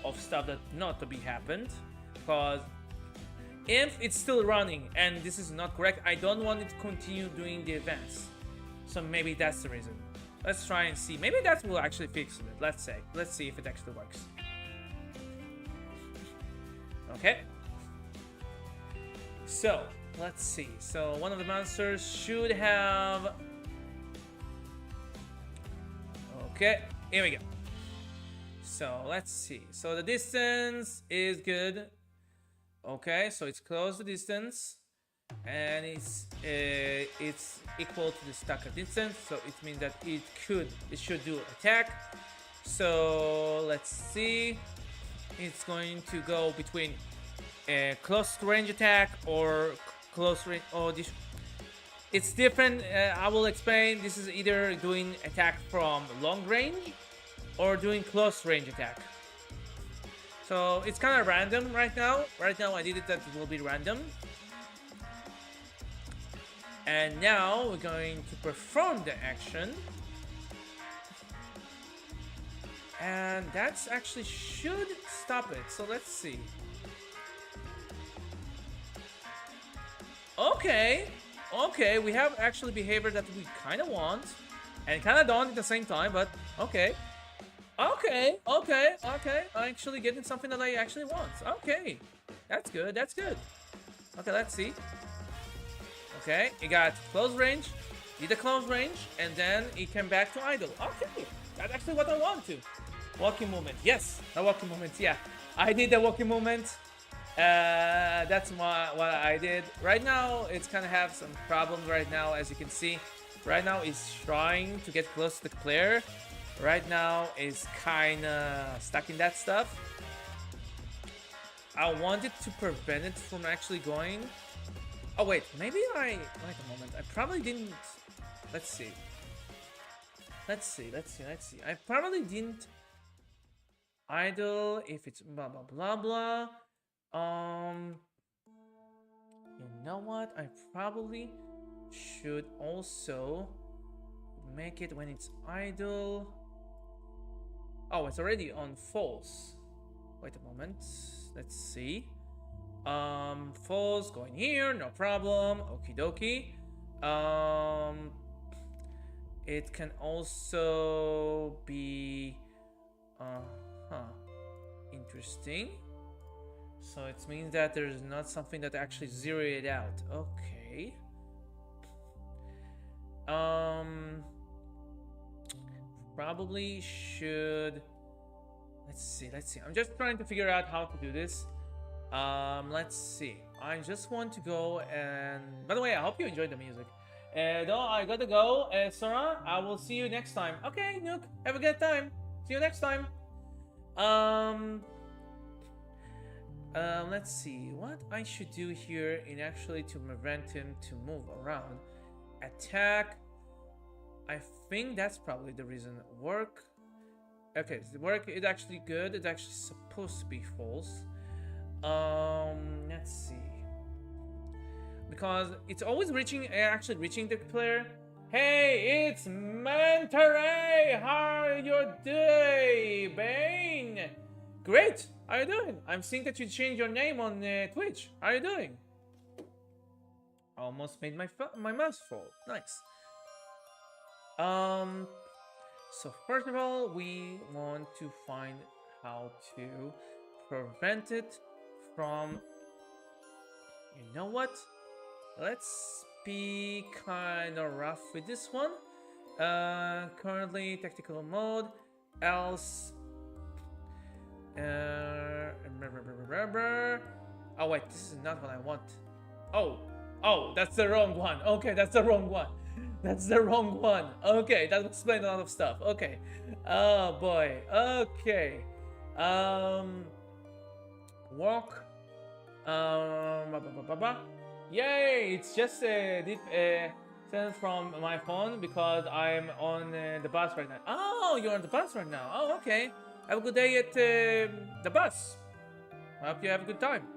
of stuff that not to be happened. Because if it's still running and this is not correct, I don't want it to continue doing the events. So maybe that's the reason. Let's try and see. Maybe that will actually fix it. Let's see if it actually works. Okay. So let's see. So one of the monsters should have. Okay, here we go. So let's see. So the distance is good. Okay, so it's close the distance, and it's equal to the stacker distance. So it means that it should do attack. So let's see. It's going to go between a close range attack or close range. Oh, this. It's different. I will explain. This is either doing attack from long range or doing close range attack. So it's kind of random right now. Right now I did it that it will be random. And now we're going to perform the action. And that's actually should stop it. So let's see. Okay. Okay, we have actually behavior that we kind of want. And kind of don't at the same time, but okay. Okay. I'm actually getting something that I actually want. Okay. That's good. That's good. Okay, let's see. Okay, it got close range, did a close range, and then it came back to idle. Okay, that's actually what I want to. Walking movement. Yes, the walking movement. Yeah, I did the walking movement. That's what I did. Right now, it's kind of have some problems right now, as you can see. Right now, it's trying to get close to the player. Right now, it's kind of stuck in that stuff. I wanted to prevent it from actually going. Oh wait, maybe wait a moment. I probably didn't. Let's see. I probably didn't idle if it's blah blah blah blah. You know what? I probably should also make it when it's idle. Oh, it's already on false. Wait a moment. Let's see. False going here, no problem. Okie dokie. It can also be interesting. So it means that there's not something that actually zeroed it out. Okay. Probably should. Let's see. I'm just trying to figure out how to do this. Let's see. I just want to go and. By the way, I hope you enjoyed the music. Though I gotta go, Sora. I will see you next time. Okay, Nook. Have a good time. See you next time. Let's see what I should do here in actually to prevent him to move around. Attack. I think that's probably the reason. Work. Okay, the work is actually good. It's actually supposed to be false. Let's see. Because it's always actually reaching the player. Hey, it's Mantaray! How are you doing, Bane? Great! How are you doing? I'm seeing that you changed your name on Twitch. How are you doing? Almost made my mouse fall. Nice. So first of all, we want to find how to prevent it from. You know what? Let's be kind of rough with this one. Currently tactical mode. Else. Oh wait, this is not what I want. Oh, that's the wrong one. Okay, that's the wrong one. That's the wrong one. Okay, that explains a lot of stuff. Okay. Oh boy. Okay. Walk. Yay! It's just sent from my phone because I'm on the bus right now. Oh, you're on the bus right now. Oh, okay. Have a good day at the bus. I hope you have a good time.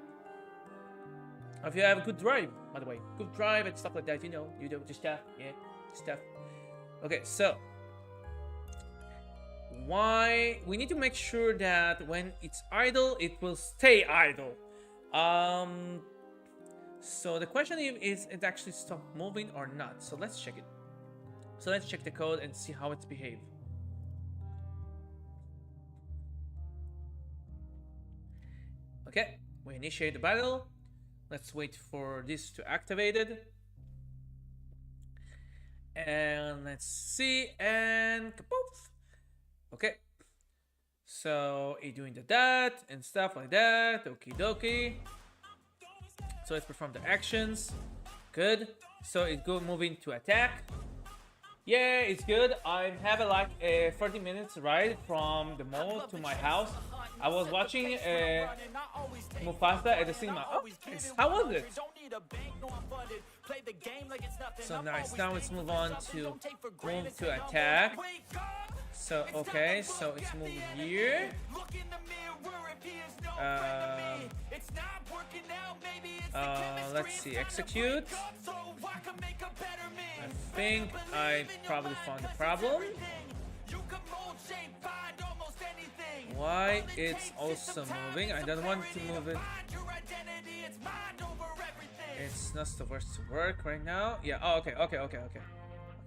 I hope you have a good drive, by the way. Good drive and stuff like that. You know just stuff. Yeah, stuff. Okay, so why we need to make sure that when it's idle, it will stay idle. So the question is it actually stop moving or not? So let's check it. So let's check the code and see how it's behaved. Okay, we initiate the battle. Let's wait for this to activate it. And let's see, and kapoof. Okay. So it's doing that and stuff like that. Okie dokie. So let's perform the actions. Good. So it's good moving to attack. Yeah, it's good. I have like a 30 minutes ride from the mall to my house. I was watching Mufasa at the cinema. Oh, how was it? So nice. Now let's move on to move to attack. So okay, so it's moving here. Let's see, execute. I think I probably found the problem. Why it's also moving? I don't want to move it. It's not supposed to work right now. Yeah. Oh, okay. Okay.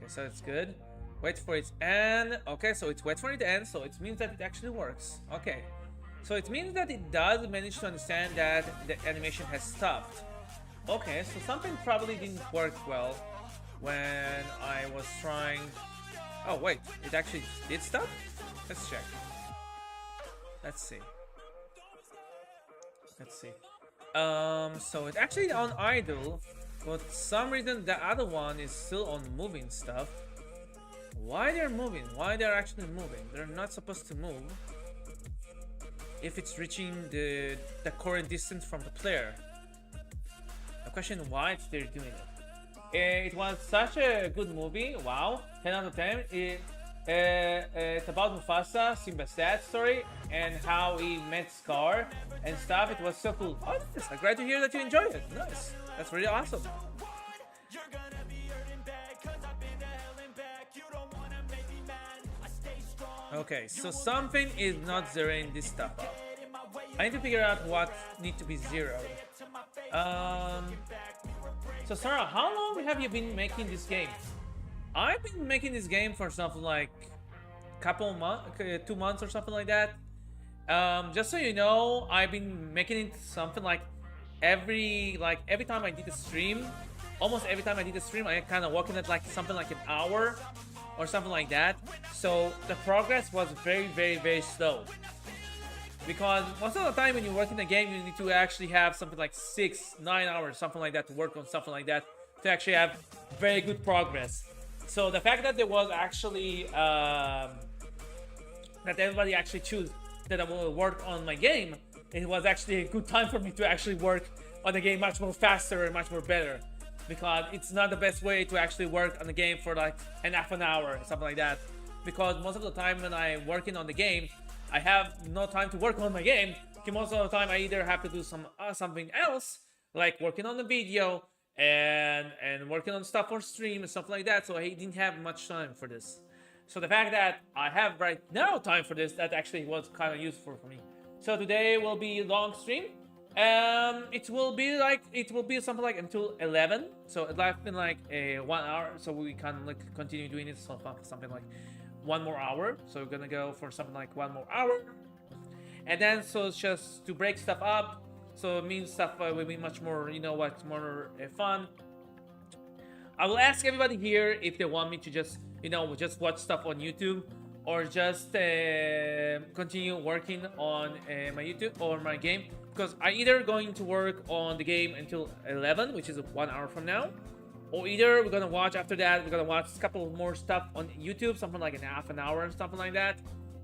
So it's good. Wait for its end. Okay, so it's wait for it to end. So it means that it actually works. Okay. So it means that it does manage to understand that the animation has stopped. Okay, so something probably didn't work well when I was trying... Oh wait, it actually did stop? Let's check. Let's see. So it's actually on idle, but for some reason the other one is still on moving stuff. Why they're moving? Why they're actually moving? They're not supposed to move if it's reaching the current distance from the player. The question why they're doing it. It was such a good movie. Wow, 10 out of 10. It's about Mufasa, Simba's dad story, and how he met Scar and stuff. It was so cool. Oh, nice. I'm glad to hear that you enjoyed it. Nice. That's really awesome. Okay, so something is not zeroing this stuff up. I need to figure out what needs to be zeroed. So Sarah, how long have you been making this game? I've been making this game for something like couple months, 2 months or something like that. Just so you know, I've been making it something like every time I did a stream, almost every time I did a stream, I kind of working at like something like an hour or something like that. So the progress was very slow. Because most of the time when you work in a game, you need to actually have something like 6-9 hours, something like that, to work on something like that to actually have very good progress. So the fact that there was actually that everybody actually choose that I will work on my game, it was actually a good time for me to actually work on the game much more faster and much more better. Because it's not the best way to actually work on the game for like half an hour or something like that. Because most of the time when I'm working on the game, I have no time to work on my game. Most of the time I either have to do something else, like working on the video and working on stuff for stream and stuff like that. So I didn't have much time for this. So the fact that I have right now time for this, that actually was kind of useful for me. So today will be a long stream. It will be something like until 11. So it left in like a 1 hour. So we can like continue doing it. So something like 1 more hour. So we're gonna go for something like 1 more hour. And then so it's just to break stuff up. So it means stuff will be much more, you know what, more fun. I will ask everybody here if they want me to just, you know, just watch stuff on YouTube or just continue working on my YouTube or my game. Because I either going to work on the game until 11, which is 1 hour from now, or either we're gonna watch after that. We're gonna watch a couple more stuff on YouTube, something like half an hour and something like that,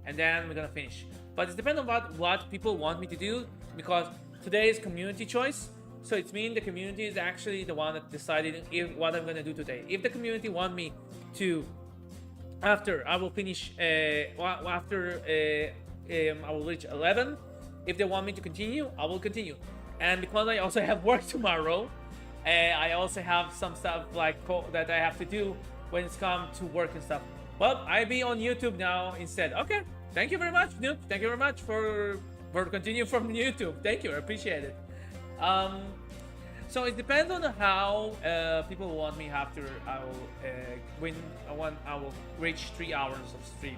and then we're gonna finish. But it depends on what people want me to do, because today is community choice. So it means the community is actually the one that decided what I'm gonna do today. If the community want me to, after I will finish, I will reach 11. If they want me to continue, I will continue. And because I also have work tomorrow, I also have some stuff like that I have to do when it's come to work and stuff. Well, I'll be on YouTube now instead. Okay, thank you very much, Noob. Thank you very much for continuing from YouTube. Thank you, I appreciate it. So it depends on how people want me after I will reach 3 hours of stream.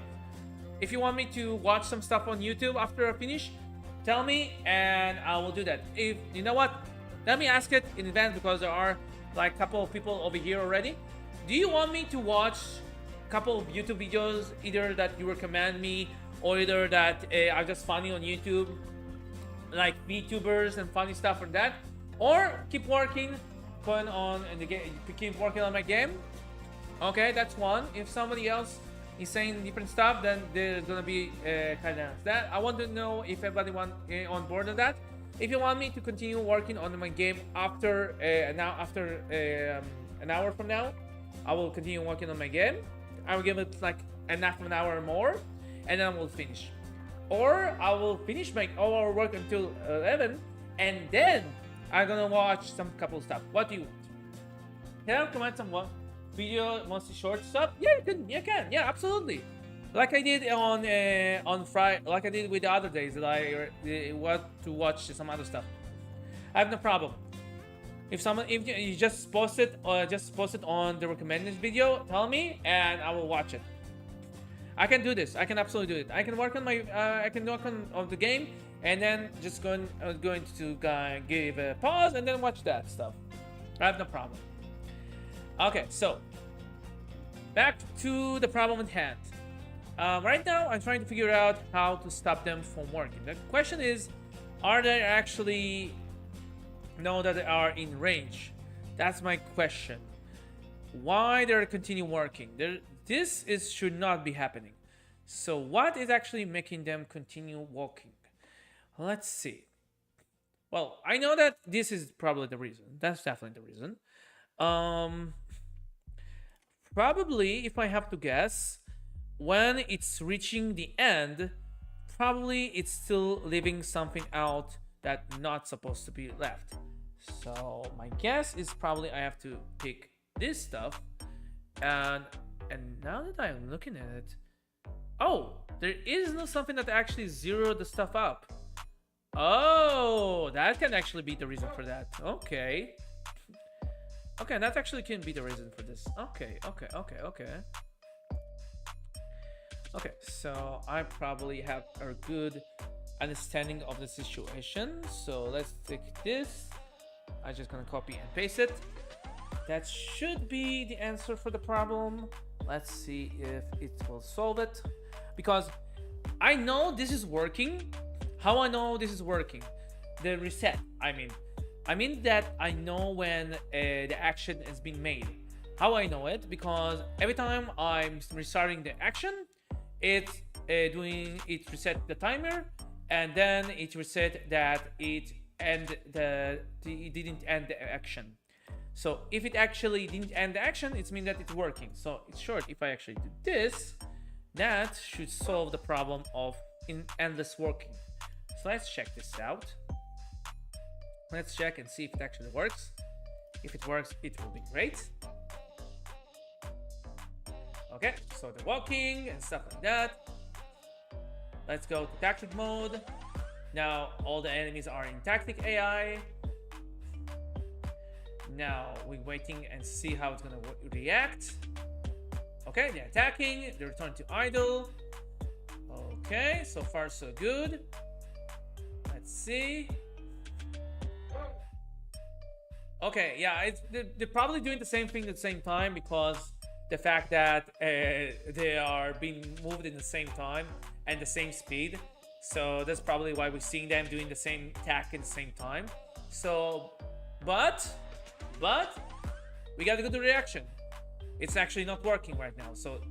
If you want me to watch some stuff on YouTube after I finish, tell me and I will do that. If you know what, let me ask it in advance, because there are like a couple of people over here already. Do you want me to watch a couple of YouTube videos, either that you recommend me or either that are just funny on YouTube, like VTubers and funny stuff like that, or keep working on in the game, keep working on my game? Okay, that's one. If somebody else is saying different stuff, then there's gonna be kind of that. I want to know if everybody want on board on that. If you want me to continue working on my game after an hour from now, I will continue working on my game. I will give it like half an hour more, and then I will finish. Or I will finish my overall work until 11, and then I'm gonna watch some couple stuff. What do you want? Can I comment on what video, mostly short stuff? Yeah, you can. Yeah, absolutely. Like I did on Friday, like I did with the other days that I want to watch some other stuff. I have no problem. If you just post it or just post it on the recommended video, tell me and I will watch it. I can do this. I can absolutely do it. I can work on my I can work on the game, and then just going to give a pause and then watch that stuff. I have no problem. Okay, so back to the problem at hand. Right now, I'm trying to figure out how to stop them from working. The question is, are they actually know that they are in range? That's my question. Why they're continue working? This should not be happening. So what is actually making them continue walking? Let's see. Well, I know that this is probably the reason. That's definitely the reason. Probably, if I have to guess, when it's reaching the end, probably it's still leaving something out that's not supposed to be left. So my guess is probably I have to pick this stuff, and now that I'm looking at it, oh, there is no something that actually zeroed the stuff up. Oh, that can actually be the reason for that. Okay. Okay, that actually can be the reason for this. Okay. Okay, so I probably have a good understanding of the situation. So let's take this. I'm just gonna copy and paste it. That should be the answer for the problem. Let's see if it will solve it. Because I know this is working. How I know this is working? The reset, I mean that I know when the action has been made. How I know it? Because every time I'm restarting the action, it reset the timer, and then it reset that it didn't end the action. So if it actually didn't end the action, it means that it's working. So it's short. If I actually do this, that should solve the problem of endless working. So let's check this out. Let's check and see if it actually works. If it works, it will be great. Okay, so the walking and stuff like that. Let's go to tactic mode. Now all the enemies are in tactic AI. Now we're waiting and see how it's gonna react. Okay, they're attacking. They return to idle. Okay, so far so good. Let's see. Okay, yeah, they're probably doing the same thing at the same time because the fact that they are being moved in the same time and the same speed. So that's probably why we're seeing them doing the same attack at the same time. So, but we got a good reaction. It's actually not working right now. So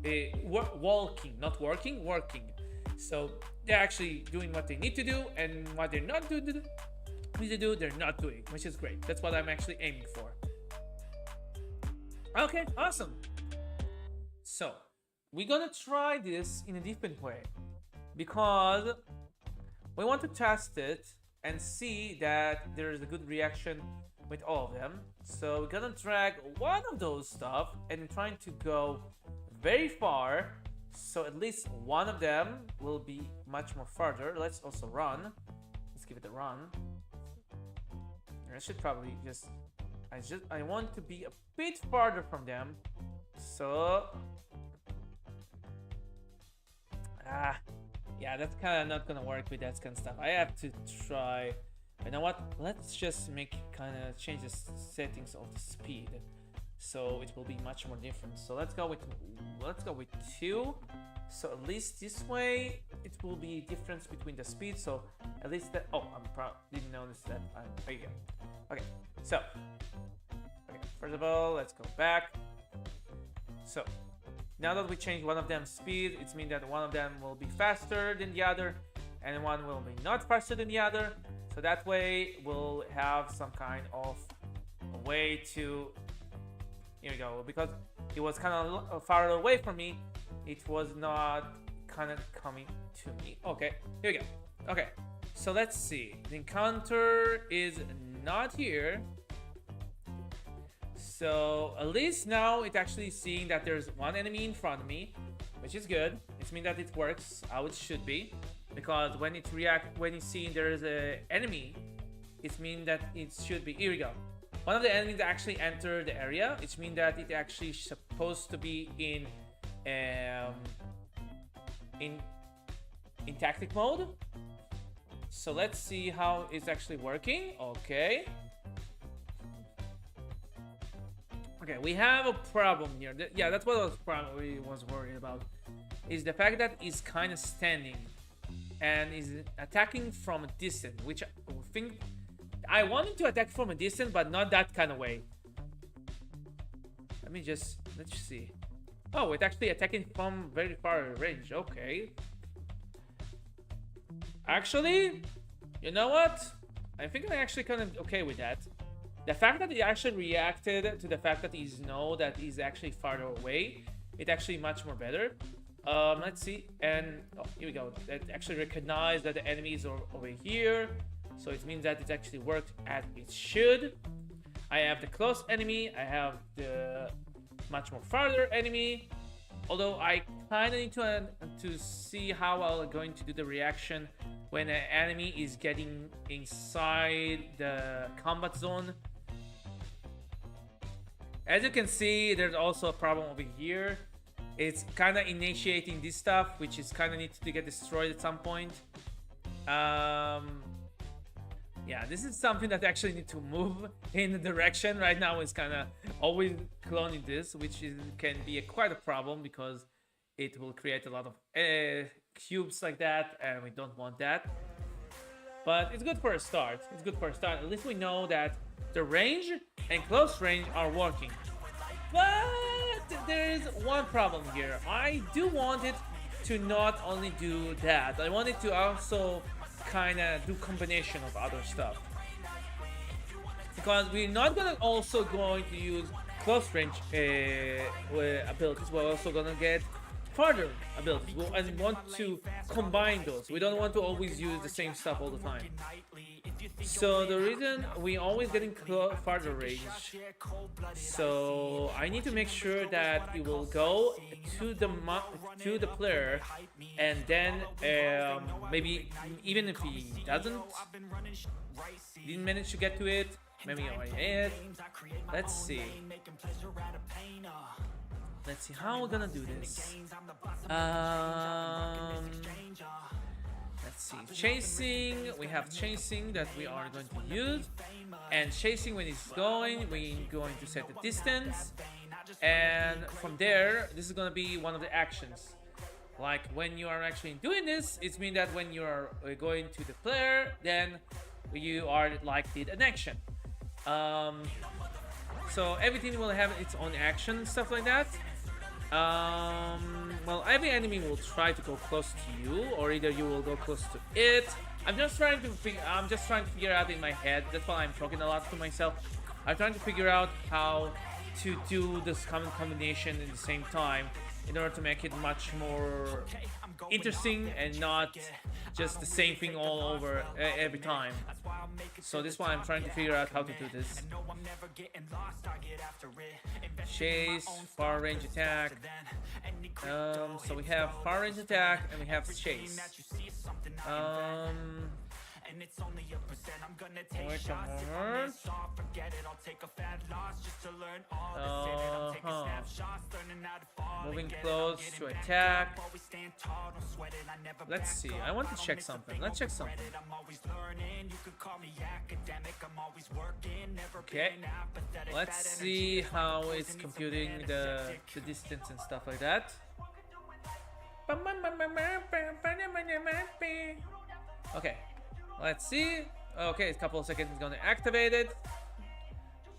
walking, not working, working. So they're actually doing what they need to do, and what they're not they're not doing, which is great. That's what I'm actually aiming for. Okay, awesome. So we're gonna try this in a different way because we want to test it and see that there is a good reaction with all of them. So we're gonna drag one of those stuff and trying to go very far, so at least one of them will be much more farther. Let's also run. Let's give it a run. I should probably I want to be a bit farther from them. So yeah, that's kind of not gonna work with that kind of stuff. I have to try. You know what? Let's just change the settings of the speed, so it will be much more different. So let's go with 2. So at least this way it will be difference between the speed. So at least that. Oh, didn't notice that. There you go. Okay. So first of all, let's go back. So now that we changed one of them speed, it means that one of them will be faster than the other, and one will be not faster than the other. So that way we'll have some kind of a way to, here we go, because it was kind of far away from me, it was not kind of coming to me. Okay, here we go. Okay, so let's see. The encounter is not here. So at least now it's actually seeing that there's one enemy in front of me, which is good. It means that it works how it should be. Because when it seeing there is an enemy, it means that it should be. Here we go. One of the enemies actually entered the area. It means that it actually supposed to be in tactic mode. So let's see how it's actually working. Okay. Okay, we have a problem here. Yeah, that's what I was worried about. Is the fact that he's kind of standing and is attacking from a distance, which I think I wanted to attack from a distance, but not that kind of way. Let's see. Oh, it's actually attacking from very far range. Okay. Actually, you know what? I think I'm actually kind of okay with that. The fact that he actually reacted to the fact that he's that he's actually farther away, it's actually much more better. Let's see. And oh, here we go. That actually recognized that the enemies are over here. So it means that it actually worked as it should. I have the close enemy. I have the much more farther enemy. Although I kind of need to see how I'm going to do the reaction when an enemy is getting inside the combat zone. As you can see, there's also a problem over here. It's kind of initiating this stuff, which is kind of needs to get destroyed at some point. Yeah, this is something that actually need to move in the direction. Right now it's kind of always cloning this, which can be quite a problem because it will create a lot of cubes like that, and we don't want that. But it's good for a start. It's good for a start. At least we know that the range and close range are working. But there is one problem here. I do want it to not only do that. I want it to also kind of do combination of other stuff, because we're not gonna also going to use close range abilities. We're also gonna get farther abilities, and we want to combine those. We don't want to always use the same stuff all the time. So the reason we always getting farther range, so I need to make sure that it will go to the player, and then maybe even if he didn't manage to get to it, maybe already hit. Let's see how we're gonna do this. Let's see, chasing, we have chasing that we are going to use, and chasing when it's going, we're going to set the distance, and from there, this is going to be one of the actions. Like when you are actually doing this, it means that when you are going to the player, then you are like did an action. So everything will have its own action, stuff like that. Well, every enemy will try to go close to you, or either you will go close to it. I'm just trying to figure out in my head. That's why I'm talking a lot to myself. I'm trying to figure out how to do this combination at the same time in order to make it much more interesting and not just the same thing all over every time. So this is why I'm trying to figure out how to do this. Chase, far range attack. So we have far range attack and we have chase. Wait a moment. Moving close to attack. Let's see. I want to check something. Let's check something. Okay. Let's see how it's computing the distance and stuff like that. Okay. Let's see. Okay, a couple of seconds is gonna activate it.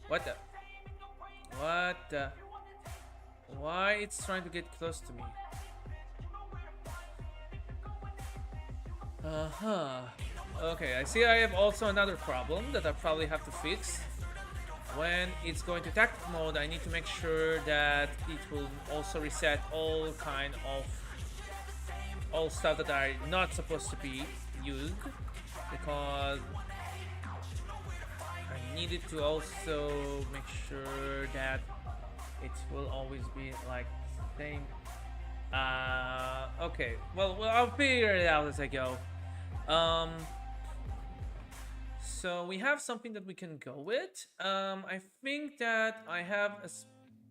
What the? Why it's trying to get close to me? Okay, I see I have also another problem that I probably have to fix. When it's going to tactic mode, I need to make sure that it will also reset all stuff that are not supposed to be used, because I needed to also make sure that it will always be like the same. Okay, well, I'll figure it out as I go. So we have something that we can go with. I think that I have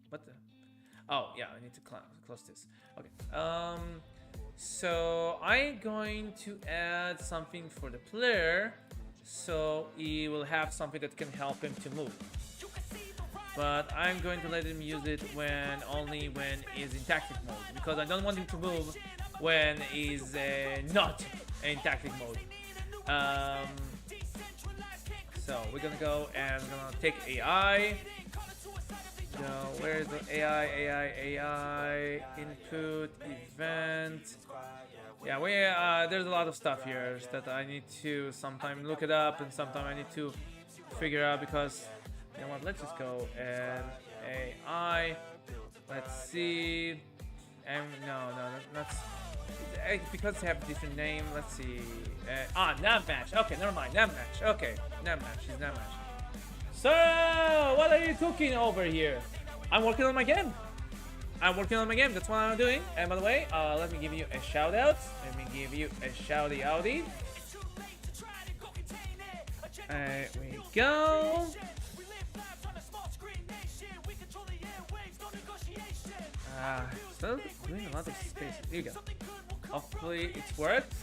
what the? Oh yeah, I need to close this. Okay. So I'm going to add something for the player, so he will have something that can help him to move. But I'm going to let him use it only when he's in tactic mode, because I don't want him to move when he's not in tactic mode. So we're gonna go and we're gonna take AI. So where's the AI input event? Yeah, there's a lot of stuff here that I need to sometimes look it up and sometimes I need to figure out, because you know what? Let's just go and AI. Let's see. And no, that's because they have a different name. Let's see. Navmatch. Okay, never mind. Navmatch. Okay, Navmatch is Navmatch. So, what are you cooking over here? I'm working on my game. That's what I'm doing. And by the way, let me give you a shout out. Let me give you a shouty outie. There we go. Still doing a lot of space. Here we go. Hopefully it's worked.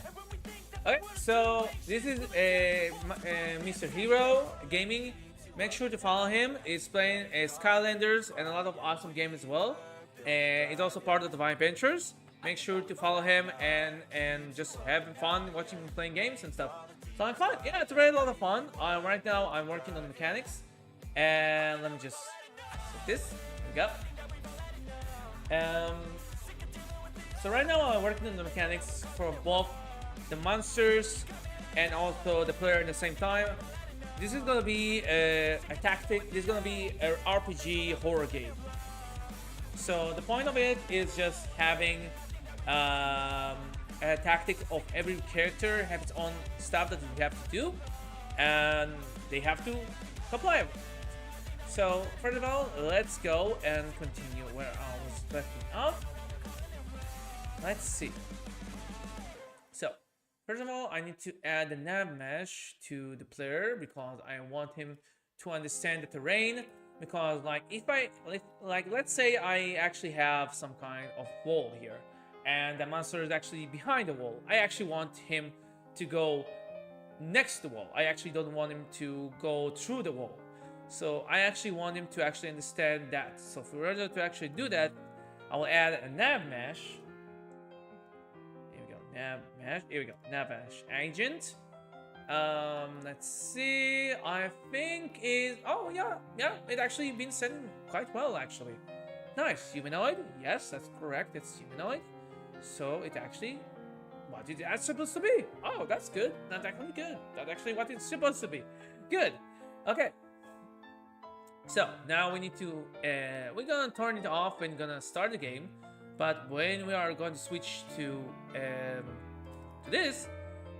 Okay, so this is Mr. Hero Gaming. Make sure to follow him. He's playing Skylanders and a lot of awesome games as well. He's also part of the Vine Ventures. Make sure to follow him and just having fun watching him playing games and stuff. So I'm fun. Yeah, it's really a lot of fun. Right now I'm working on mechanics. And let me just set this. There we go. So right now I'm working on the mechanics for both the monsters and also the player at the same time. This is gonna be a tactic. This is gonna be an RPG horror game. So the point of it is just having a tactic of every character have its own stuff that you have to do, and they have to comply. So first of all, let's go and continue where I was left off. Let's see. So first of all, I need to add the nav mesh to the player because I want him to understand the terrain. Because let's say I actually have some kind of wall here, and the monster is actually behind the wall. I actually want him to go next to the wall. I actually don't want him to go through the wall. So I actually want him to actually understand that. So for order to actually do that, I will add a nav mesh. Here we go, nav mesh. Here we go, nav mesh agent. Let's see. I think is it actually been set quite well actually. Nice, humanoid. Yes, that's correct. It's humanoid. So it actually what is that supposed to be? Oh, that's good. That's actually good. That's actually what it's supposed to be. Good. Okay. So now we need to we're gonna turn it off when we're gonna start the game, but when we are going to switch to this,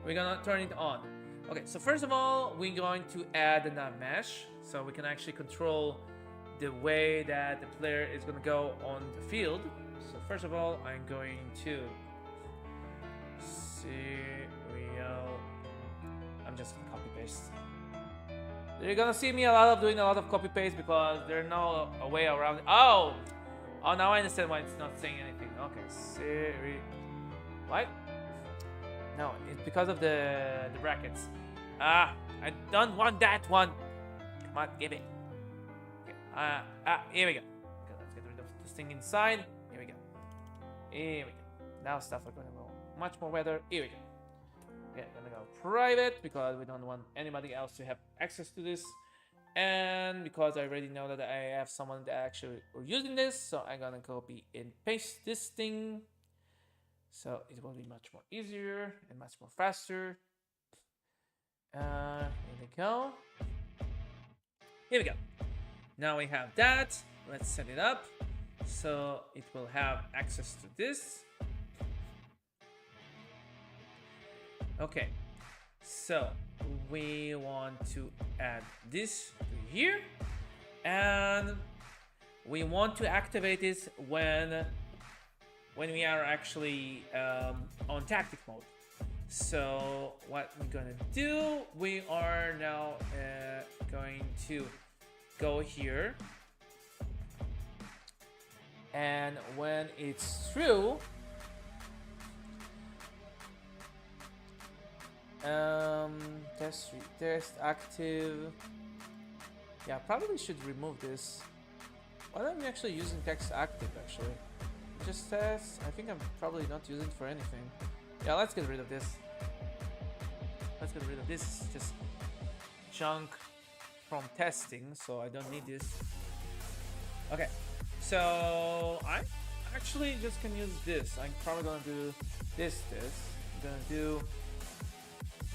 we're gonna turn it on. Okay, so first of all, we're going to add the nav mesh so we can actually control the way that the player is going to go on the field. So first of all, I'm going to I'm just gonna copy paste. You're gonna see me doing a lot of copy paste because there's no way around it. Oh, now I understand why it's not saying anything. Okay, what? No, it's because of the brackets. I don't want that one. Come on, give it. Okay. Here we go. Okay, let's get rid of this thing inside. Here we go. Here we go. Now stuff are gonna go much more better. Here we go. Okay, I'm gonna go private because we don't want anybody else to have access to this. And because I already know that I have someone that actually are using this, so I'm gonna copy and paste this thing. So it will be much more easier and much more faster. Here we go. Here we go. Now we have that. Let's set it up so it will have access to this. Okay, so we want to add this to here, and we want to activate this when we are actually on tactic mode. So what we're gonna do, we are now going to go here, and when it's through, Test active. Yeah, probably should remove this. Why am I actually using text active actually? Just test. I think I'm probably not using it for anything. Yeah, let's get rid of this. Let's get rid of this. Just junk from testing, so I don't need this. Okay, so I actually just can use this. I'm probably gonna do this. I'm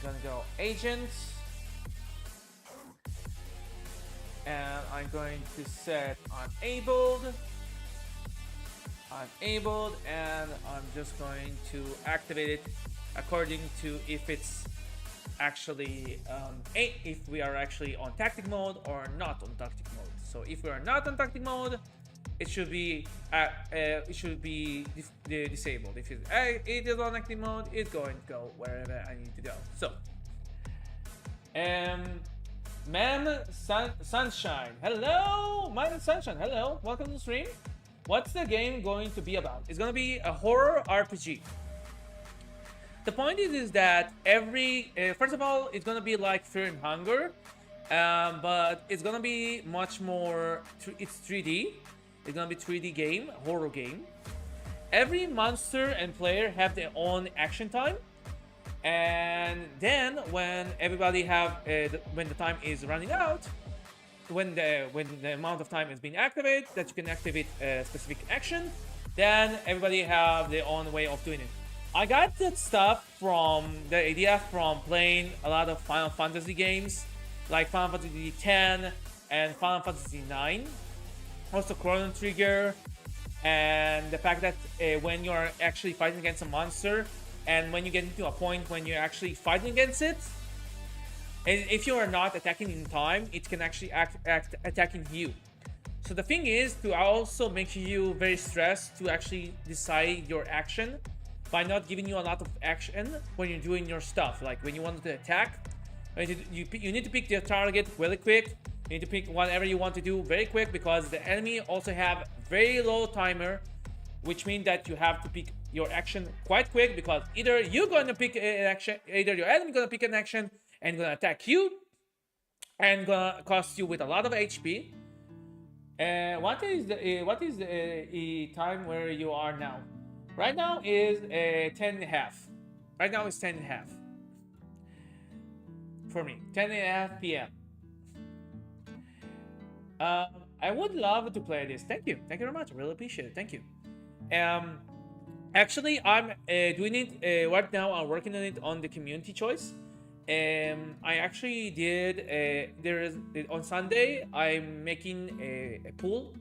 gonna go agents, and I'm going to set enabled, and I'm just going to activate it according to if it's actually if we are actually on tactic mode or not on tactic mode. So if we are not on tactic mode, it should be disabled. If it is on active mode, it's going to go wherever I need to go. So Sunshine, hello. Man Sunshine, hello, welcome to the stream. What's the game going to be about? It's gonna be a horror RPG. The point is that every first of all, it's gonna be like Fear and Hunger, but it's gonna be much more. It's 3D. It's gonna be 3D game, horror game. Every monster and player have their own action time, and then when everybody have when the time is running out, when the amount of time is being activated that you can activate a specific action, then everybody have their own way of doing it. I got that stuff from the idea from playing a lot of Final Fantasy games, like Final Fantasy X and Final Fantasy IX, also Chrono Trigger, and the fact that when you're actually fighting against a monster, and when you get into a point when you're actually fighting against it, and if you are not attacking in time, it can actually act attacking you. So the thing is to also make you very stressed to actually decide your action by not giving you a lot of action when you're doing your stuff. Like when you want to attack, you need to pick your target really quick. You need to pick whatever you want to do very quick, because the enemy also have very low timer, which means that you have to pick your action quite quick, because either you're going to pick an action, either your enemy going to pick an action and going to attack you and gonna cost you with a lot of HP. What is the time where you are now? Right now is 10:30. Right now is 10:30 for me. 10:30 p.m. I would love to play this. Thank you very much. I really appreciate it. Thank you. Actually, I'm doing it right now. I'm working on it on the community choice. I actually did. There is on Sunday. I'm making a poll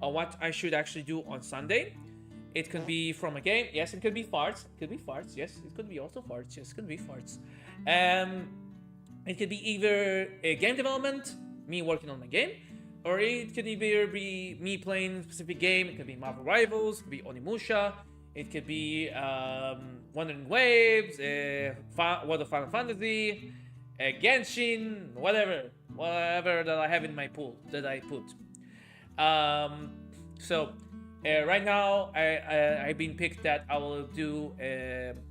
on what I should actually do on Sunday. It could be from a game. Yes, it could be farts. It could be farts. Yes, it could be also farts. Yes, it could be farts. It could be either a game development, me working on my game, or it could either be me playing a specific game. It could be Marvel Rivals, it could be Onimusha, it could be Wandering Waves, World of Final Fantasy, Genshin, whatever that I have in my pool that I put. Right now, I've been picked that I will do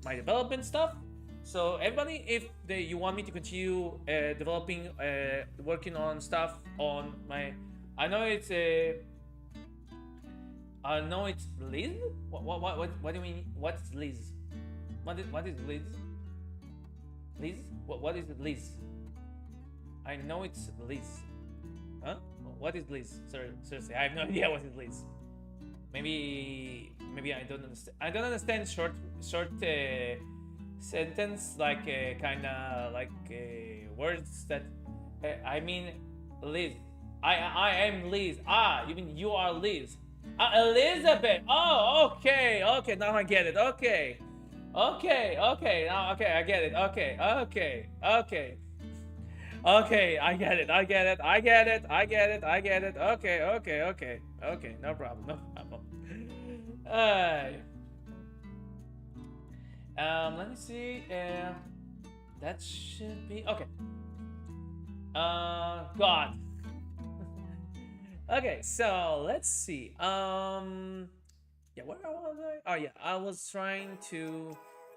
my development stuff. So everybody, if you want me to continue developing, working on stuff on my, I know it's Liz. What do you mean? What's Liz? What is Liz? Liz? What is Liz? I know it's Liz. Huh? What is Liz? Sorry, seriously, I have no idea what is Liz. Maybe I don't understand. I don't understand short sentence, like kind of like words that I mean Liz. I am Liz. Ah, you mean you are Liz? Elizabeth. Oh, okay. Now I get it. Okay. Now okay, I get it. Okay. I get it. Okay. No problem. Let me see. That should be okay. God. Okay, so let's see. Yeah, where was I? Oh yeah, I was trying to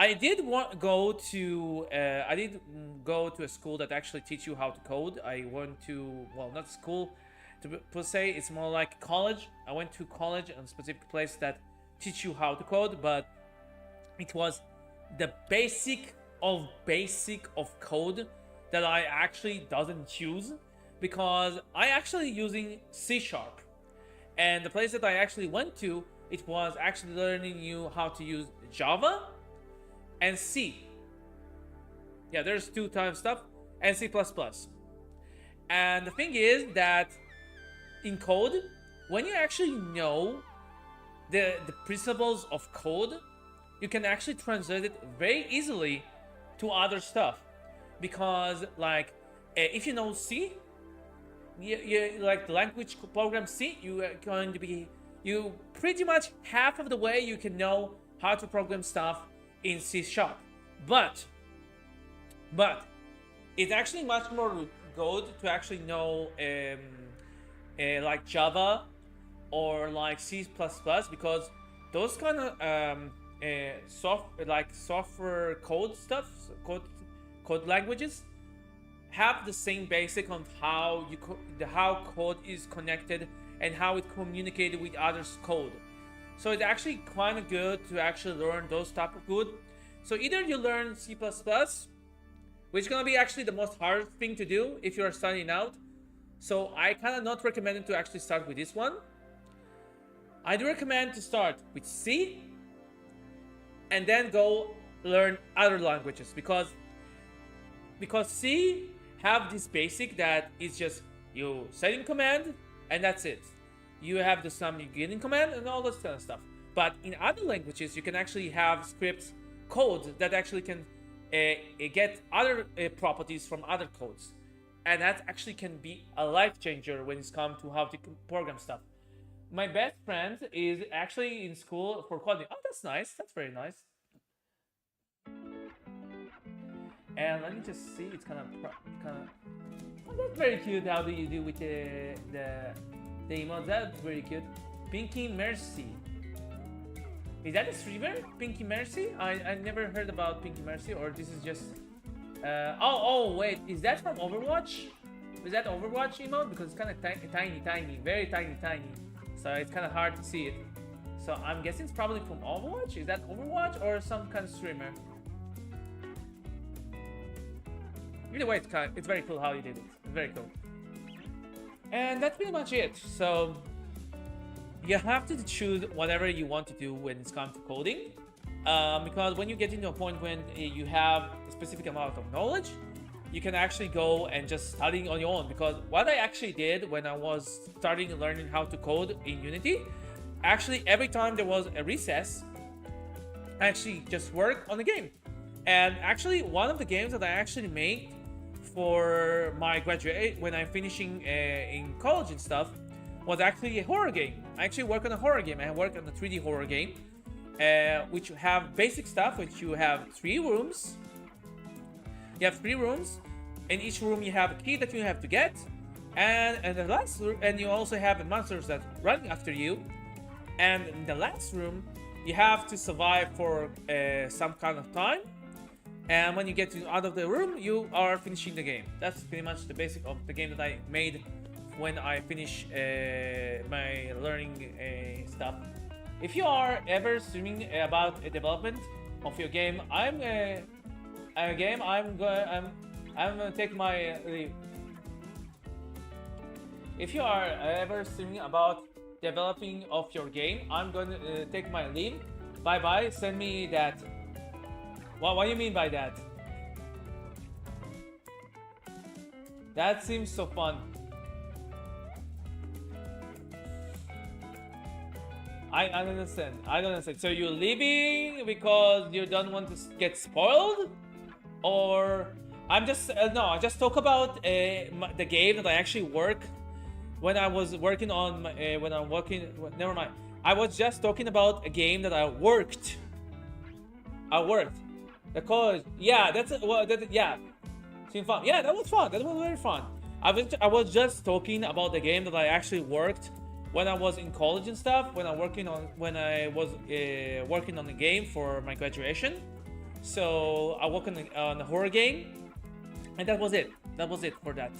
I did go to a school that actually teach you how to code. I went to, well, not school per se, it's more like college. I went to college in a specific place that teach you how to code, but it was the basic of code that I actually doesn't choose, because I actually using C#. And the place that I actually went to, it was actually learning you how to use Java and C. Yeah, there's two times stuff, and C++. And the thing is that in code, when you actually know the principles of code, you can actually translate it very easily to other stuff. Because like, if you know C, you like the language program C, you are going to be, you pretty much half of the way you can know how to program stuff in C#. But it's actually much more good to actually know like Java or like C++, because those kind of software code stuff, code languages, have the same basic on how how code is connected and how it communicated with others' code. So it's actually kind of good to actually learn those type of code. So either you learn C++, which is gonna be actually the most hard thing to do if you're starting out. So I kind of not recommend to actually start with this one. I do recommend to start with C and then go learn other languages, because C have this basic that is just you setting command and that's it. You have the some beginning command and all this kind of stuff. But in other languages, you can actually have scripts, code that actually can get other properties from other codes, and that actually can be a life changer when it's come to how to program stuff. My best friend is actually in school for coding. Oh, that's nice. That's very nice. And let me just see. It's kind of. Oh, that's very cute. How do you do with the emotes? That's very cute. Pinky Mercy. Is that a streamer? Pinky Mercy? I never heard about Pinky Mercy, or this is just. Oh wait, is that from Overwatch? Is that Overwatch emote? Because it's kind of tiny, very tiny. So it's kind of hard to see it. So I'm guessing it's probably from Overwatch. Is that Overwatch or some kind of streamer? Either way, it's very cool how you did it. It's very cool. And that's pretty much it. So you have to choose whatever you want to do when it's come to coding. Because when you get into a point when you have a specific amount of knowledge, you can actually go and just study on your own. Because what I actually did when I was starting learning how to code in Unity, actually every time there was a recess, I actually just work on the game. And actually one of the games that I actually made for my graduate when I'm finishing in college and stuff was actually a horror game. I actually work on a horror game. I work on a 3D horror game, which have basic stuff, which you have 3 rooms. You have 3 rooms. In each room you have a key that you have to get, and the last room, and you also have the monsters that run after you. And in the last room, you have to survive for some kind of time. And when you get out of the room, you are finishing the game. That's pretty much the basic of the game that I made when I finish my learning stuff. If you are ever streaming about a development of your game, I'm gonna take my leave. If you are ever streaming about developing of your game, I'm gonna take my leave. Bye bye. Send me that. What do you mean by that? That seems so fun. I don't understand. I don't understand. So you're leaving because you don't want to get spoiled? Or I'm just no, I just talk about the game that I actually work when I was working on never mind. I was just talking about a game that I worked. The college, yeah, that's well, yeah, seemed fun. Yeah, that was fun. That was very fun. I was just talking about the game that I actually worked when I was in college and stuff. When I was working on the game for my graduation, So I work on a horror game, and that was it. That was it for that.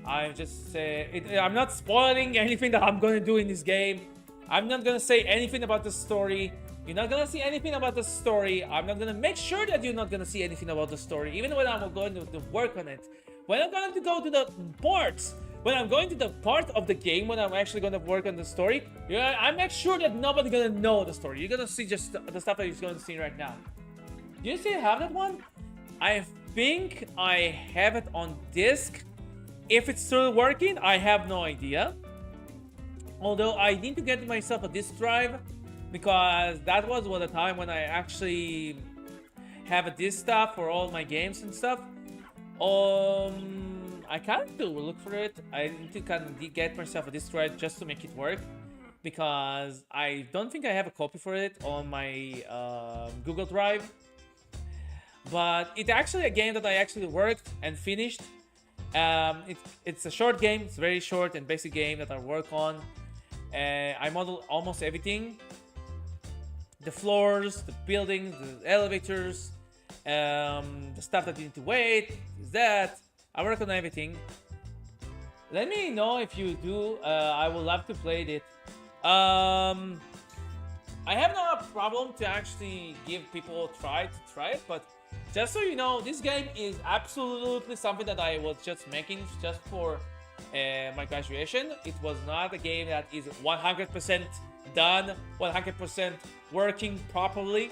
I'm just I'm not spoiling anything that I'm gonna do in this game. I'm not gonna say anything about the story. You're not gonna see anything about the story. I'm not gonna make sure that you're not gonna see anything about the story, even when I'm going to work on it. When I'm going to go to the parts, when I'm going to the part of the game, when I'm actually gonna work on the story, I make sure that nobody's gonna know the story. You're gonna see just the stuff that you're gonna see right now. Do you still have that one? I think I have it on disc. If it's still working, I have no idea. Although I need to get myself a disk drive, because that was the time when I actually have a disk stuff for all my games and stuff. I kind of look for it. I need to kind of get myself a disk drive just to make it work, because I don't think I have a copy for it on my Google Drive. But it's actually a game that I actually worked and finished. It's a short game. It's a very short and basic game that I work on. I model almost everything. The floors, the buildings, the elevators, the stuff that you need to wait, is that. I work on everything. Let me know if you do. I would love to play it. I have no problem to actually give people a try it, but just so you know, this game is absolutely something that I was just making just for my graduation. It was not a game that is 100% done, 100% working properly,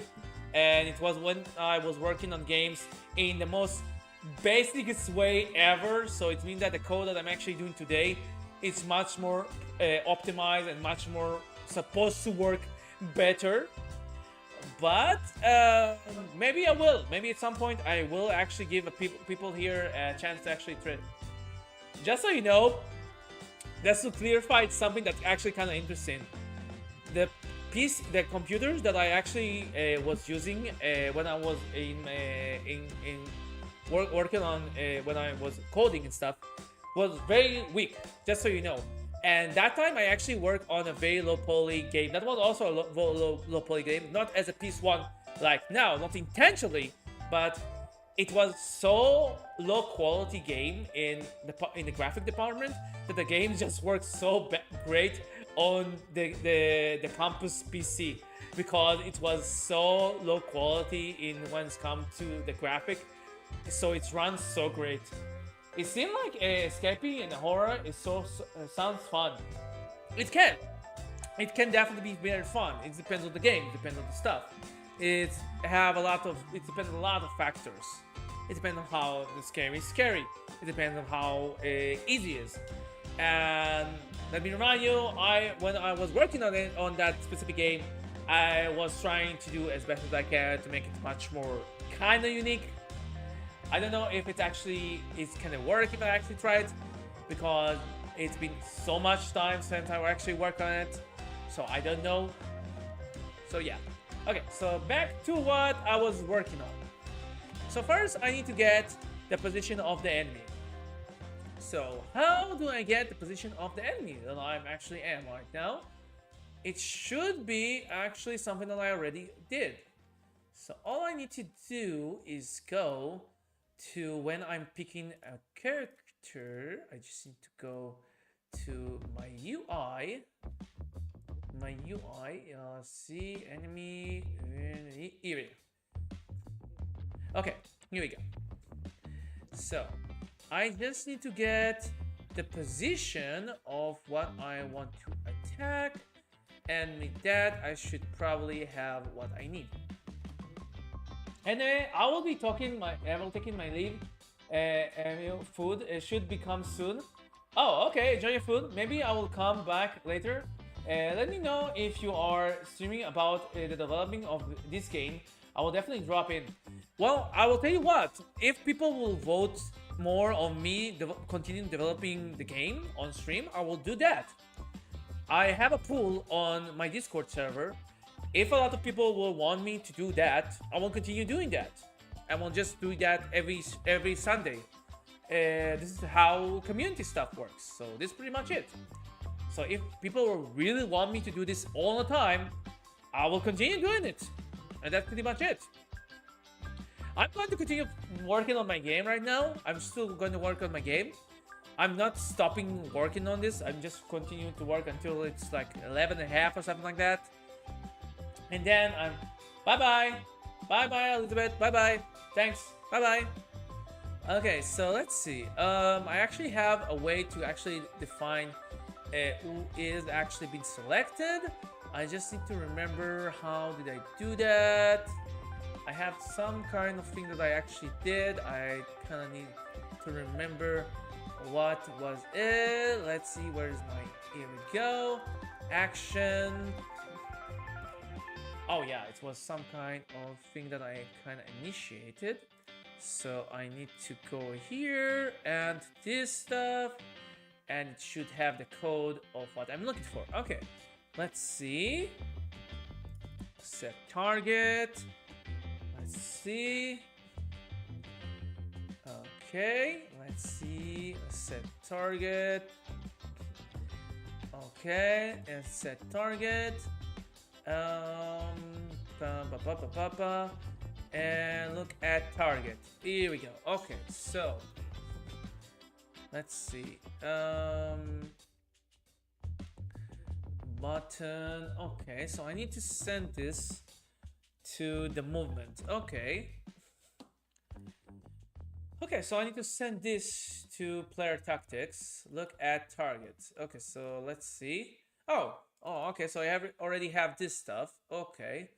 and it was when I was working on games in the most basicest way ever. So it means that the code that I'm actually doing today is much more optimized and much more supposed to work better. But maybe I will. Maybe at some point I will actually give people here a chance to actually try it. Just so you know, just to clarify, it's something that's actually kind of interesting. The computers that I actually was using when I was working on when I was coding and stuff was very weak. Just so you know. And that time I actually worked on a very low poly game. That was also a low poly game, not as a PS1 like now, not intentionally, but it was so low quality game in the graphic department that the game just worked so great on the campus PC, because it was so low quality when it's come to the graphic, so it runs so great. It seemed like escaping in a horror is sounds fun. It can definitely be very fun. It depends on the game, it depends on the stuff. It depends on a lot of factors. It depends on how the scary is scary. It depends on how easy it is. And let me remind you, when I was working on that specific game, I was trying to do as best as I can to make it much more kind of unique. I don't know if it's gonna work if I actually try it, because it's been so much time since I actually worked on it, so I don't know. So yeah. Okay, so back to what I was working on. So first I need to get the position of the enemy. So how do I get the position of the enemy that I actually am right now? It should be actually something that I already did. So all I need to do is go to, when I'm picking a character, I just need to go to my UI. See enemy. Here. Okay, here we go. So I just need to get the position of what I want to attack, and with that I should probably have what I need. And I will be taking my leave. Food should become soon. Oh, okay. Enjoy your food. Maybe I will come back later. Let me know if you are streaming about the developing of this game. I will definitely drop in. Well, I will tell you what. If people will vote more on me continuing developing the game on stream, I will do that. I have a pool on my Discord server. If a lot of people will want me to do that, I will continue doing that. I will just do that every Sunday. This is how community stuff works. So this is pretty much it. So if people really want me to do this all the time, I will continue doing it. And that's pretty much it. I'm going to continue working on my game right now. I'm still going to work on my game. I'm not stopping working on this. I'm just continuing to work until it's like 11 and a half or something like that. And then I'm bye-bye. Bye-bye, Elizabeth. Bye-bye. Thanks. Bye-bye. Okay, so let's see. I actually have a way to actually define who is actually being selected. I just need to remember how did I do that. I have some kind of thing that I actually did. I kind of need to remember what was it. Let's see, where's my, here we go. Action. Oh yeah, it was some kind of thing that I kind of initiated. So I need to go here and this stuff, and it should have the code of what I'm looking for. Okay, let's see. Set target. Let's see. Okay, let's see. Set target. Okay, and set target. And look at target. Here we go. Okay, so let's see. Button. Okay, so I need to send this to the movement. Okay. Okay, so I need to send this to player tactics. Look at targets. Okay, so let's see. Oh, okay, so I already have this stuff. Okay.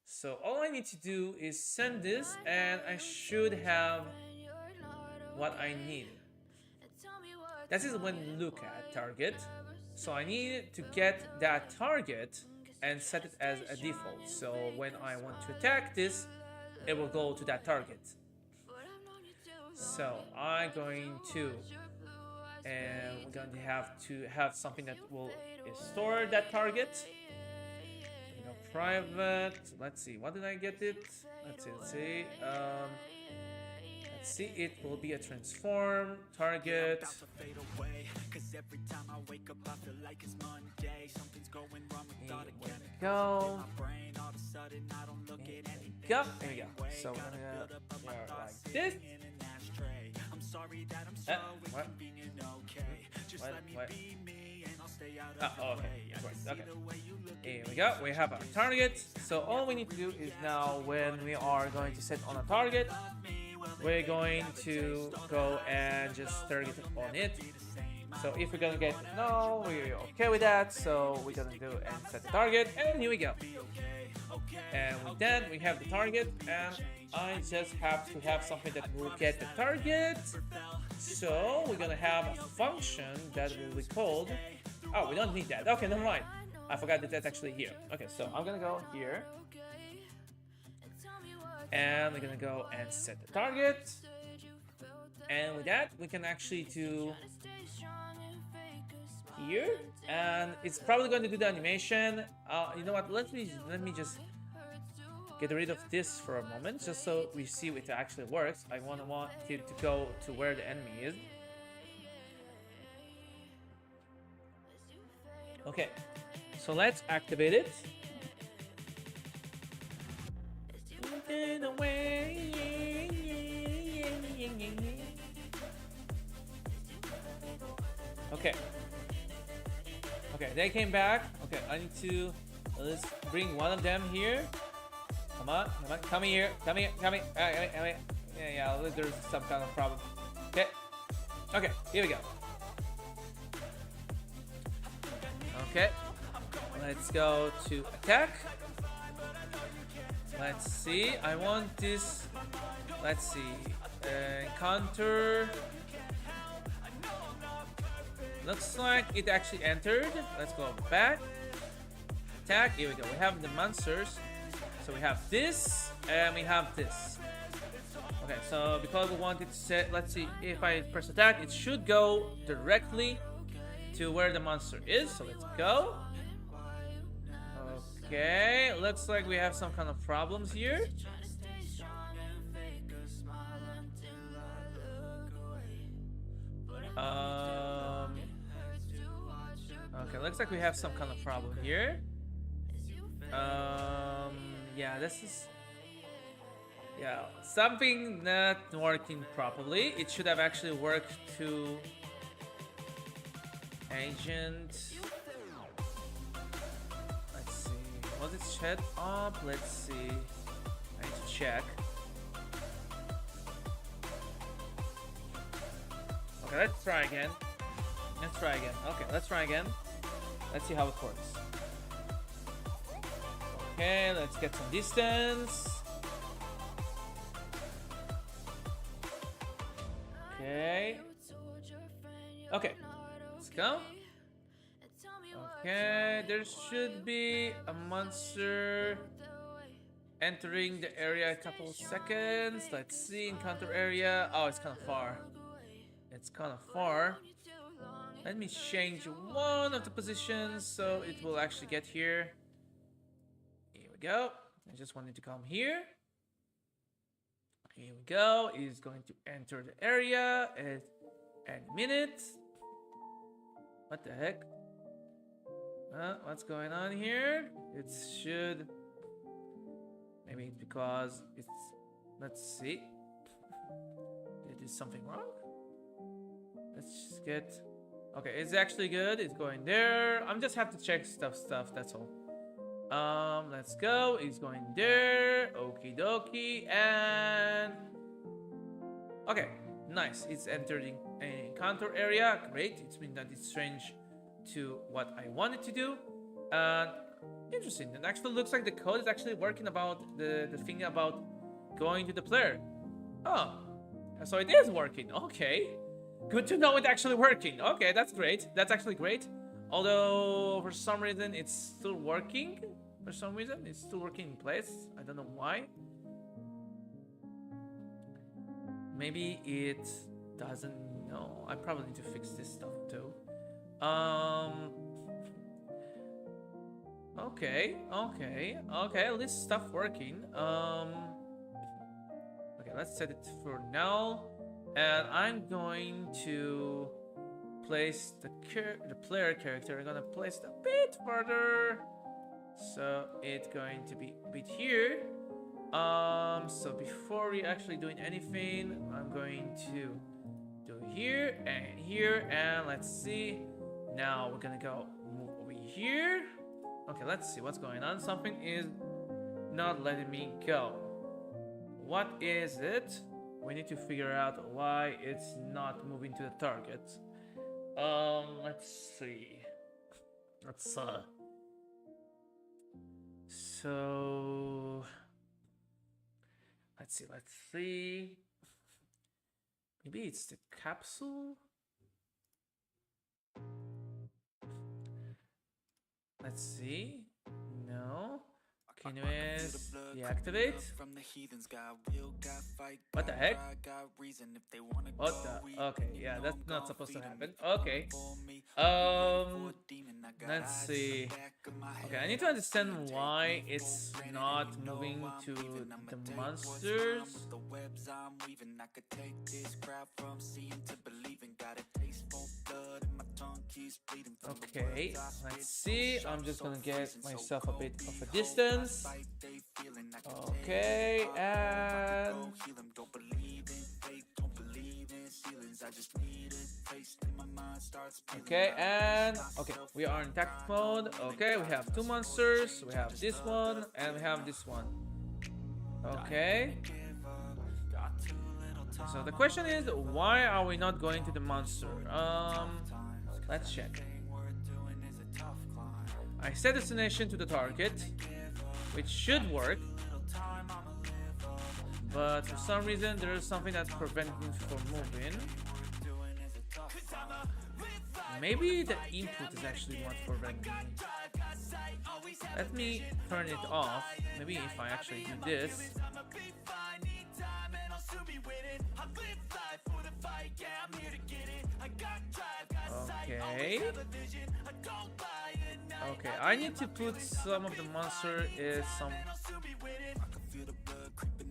So all I need to do is send this, and I should have what I need. This is when you look at target. So I need to get that target and set it as a default. So when I want to attack this, it will go to that target. So I'm going to, and we're going to have something that will store that target. Private. Let's see. What did I get it? Let's see. Let's see. It will be a transform target. Here we go. Here we go. So we're gonna go like this. What? Oh, okay. Okay. Here we go. We have our target. So all we need to do is now, when we are going to set on a target, we're going to go and just target on it. So if we're gonna get no, we're okay with that. So we're gonna do and set the target, and here we go. And with that, we have the target, and I just have to have something that will get the target. So we're gonna have a function that will be called. Oh, we don't need that. Okay, never mind. I forgot that that's actually here. Okay, so I'm gonna go here. And we're gonna go and set the target. And with that, we can actually do here. And it's probably going to do the animation. You know what? Let me just get rid of this for a moment, just so we see if it actually works. I want it to go to where the enemy is. Okay, so let's activate it. Okay. Okay, they came back. Okay, I need to let's bring one of them here. Come on, come here. Yeah, there's some kind of problem. Okay. Okay, here we go. Okay, let's go to attack. Let's see, I want this. Let's see, counter. Looks like it actually entered. Let's go back. Attack, here we go. We have the monsters. So we have this, and we have this. Okay, so because we want it to set, let's see, if I press attack, it should go directly to where the monster is. So let's go. Okay, looks like we have some kind of problems here. Okay, looks like we have some kind of problem here. Yeah, this is. Yeah, something not working properly. It should have actually worked to agent. Let's see. Was it set up? Let's see. I need to check. Okay, let's try again. Let's try again. Okay, let's try again. Let's see how it works. Okay, let's get some distance. Okay. Okay. Let's go. Okay, there should be a monster entering the area a couple of seconds. Let's see, encounter area. Oh, it's kind of far. It's kind of far. Let me change one of the positions so it will actually get here. Here we go. I just wanted to come here. Here we go. It's going to enter the area at any minute. What the heck? What's going on here? It should... Maybe it's because it's... Let's see. Did I do something wrong? Let's just get... Okay, it's actually good. It's going there. I'm just have to check stuff. That's all. Let's go. It's going there. Okie dokie. And... Okay, nice. It's entering an encounter area. Great. It's been that it's strange to what I wanted to do. And interesting. It actually looks like the code is actually working about the thing about going to the player. Oh, so it is working. Okay. Good to know it's actually working. Okay, that's great. That's actually great. Although for some reason it's still working. For some reason it's still working in place. I don't know why. Maybe it doesn't know. I probably need to fix this stuff too. Okay. At least stuff working. Okay, let's set it for now. And I'm going to place the player character. I'm gonna place it a bit further. So it's going to be a bit here. So before we actually doing anything, I'm going to do here, and let's see. Now we're gonna go move over here. Okay, let's see what's going on. Something is not letting me go. What is it? We need to figure out why it's not moving to the target. Let's see. So let's see. Maybe it's the capsule. Let's see. No. Can you deactivate? What the heck? What the? Okay, yeah, that's not supposed to happen. Okay. Let's see. Okay, I need to understand why it's not moving to the monsters. Okay, let's see. I'm just gonna get myself a bit of a distance. Okay, and okay, and okay, we are in tactic mode. Okay, we have two monsters. We have this one and we have this one. Okay. So the question is, why are we not going to the monster? Let's check. I set destination to the target, which should work, but for some reason there is something that's preventing me from moving. Maybe the input is actually what's preventing me. Let me turn it off. Maybe if I actually do this. Okay. Okay, I need to put some of the monster is some.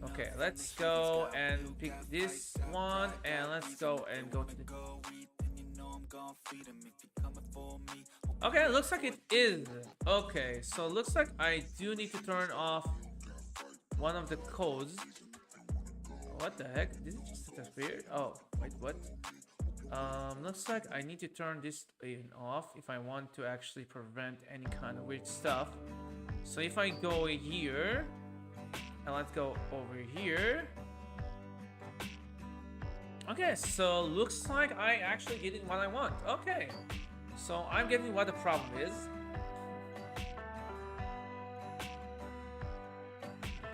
Okay, let's go and pick this one, and let's go and go to the. Okay, looks like it is. Okay, so looks like I do need to turn off one of the codes. what the heck? Did it just disappear? Oh, wait, what? Looks like I need to turn this off if I want to actually prevent any kind of weird stuff. So if I go here, and let's go over here. Okay, so looks like I actually getting what I want. Okay, so I'm getting what the problem is.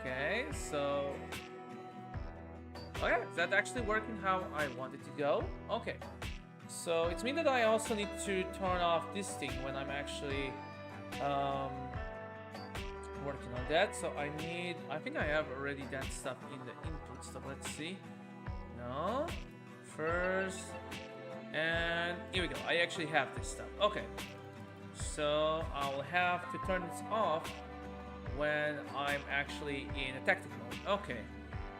Okay, so okay, is that actually working how I want it to go? Okay, so it means that I also need to turn off this thing when I'm actually working on that. So I think I have already that stuff in the input. So let's see. No, first, and here we go. I actually have this stuff. Okay, so I'll have to turn this off when I'm actually in a tactical mode. Okay,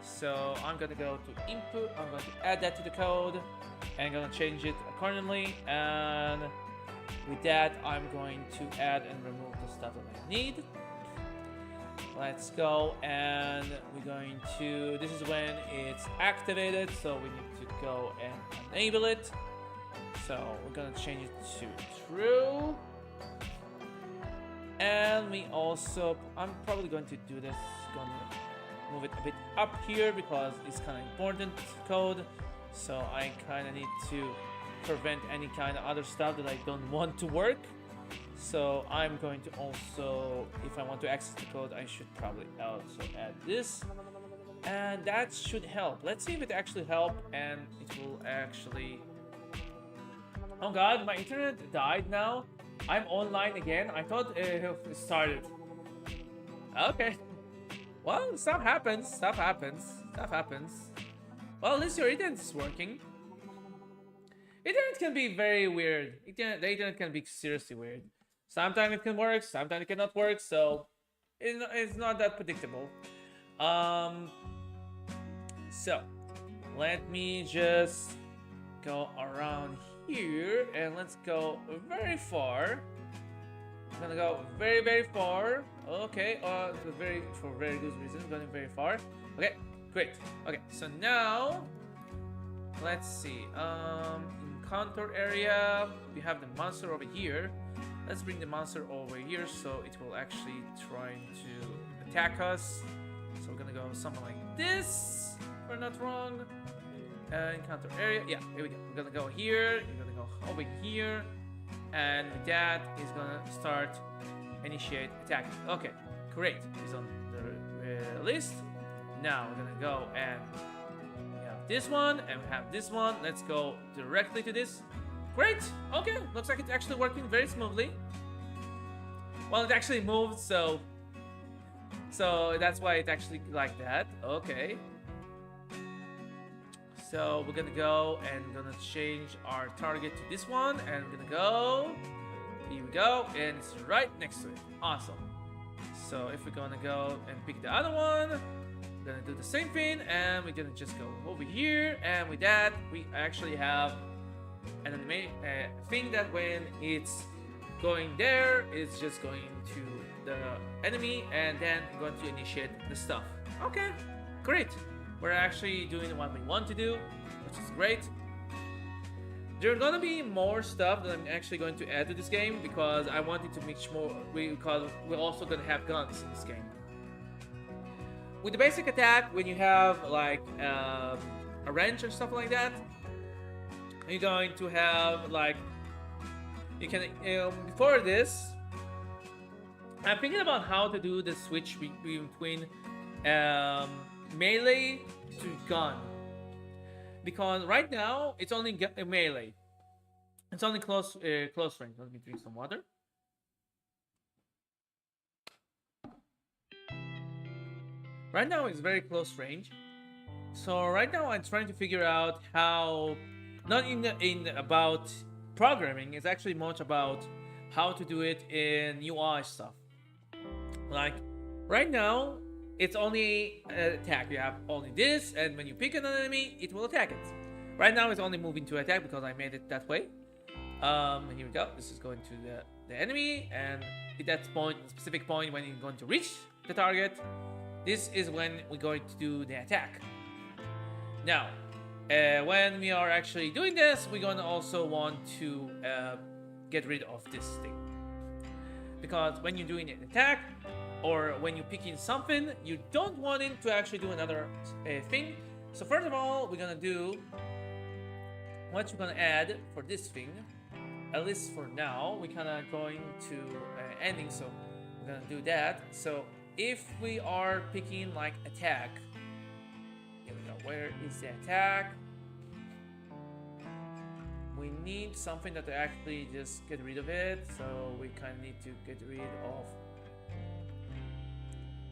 so I'm gonna go to input. I'm going to add that to the code and gonna change it accordingly. And with that, I'm going to add and remove the stuff that I need. Let's go, and we're going to, this is when it's activated, so we need to go and enable it. So we're gonna change it to true. And we also, I'm probably going to do this, gonna move it a bit up here because it's kind of important code. So I kind of need to prevent any kind of other stuff that I don't want to work. So I'm going to also, if I want to access the code, I should probably also add this. And that should help. Let's see if it actually helps, and it will actually... Oh god, my internet died now. I'm online again. I thought it started. Okay. Well, stuff happens. Stuff happens. Stuff happens. Well, at least your internet is working. Internet can be very weird. The internet can be seriously weird. Sometimes it can work, sometimes it cannot work, so it's not that predictable. So let me just go around here and let's go very far. I'm gonna go very, very far. Okay, for very good reason, going very far. Okay, great. Okay, so now let's see. Encounter area, we have the monster over here. Let's bring the monster over here so it will actually try to attack us. So we're gonna go something like this, if we're not wrong. Encounter area, yeah, here we go. We're gonna go here, we're gonna go over here, and with that is gonna start initiate attacking. Okay, great. He's on the list. Now we're gonna go and we have this one and we have this one. Let's go directly to this. Great. Okay, looks like it's actually working very smoothly. Well, it actually moved, so that's why it's actually like that. Okay. So we're gonna go and gonna change our target to this one, and we're gonna go. Here we go, and it's right next to it. Awesome. So if we're gonna go and pick the other one, we're gonna do the same thing, and we're gonna just go over here, and with that, we actually have an thing that when it's going there, it's just going to the enemy, and then going to initiate the stuff. Okay, great. We're actually doing what we want to do, which is great. There's gonna be more stuff that I'm actually going to add to this game because I wanted to mix more, because we're also gonna have guns in this game. With the basic attack, when you have like a wrench or stuff like that, you're going to have like, you can, before this, I'm thinking about how to do the switch between melee to gun, because right now it's only melee. It's only close range. Let me drink some water. Right now it's very close range. So right now I'm trying to figure out how, not in about programming, it's actually much about how to do it in UI stuff. Like right now it's only attack. You have only this, and when you pick an enemy, it will attack it. Right now, it's only moving to attack because I made it that way. Here we go. This is going to the enemy, and at that specific point, when you're going to reach the target, this is when we're going to do the attack. Now, when we are actually doing this, we're gonna also want to get rid of this thing. Because when you're doing an attack, or when you're picking something, you don't want it to actually do another thing. So first of all, we're gonna do what we're gonna add for this thing. At least for now, we're kind of going to ending, so we're gonna do that. So if we are picking like attack, here we go. Where is the attack? We need something that actually just get rid of it. So we kind of need to get rid of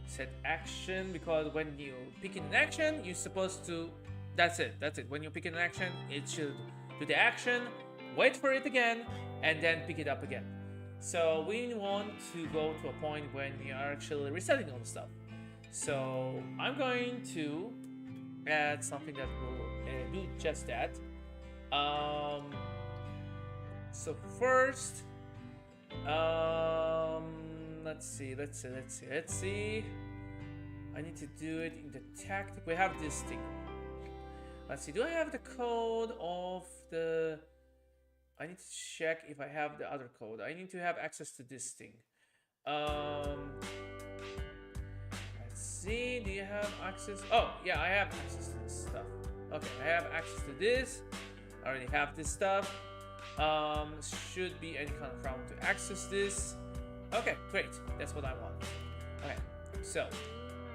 set action, because when you pick an action, you're supposed to. That's it. When you pick an action, it should do the action, wait for it again, and then pick it up again. So we want to go to a point when we are actually resetting all the stuff. So I'm going to add something that will do just that. So first, let's see. I need to do it in the tactic. We have this thing. Let's see. Do I have the code of the? I need to check if I have the other code. I need to have access to this thing. Let's see. Do you have access? Oh, yeah, I have access to this stuff. Okay, I have access to this. I already have this stuff. Should be any kind of problem to access this. Okay, great. That's what I want. Okay, so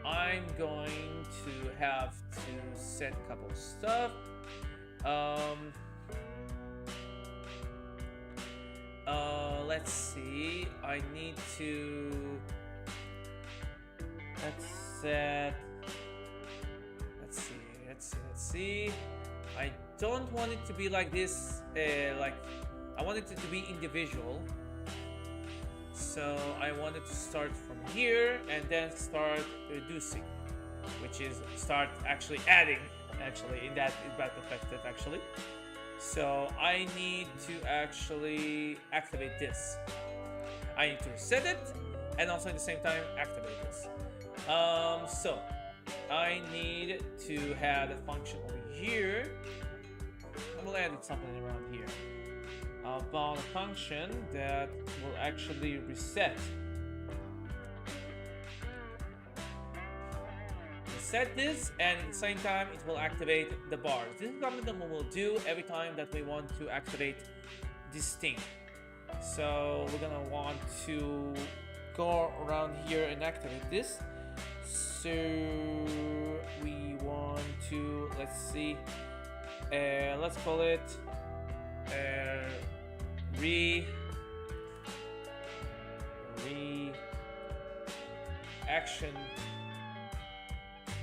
I'm going to have to set a couple of stuff. Let's see. I need to. Let's see. I don't want it to be like this. Like I want it to be individual. So I wanted to start from here and then start reducing, which is start actually adding. Actually, in that affected actually. So I need to actually activate this. I need to reset it and also at the same time activate this. So I need to have a function over here. I'm gonna add something around here about a function that will actually reset. Set this, and at the same time it will activate the bars. This is something that we will do every time that we want to activate this thing. So we're gonna want to go around here and activate this. So we want to, let's see, let's call it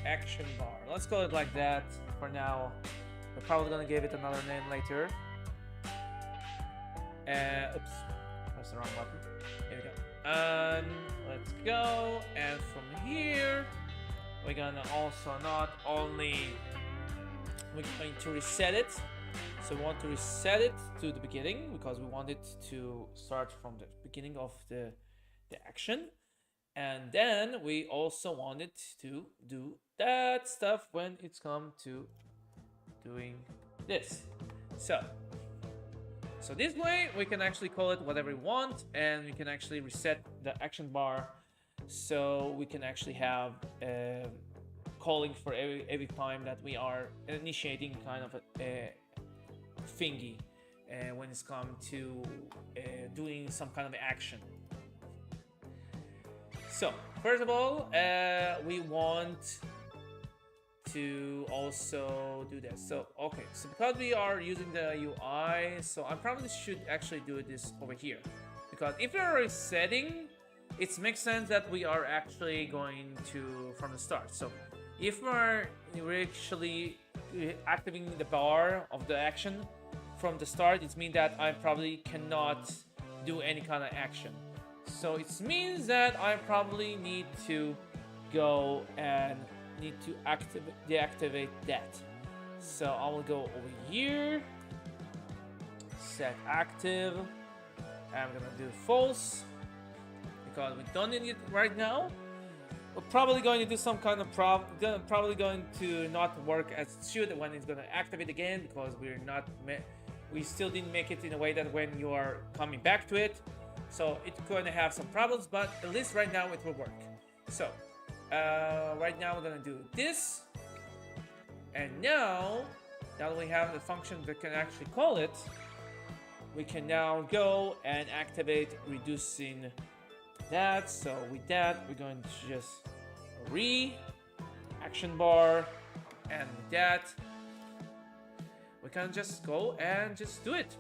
action bar. Let's call it like that for now. We're probably gonna give it another name later. Oops, press the wrong button. Here we go. And let's go. And from here, we're gonna also not only we're going to reset it. So we want to reset it to the beginning because we want it to start from the beginning of the action. And then we also want it to do that stuff when it's come to doing this. So this way we can actually call it whatever we want, and we can actually reset the action bar, so we can actually have calling for every time that we are initiating kind of a thingy when it's come to doing some kind of action. So first of all, we want to also do this. So okay, so because we are using the UI, so I probably should actually do this over here, because if we're resetting, it makes sense that we are actually going to from the start. So if we're actually activating the bar of the action from the start, it means that I probably cannot do any kind of action. So it means that I probably need to go and need to deactivate that. So I will go over here, set active. I'm gonna do false because we don't need it right now. we're probably going to do some kind of probably going to not work as it should when it's going to activate again, because we still didn't make it in a way that when you are coming back to it, so it's going to have some problems, but at least right now it will work. So right now we're going to do this, and now that we have the function that can actually call it, we can now go and activate reducing that. So with that, we're going to just action bar, and with that, we can just go and just do it.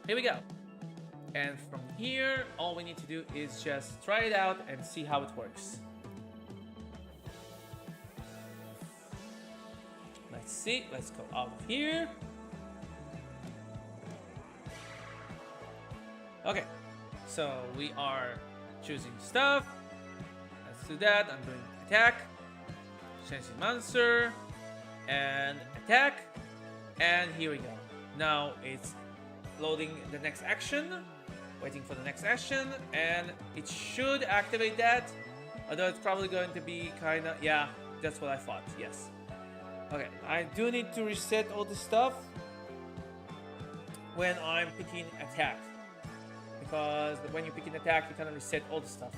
Here we go. And from here, all we need to do is just try it out and see how it works. Let's see. Let's go out of here. Okay. So we are choosing stuff. Let's do that. I'm doing attack, changing monster, and attack. And here we go. Now it's loading the next action, waiting for the next action, and it should activate that. Although it's probably going to be kind of, yeah, that's what I thought, yes. Okay, I do need to reset all this stuff when I'm picking attack, because when you pick an attack, you kind of reset all the stuff.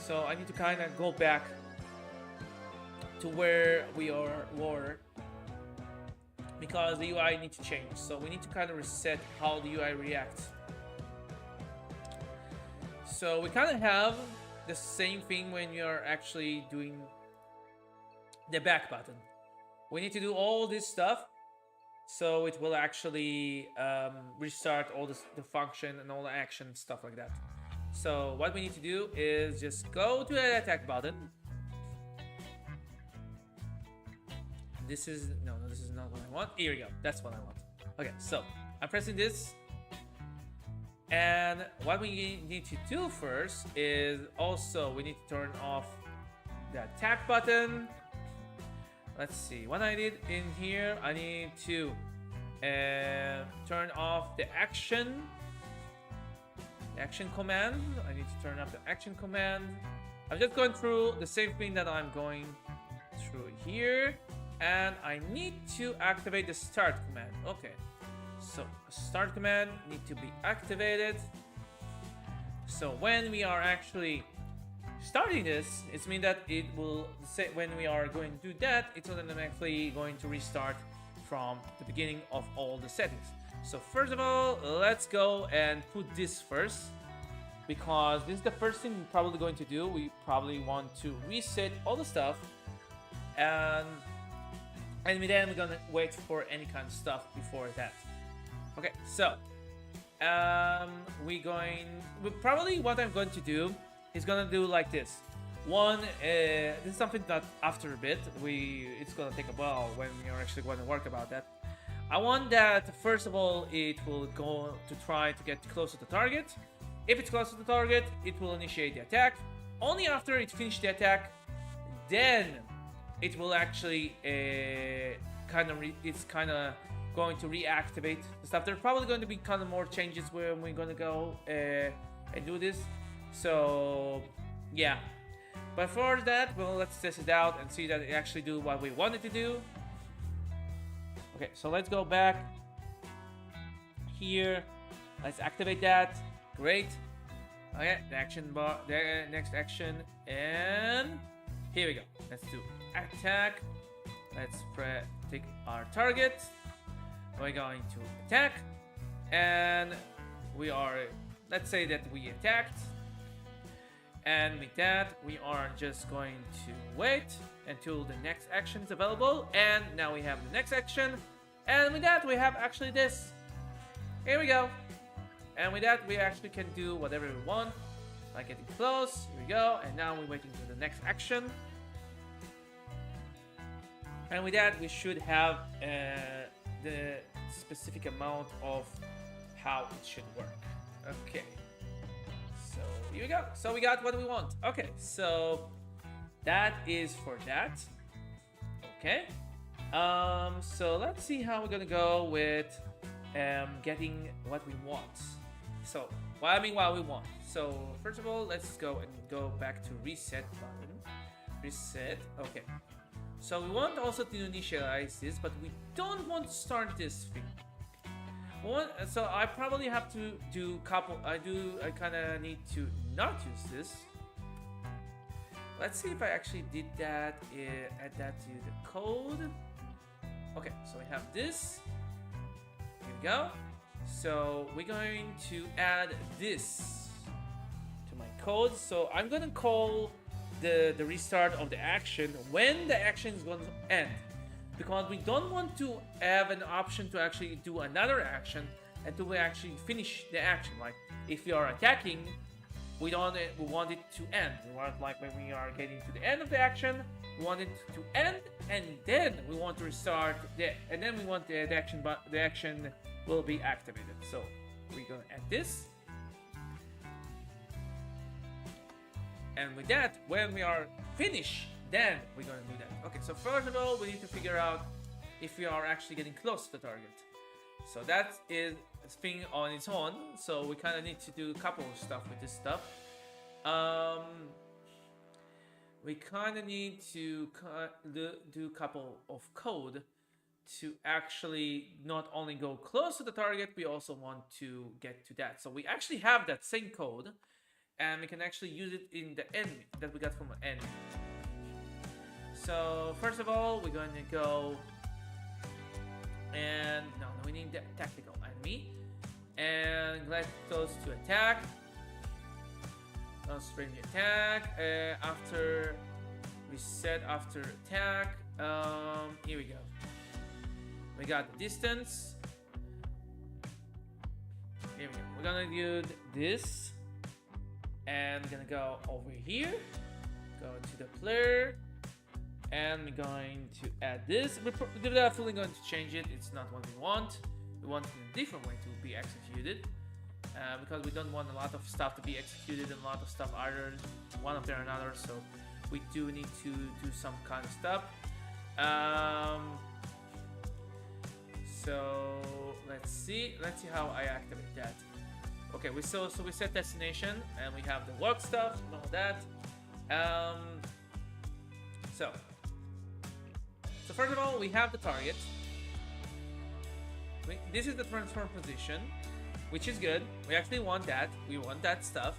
So I need to kind of go back to where we were, because the UI needs to change. So we need to kind of reset how the UI reacts. So we kind of have the same thing when you're actually doing the back button. We need to do all this stuff, so it will actually restart all the function and all the action, stuff like that. So what we need to do is just go to the attack button. This is no, this is not what I want. Here we go. That's what I want. Okay, so I'm pressing this, and what we need to do first is also we need to turn off the attack button. Let's see what I did in here. I need to turn off the action command. I need to turn off the action command. I'm just going through the same thing that I'm going through here, and I need to activate the start command. Okay, so start command need to be activated. So when we are actually starting this, it means that it will say when we are going to do that, it's automatically going to restart from the beginning of all the settings. So first of all, let's go and put this first, because this is the first thing we're probably going to do. We probably want to reset all the stuff, and then we're gonna wait for any kind of stuff before that. Okay, so probably what I'm going to do is gonna do like this. One, this is something that after a bit it's gonna take a while when we are actually going to work about that. I want that first of all it will go to try to get close to the target. If it's close to the target, it will initiate the attack. Only after it finishes the attack, then it will actually it's kind of going to reactivate the stuff. There's probably going to be kind of more changes when we're gonna go and do this. So yeah, but for that, well, let's test it out and see that it actually do what we wanted to do. Okay, so let's go back here. Let's activate that. Great. Okay, the action bar, the next action, and here we go. Let's do attack. Let's take our target. We're going to attack, and we are, let's say that we attacked, and with that we are just going to wait until the next action is available. And now we have the next action, and with that we have actually this. Here we go. And with that we actually can do whatever we want, like getting close. Here we go. And now we're waiting for the next action. And with that we should have the specific amount of how it should work. Okay, so here we go. So we got what we want. Okay, so that is for that. Okay, so let's see how we're gonna go with getting what we want. So Well, I mean, what we want. So first of all, let's go and go back to reset button. Reset. Okay. So we want also to initialize this, but we don't want to start this thing. So I probably have to do couple. I kind of need to not use this. Let's see if I actually did that. Add that to the code. Okay, so we have this. Here we go. So we're going to add this to my code. So I'm gonna call the restart of the action when the action is going to end, because we don't want to have an option to actually do another action until we actually finish the action. Like if we are attacking, we want it to end. We want, like, when we are getting to the end of the action, we want it to end, and then we want to restart and then we want the action, but the action will be activated. So we're gonna add this, and with that, when we are finished, then we're gonna do that. Okay, so first of all, we need to figure out if we are actually getting close to the target. So that is a thing on its own. So we kind of need to do a couple of stuff with this stuff. We kind of need to do a couple of code to actually not only go close to the target, we also want to get to that. So we actually have that same code, and we can actually use it in the enemy that we got from an enemy. So first of all, we're going to go and no, we need the tactical enemy, and let those to attack. Strange attack. After reset, after attack. Here we go. We got the distance. Here we go. We're gonna do this, and we're gonna go over here. Go to the player. And we're going to add this. We're definitely going to change it. It's not what we want. We want it in a different way to be executed. Because we don't want a lot of stuff to be executed and a lot of stuff either one after another. So we do need to do some kind of stuff. So let's see how I activate that. Okay, we set destination, and we have the work stuff and all that. So first of all, we have the target. This is the transform position, which is good. We actually want that. We want that stuff.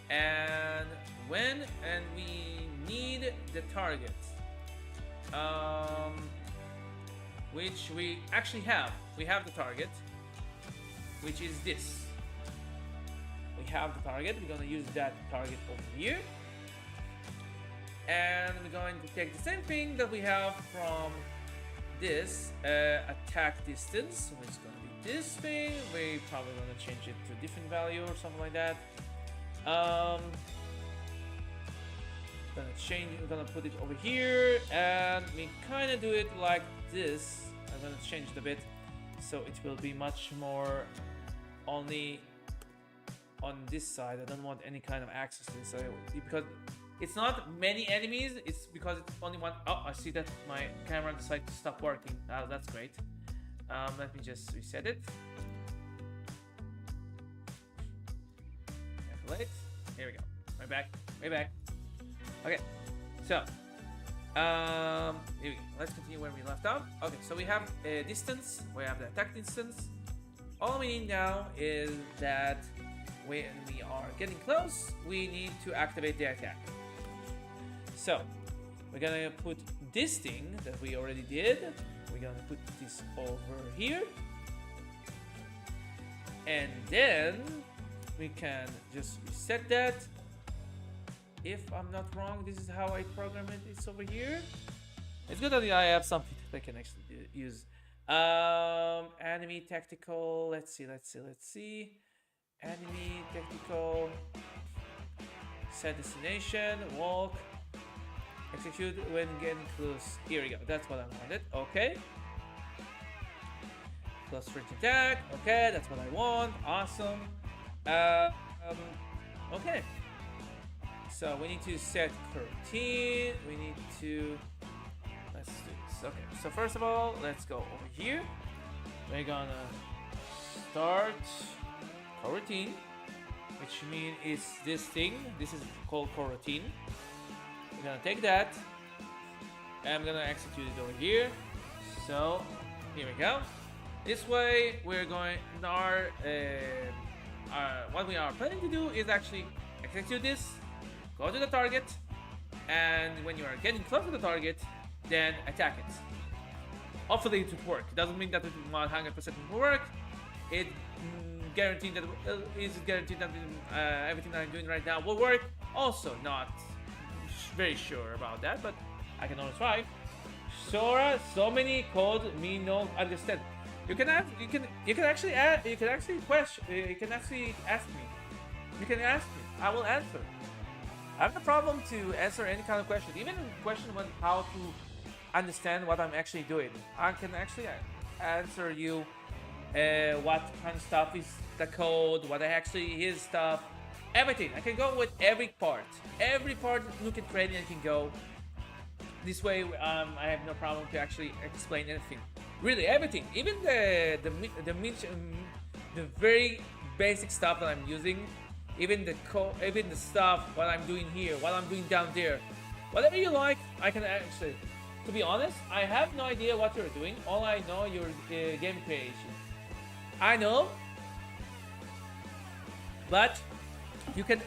And we need the target, which we actually have. We have the target, which is this. We have the target. We're gonna use that target over here. And we're going to take the same thing that we have from this attack distance, which is going to be this thing. We're probably going to change it to a different value or something like that. We're gonna put it over here, and we kind of do it like this. I'm going to change it a bit so it will be much more only on this side. I don't want any kind of access to this side because it's not many enemies, it's because it's only one. Oh, I see that my camera decided to stop working. Oh, that's great. Let me just reset it. Calculate. Here we go. Right back. Okay, so here we go. Let's continue where we left off. Okay, so we have a distance. We have the attack distance. All we need now is that when we are getting close, we need to activate the attack. So we're gonna put this thing that we already did. We're gonna put this over here, and then we can just reset that. If I'm not wrong, this is how I program it. It's over here. It's good that I have something that I can actually use. Enemy tactical. Let's see. Enemy tactical. Set destination. Walk. Execute when getting close. Here we go. That's what I wanted. Okay. Close range attack. Okay, that's what I want. Awesome. Okay. So we need to set routine. We need to. Let's do this. Okay. So first of all, let's go over here. We're gonna start coroutine. which means it's this thing. This is called coroutine. We're gonna take that, and I'm gonna execute it over here. So here we go. This way we're going. What we are planning to do is actually execute this, go to the target, and when you are getting close to the target, then attack it. Hopefully it will work. It doesn't mean that it will 100% will work. It guaranteed that everything that I'm doing right now will work. Also, not very sure about that, but I can only try. Sora, so many code me no understand. You can ask me. You can actually ask me. You can ask me. I will answer. I have no problem to answer any kind of question, even a question about how to understand what I'm actually doing. I can actually answer you what kind of stuff is the code, what actually is stuff, everything. I can go with every part Nook and Cranny I can go. This way, I have no problem to actually explain anything. Really, everything, even the very basic stuff that I'm using, even the stuff what I'm doing here, what I'm doing down there, whatever you like, I can actually. To be honest, I have no idea what you're doing. All I know, your game creation. I know, but you can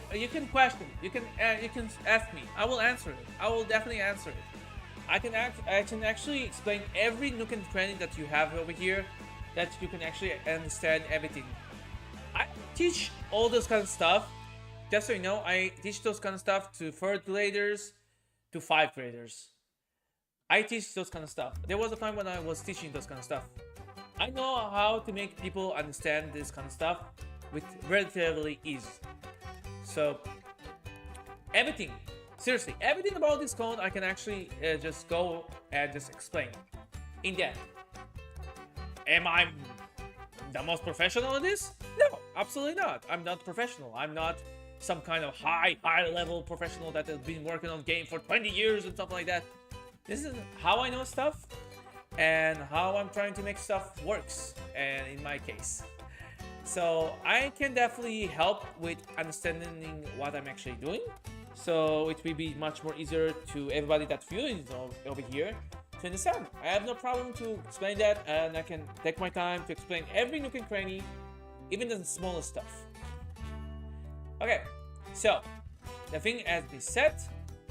question, you can ask me. I will answer it. I will definitely answer it. I can actually explain every nook and cranny that you have over here, that you can actually understand everything. I teach all this kind of stuff. Just so you know, I teach those kind of stuff to 3rd graders, to 5th graders. I teach those kind of stuff. There was a time when I was teaching those kind of stuff. I know how to make people understand this kind of stuff with relatively ease. So everything, seriously, everything about this code I can actually just go and just explain in depth. Am I the most professional in this? No, absolutely not. I'm not professional. I'm not some kind of high level professional that has been working on game for 20 years and stuff like that. This is how I know stuff and how I'm trying to make stuff works, and in my case. So I can definitely help with understanding what I'm actually doing. So it will be much more easier to everybody that's viewing over here to understand. I have no problem to explain that, and I can take my time to explain every nook and cranny, even the smallest stuff. Okay, so the thing has been set.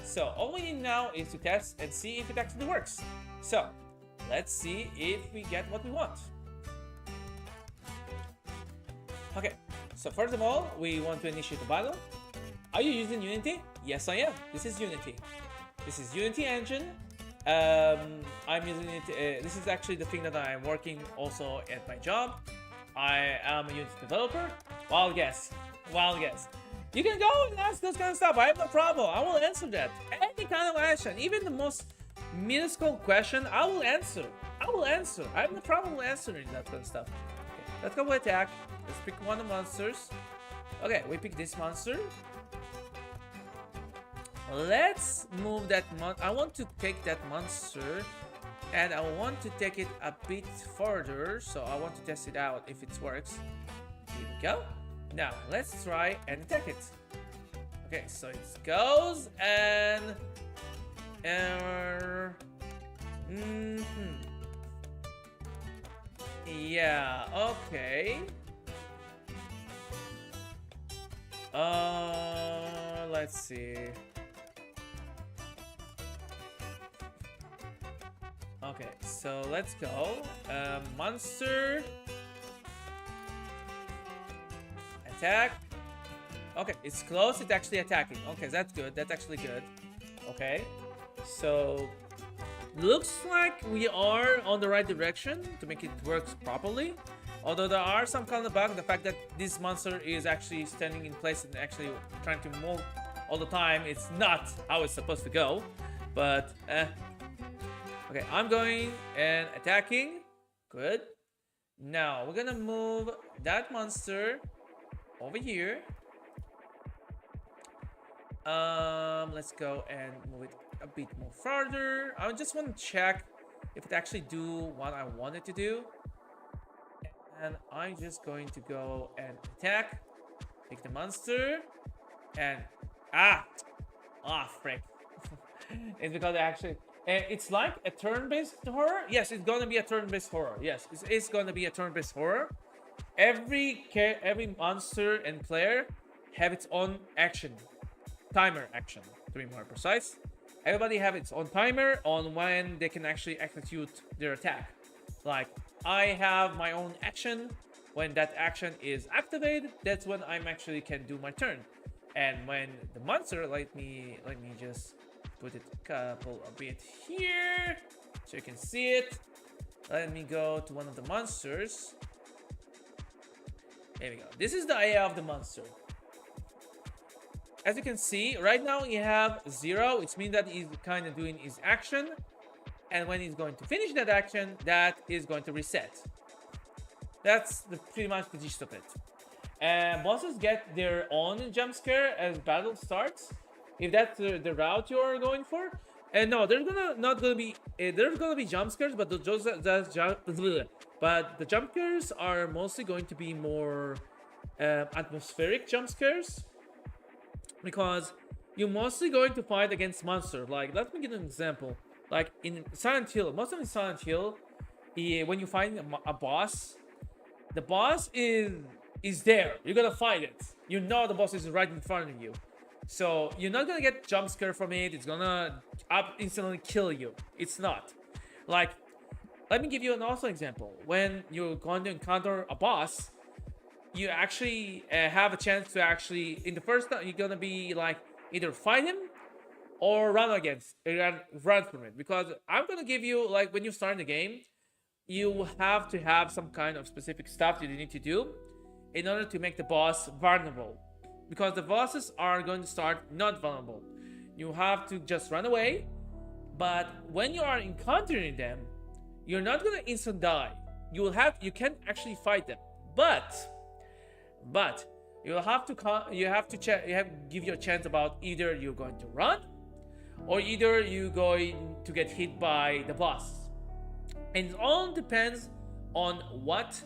So all we need now is to test and see if it actually works. So let's see if we get what we want. Okay, so first of all, we want to initiate the battle. Are you using Unity? Yes, I am. This is Unity. This is Unity engine. I'm using it. This is actually the thing that I'm working also at my job. I am a Unity developer. Wild guess. Wild guess. You can go and ask those kind of stuff. I have no problem. I will answer that. Any kind of question, even the most minuscule question, I will answer. I will answer. I have no problem answering that kind of stuff. Okay, let's go with attack. Let's pick one of the monsters. Okay, we pick this monster. Let's move that I want to take that monster, and I want to take it a bit further. So I want to test it out if it works. Here we go. Now, let's try and attack it. Okay, so it goes and... Yeah, okay. Let's see. Okay, so let's go. Monster... Attack. Okay, it's close. It's actually attacking. Okay, that's good. That's actually good. Okay, so looks like we are on the right direction to make it work properly. Although there are some kind of bug, the fact that this monster is actually standing in place and actually trying to move all the time, it's not how it's supposed to go. But okay, I'm going and attacking. Good. Now we're gonna move that monster over here. Let's go and move it a bit more farther. I just want to check if it actually do what I want it to do. And I'm just going to go and attack. Pick the monster, and frick. It's because actually it's like a turn-based horror. Yes, it's gonna be a turn-based horror. Yes, it's gonna be a turn-based horror. Every monster and player have its own action, timer action to be more precise. Everybody have its own timer on when they can actually execute their attack. Like I have my own action. When that action is activated, that's when I'm actually can do my turn. And when the monster, let me just put it a bit here so you can see it. Let me go to one of the monsters. There we go. This is the area of the monster. As you can see, right now you have 0. It means that he's kind of doing his action. And when he's going to finish that action, that is going to reset. That's pretty much the gist of it. And bosses get their own jump scare as battle starts. If that's the route you're going for. And no, there's gonna be jump scares, but the jump scares are mostly going to be more atmospheric jump scares, because you're mostly going to fight against monsters. Like, let me give an example. Like in Silent Hill, most of in Silent Hill, when you find a boss, the boss is there. You're gonna fight it. You know the boss is right in front of you. So you're not gonna get jump scare from it. It's gonna instantly kill you. It's not. Like, let me give you an also example. When you're going to encounter a boss, you actually have a chance to actually, in the first time, you're gonna be like either fight him or run from it. Because I'm gonna give you, like, when you start the game, you have to have some kind of specific stuff that you need to do in order to make the boss vulnerable. Because the bosses are going to start not vulnerable. You have to just run away. But when you are encountering them, you're not gonna instant die. You can actually fight them. But you have to give you a chance about either you're going to run or either you're going to get hit by the boss. And it all depends on what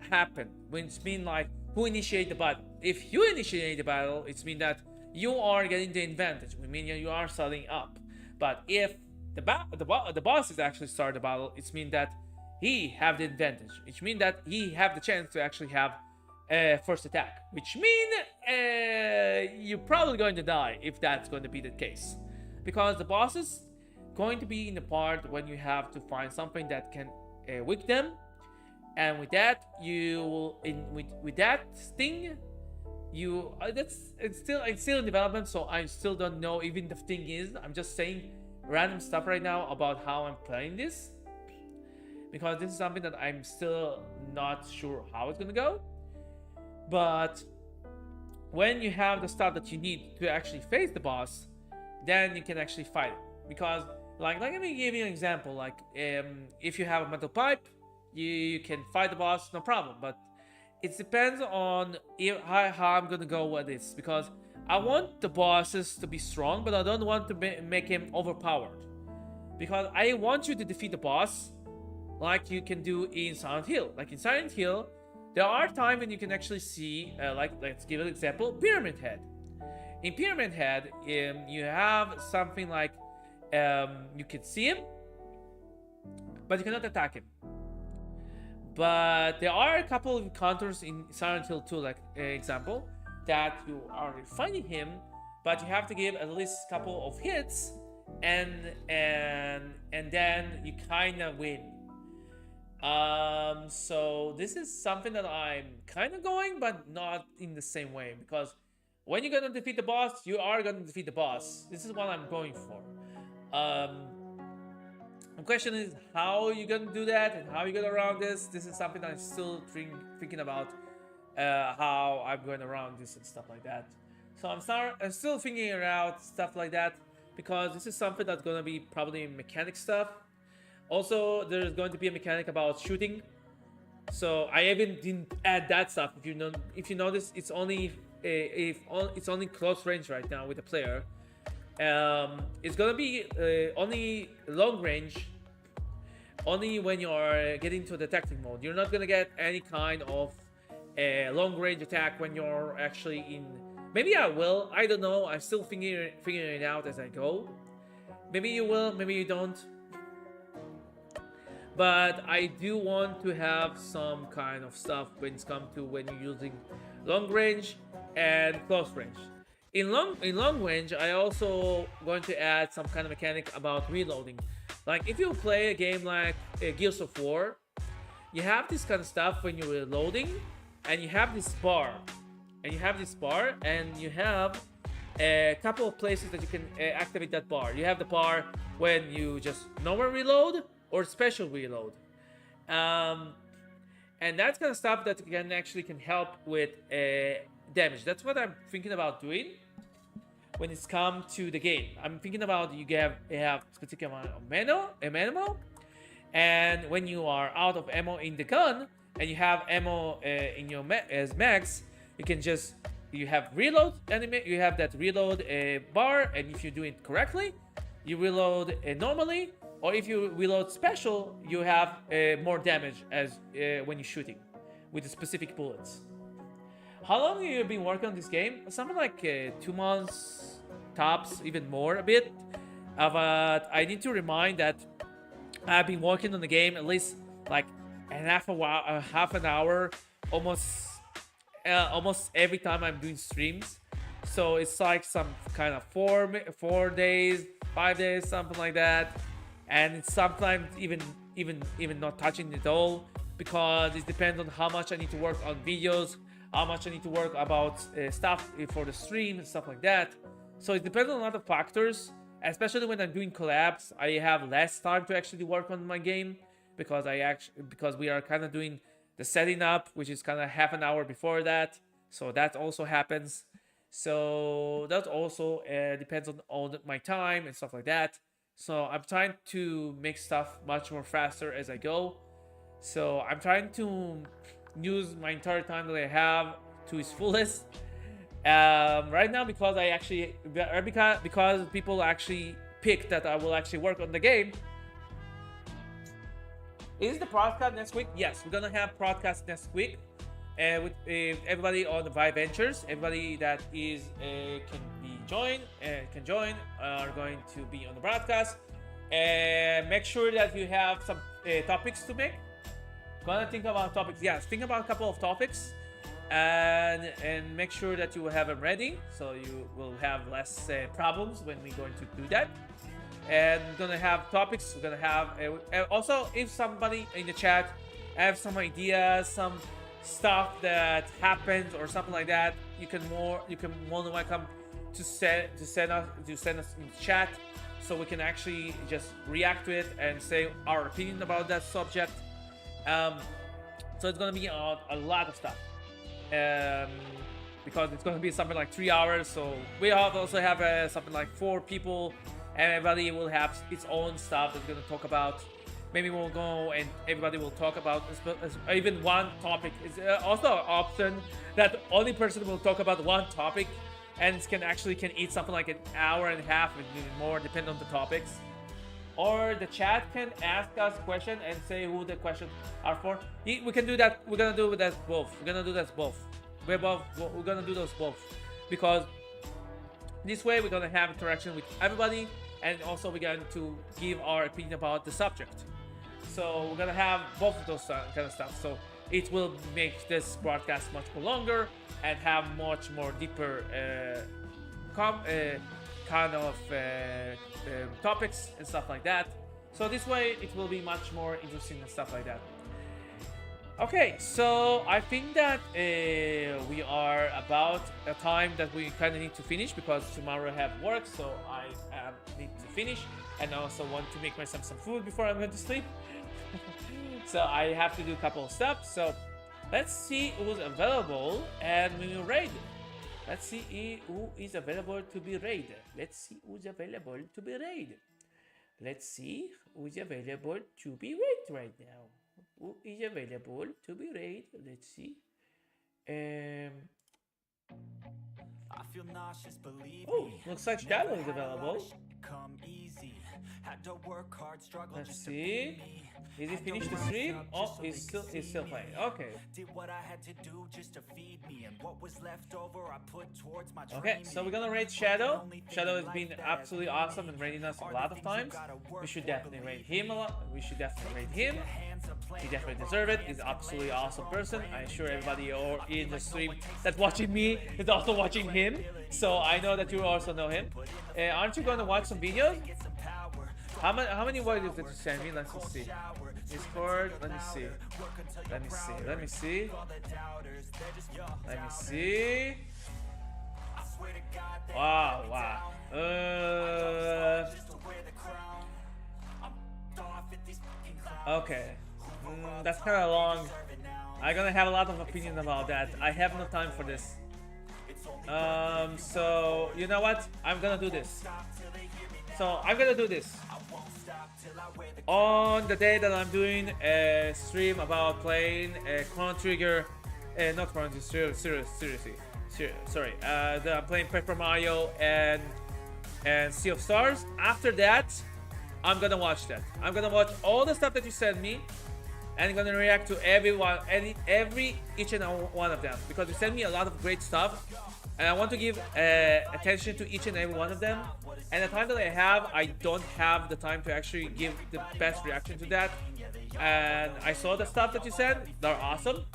happened. When it's been like who initiated the battle. If you initiate the battle, it's mean that you are getting the advantage. I mean, you are starting up. But if the boss is actually start the battle, it's mean that he have the advantage. Which means that he have the chance to actually have first attack. Which mean you're probably going to die if that's going to be the case. Because the boss is going to be in the part when you have to find something that can weaken them. And with that, you will with that thing, it's still in development, so I still don't know even the thing is. I'm just saying random stuff right now about how I'm playing this, because this is something that I'm still not sure how it's gonna go. But when you have the stuff that you need to actually face the boss, then you can actually fight it. Because like let me give you an example. Like if you have a metal pipe, you can fight the boss, no problem. But it depends on how I'm gonna go with this, because I want the bosses to be strong, but I don't want to make him overpowered. Because I want you to defeat the boss like you can do in Silent Hill. Like in Silent Hill, there are times when you can actually see, let's give an example, Pyramid Head. In Pyramid Head, you have something like, you can see him, but you cannot attack him. But there are a couple of encounters in Silent Hill 2, like example, that you are fighting him, but you have to give at least a couple of hits, and then you kind of win. So this is something that I'm kind of going, but not in the same way, because when you're gonna defeat the boss, you are gonna defeat the boss. This is what I'm going for. The question is how you're gonna do that and how you get around this. This is something I'm still thinking about, how I'm going around this and stuff like that. So I'm still figuring out stuff like that, because this is something that's gonna be probably mechanic stuff. Also, there's going to be a mechanic about shooting. So I even didn't add that stuff. If you notice, it's only it's only close range right now with the player. It's gonna be only long range, only when you are getting to detecting mode. You're not gonna get any kind of a long range attack when you're actually in. Maybe I will. I don't know. I'm still figuring it out as I go. Maybe you will. Maybe you don't. But I do want to have some kind of stuff when it's come to when you're using long range and close range. In long range, I also going to add some kind of mechanic about reloading. Like if you play a game like Gears of War, you have this kind of stuff when you're reloading, and you have this bar, and you have a couple of places that you can activate that bar. You have the bar when you just normal reload or special reload, and that's kind of stuff that can help with damage. That's what I'm thinking about doing when it's come to the game. I'm thinking about you have specific amount of ammo, and when you are out of ammo in the gun and you have ammo in your as max, you have reload enemy. You have that reload bar, and if you do it correctly, you reload normally. Or if you reload special, you have more damage as when you're shooting with the specific bullets. How long have you been working on this game? Something like 2 months, tops, even more a bit. But I need to remind that I've been working on the game at least like half an hour, almost every time I'm doing streams. So it's like some kind of 4 days, 5 days, something like that. And it's sometimes even not touching it all, because it depends on how much I need to work on videos, how much I need to work about stuff for the stream and stuff like that. So it depends on a lot of factors, especially when I'm doing collabs. I have less time to actually work on my game because we are kind of doing the setting up, which is kind of half an hour before that. So that also happens. So that also depends on my time and stuff like that. So I'm trying to make stuff much more faster as I go. So I'm trying to use my entire time that I have to its fullest. Right now, because because people actually picked that I will actually work on the game. Is the podcast next week? Yes, we're gonna have podcast next week, with everybody on the Vive Ventures. Everybody that is can join are going to be on the broadcast. And make sure that you have some topics to make. Gonna think about topics. Yes, think about a couple of topics, and make sure that you will have them ready, so you will have less problems when we're going to do that. And we're gonna have topics. We're gonna have also, if somebody in the chat have some ideas, some stuff that happens or something like that, you can more than welcome to send us in the chat, so we can actually just react to it and say our opinion about that subject. So it's gonna be a lot of stuff, because it's gonna be something like 3 hours. So we also have something like 4 people, and everybody will have its own stuff that we're gonna talk about. Maybe we'll go and everybody will talk about even one topic. It's also an option that only person will talk about one topic, and it can eat something like an hour and a half, and even more, depending on the topics. Or the chat can ask us questions and say who the questions are for. We can do that. We're gonna do that both. We're gonna do those both, because this way we're gonna have interaction with everybody, and also we're going to give our opinion about the subject. So we're gonna have both of those kind of stuff. So it will make this broadcast much more longer and have much more deeper kind of topics and stuff like that. So this way it will be much more interesting and stuff like that. Okay, so I think that we are about a time that we kind of need to finish, because tomorrow I have work, so I need to finish, and I also want to make myself some food before I'm going to sleep. So I have to do a couple of steps. So let's see who's available, and we will raid. Let's see who is available to be raided. Let's see who's available to be raided. Let's see who's available to be raided right now. Who is available to be raided? Let's see. I feel nauseous, believe Oh, looks like Shadow is available. come easy. Let's see. Is he finished the stream? Oh, he's still playing. Okay. Okay, so we're gonna rate Shadow. Shadow has been absolutely awesome and rating us a lot of times. We should definitely rate him a lot. We should definitely rate him. He definitely deserves it. He's an absolutely awesome person. I'm sure everybody in the stream that's watching me is also watching him. So I know that you also know him. Aren't you gonna watch some videos? How many videos did you send me? Let's just see. Discord. Let me see. Let me see. Let me see. Let me see. Wow, wow. Okay. That's kind of long. I'm gonna have a lot of opinion about that. I have no time for this. So you know what? I'm gonna do this. On the day that I'm doing a stream about playing Chrono Trigger, not Chrono Trigger, seriously, sorry, that I'm playing Paper Mario and Sea of Stars. After that, I'm gonna watch that. I'm gonna watch all the stuff that you sent me, and I'm gonna react to each and one of them, because you sent me a lot of great stuff, and I want to give attention to each and every one of them. And the time that I have, I don't have the time to actually give the best reaction to that. And I saw the stuff that you sent. They're awesome.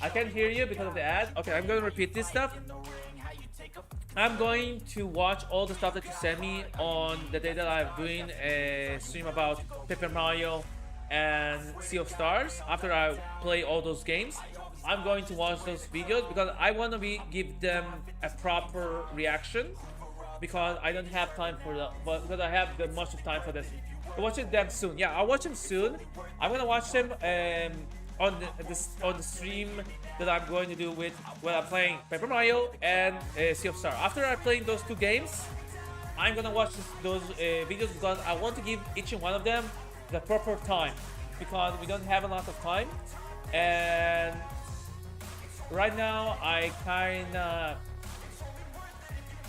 I can't hear you because of the ad. Okay, I'm going to repeat this stuff. I'm going to watch all the stuff that you sent me on the day that I'm doing a stream about Paper Mario and Sea of Stars. After I play all those games, I'm going to watch those videos because I want to give them a proper reaction. Because I don't have time for that, but because I have much of time for this. I'll watch them soon. Yeah, I'll watch them soon. I'm gonna watch them on the stream that I'm going to do when I'm playing Paper Mario and Sea of Stars. After I play those two games, I'm gonna watch those videos because I want to give each and one of them the proper time, because we don't have a lot of time. And right now, I kinda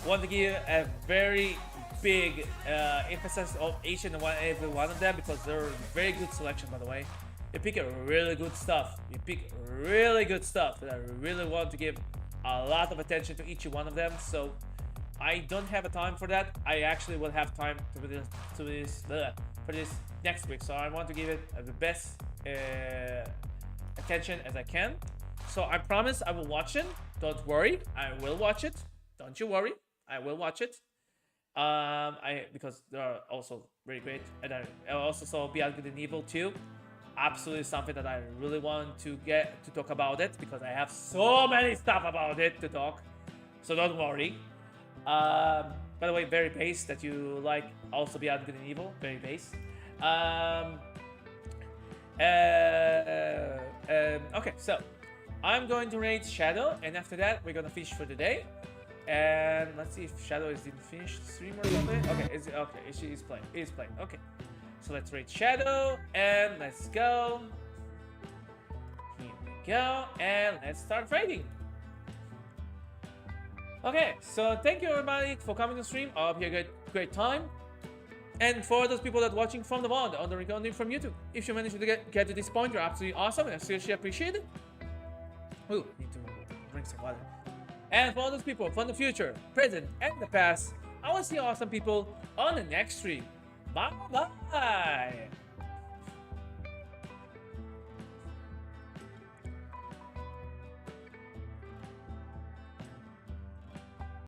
want to give a very big emphasis of each and every one of them, because they're very good selection, by the way. You pick really good stuff. You pick really good stuff that I really want to give a lot of attention to each one of them. So I don't have a time for that. I actually will have time for this next week. So I want to give it the best attention as I can. So I promise I will watch it. Don't worry, I will watch it. Don't you worry. I will watch it. Because they are also really great, and I also saw Beyond Good and Evil too. Absolutely something that I really want to get to talk about it, because I have so many stuff about it to talk. So don't worry. By the way, very base that you like also Beyond Good and Evil. Very base. Okay, so I'm going to rate Shadow, and after that we're gonna finish for the day. And let's see if Shadow is didn't finish the stream or something. Okay, she's playing. It is playing. Okay, so let's rate Shadow and let's go. Here we go, and let's start rating. Okay, so thank you everybody for coming to the stream. I hope you had a great time. And for those people that are watching from the VOD on the recording from YouTube, if you managed to get to this point, you're absolutely awesome, and I seriously appreciate it. Ooh, need to drink some water. And for all those people from the future, present, and the past, I will see awesome people on the next stream. Bye bye!